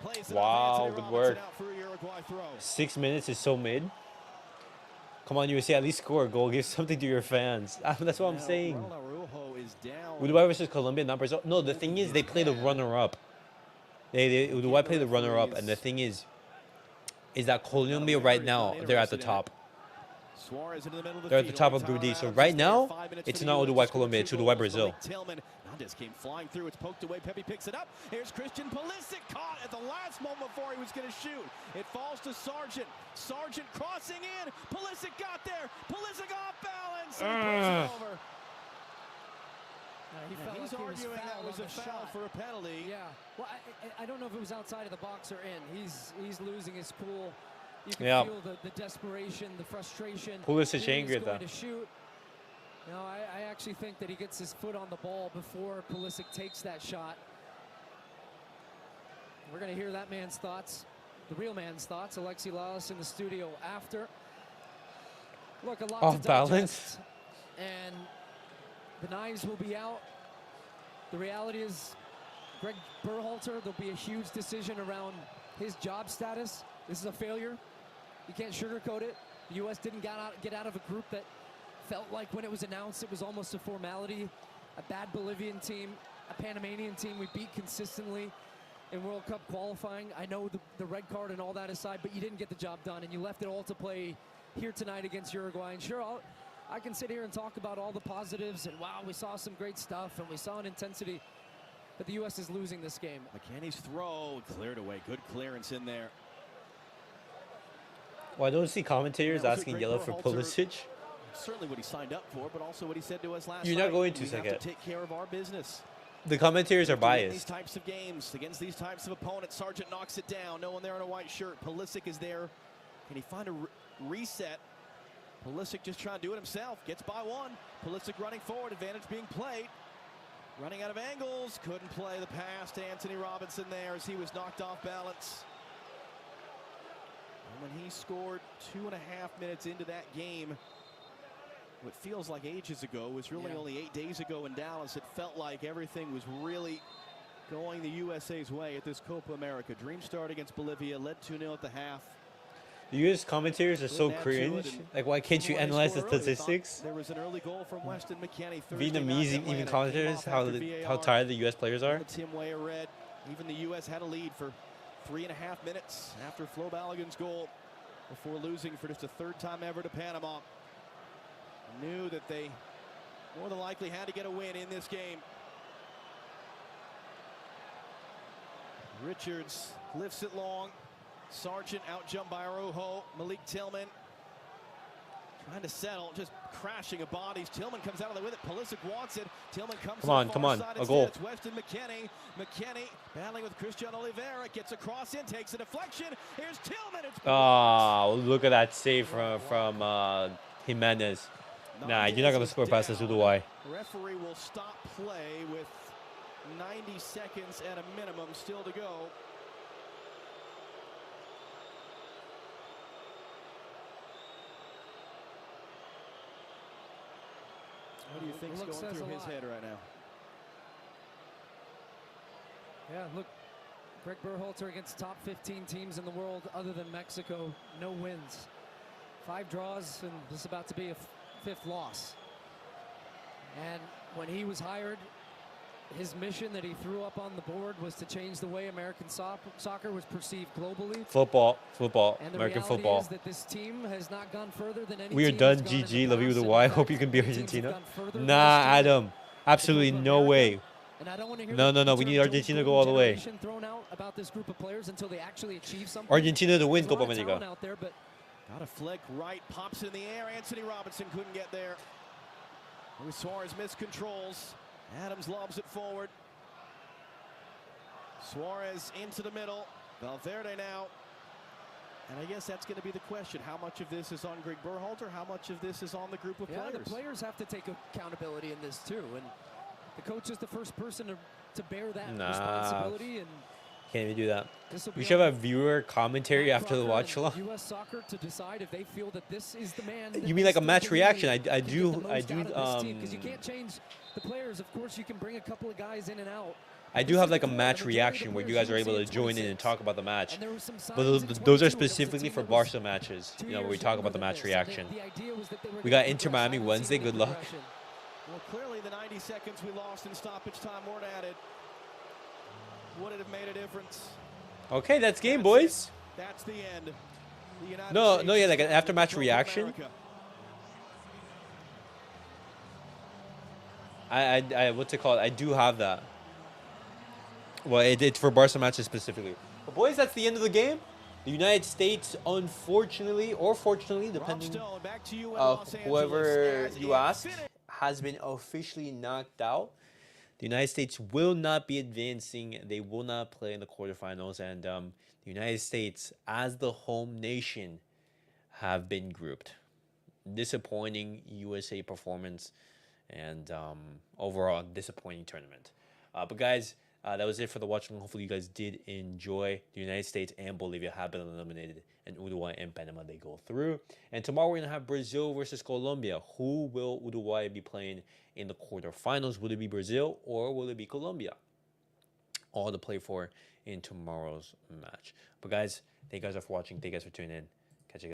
Plays it wow, up. good work. Out for a Uruguay throw. 6 minutes is so mid. Come on, USA, at least score a goal. Give something to your fans. That's what I'm saying. Uruguay versus Colombia, not Brazil. No, the thing is, they play the runner-up. Uruguay play the runner-up, and the thing is that Colombia right now, they're at the top. They're at the top of Group D. So right now, it's not Uruguay, Colombia. It's Uruguay, Brazil. Nandes came flying through. It's poked away. Pepe picks it up. Here's Christian Pulisic, caught at the last moment before he was going to shoot. It falls to Sargent. Sargent crossing in. Pulisic got there. Pulisic off balance. And he puts it over. He's arguing that was a foul for a penalty. Yeah. Well, I don't know if it was outside of the box or in. He's losing his cool. You can feel the desperation, the frustration. Pulisic angry at that. To shoot. No, I actually think that he gets his foot on the ball before Pulisic takes that shot. We're going to hear that man's thoughts, the real man's thoughts. Alexi Lalas in the studio after. Look, a lot off to balance. And the knives will be out. The reality is, Greg Berhalter, there'll be a huge decision around his job status. This is a failure. You can't sugarcoat it. The U.S. didn't get out of a group that felt like when it was announced it was almost a formality. A bad Bolivian team, a Panamanian team we beat consistently in World Cup qualifying. I know the red card and all that aside, but you didn't get the job done, and you left it all to play here tonight against Uruguay. And sure, I can sit here and talk about all the positives, and wow, we saw some great stuff, and we saw an intensity, but the U.S. is losing this game. McKennie's throw cleared away. Good clearance in there. Well, I don't see commentators asking yellow for Pulisic. Certainly what he signed up for, but also what he said to us last night. You're not going to, we Second. have to take care of our business. The commentators are biased. These types of games, against these types of opponents, Sargent knocks it down. No one there in a white shirt. Pulisic is there. Can he find a reset? Pulisic just trying to do it himself. Gets by one. Pulisic running forward. Advantage being played. Running out of angles. Couldn't play the pass to Anthony Robinson there as he was knocked off balance. And when he scored 2.5 minutes into that game, what feels like ages ago was really only 8 days ago in Dallas. It felt like everything was really going the USA's way at this Copa America. Dream start against Bolivia, led 2-0 at the half. The U.S. commentators are so cringe. Like, why can't you analyze the statistics? There was an early goal from Weston McKennie. Vietnamese even commentators, how tired the U.S. players are. Tim Weah read. Even the U.S. had a lead for 3.5 minutes after Flo Balogun's goal before losing for just a third time ever to Panama. Knew that they more than likely had to get a win in this game. Richards lifts it long. Sargent outjumped by Araujo. Malik Tillman trying to settle, just crashing of bodies. Tillman comes out of the with it. Pulisic wants it. Tillman comes come on, a goal. It's Weston McKennie. McKennie battling with Christian Oliveira. Gets a cross in, takes a deflection. Here's Tillman. Oh, look at that save from Jimenez. Nah, you're not going to score past this Uruguay. Referee will stop play with 90 seconds at a minimum still to go. What do you think's going through his head right now? Yeah, look, Greg Berhalter against top 15 teams in the world other than Mexico, no wins. 5 draws, and this is about to be a 5th loss. And when he was hired, his mission that he threw up on the board was to change the way American soccer was perceived globally. Football, and American the football. Is that this team has not gone further than any We are team done. has gone in GG. the Love you, past, Uruguay. and Hope you can beat teams have Argentina. gone further than Nah, this team. Adam. Absolutely no way. And I don't want to hear No. We need Argentina to go all the way. Thrown out about this group of players until they actually achieve something. Argentina to win There's a Copa lot of America. talent out there, but Got a flick right, pops in the air. Anthony Robinson couldn't get there. Luis Suarez miscontrols. Adams lobs it forward. Suarez into the middle. Valverde now. And I guess that's going to be the question. How much of this is on Greg Berhalter? How much of this is on the group of players? The players have to take accountability in this too. And the coach is the first person to bear that responsibility. And can't even do that. We should have a viewer commentary after the Watchalong. U.S. soccer to decide if they feel that this is the man. You mean like a match reaction? I do. Because you can't change the players. Of course, you can bring a couple of guys in and out. I do have like a match reaction where you guys are able to join in and talk about the match. But those are specifically for Barca matches, you know, where we talk about the match reaction. We got Inter Miami Wednesday. Good luck. Well, clearly the 90 seconds we lost in stoppage time weren't added. Would it have made a difference? Okay, that's game, boys. That's the end. No, yeah, like an after-match reaction. I what's it called? I do have that. Well, it's for Barca matches specifically. But boys, that's the end of the game. The United States, unfortunately or fortunately, depending whoever you ask, has been officially knocked out. The United States will not be advancing. They will not play in the quarterfinals. And the United States, as the home nation, have been grouped. Disappointing USA performance and overall disappointing tournament. But guys, that was it for the watch. Hopefully you guys did enjoy. The United States and Bolivia have been eliminated, and Uruguay and Panama, they go through. And tomorrow we're going to have Brazil versus Colombia. Who will Uruguay be playing in the quarterfinals? Will it be Brazil or will it be Colombia? All to play for in tomorrow's match. But guys, thank you guys for watching. Thank you guys for tuning in.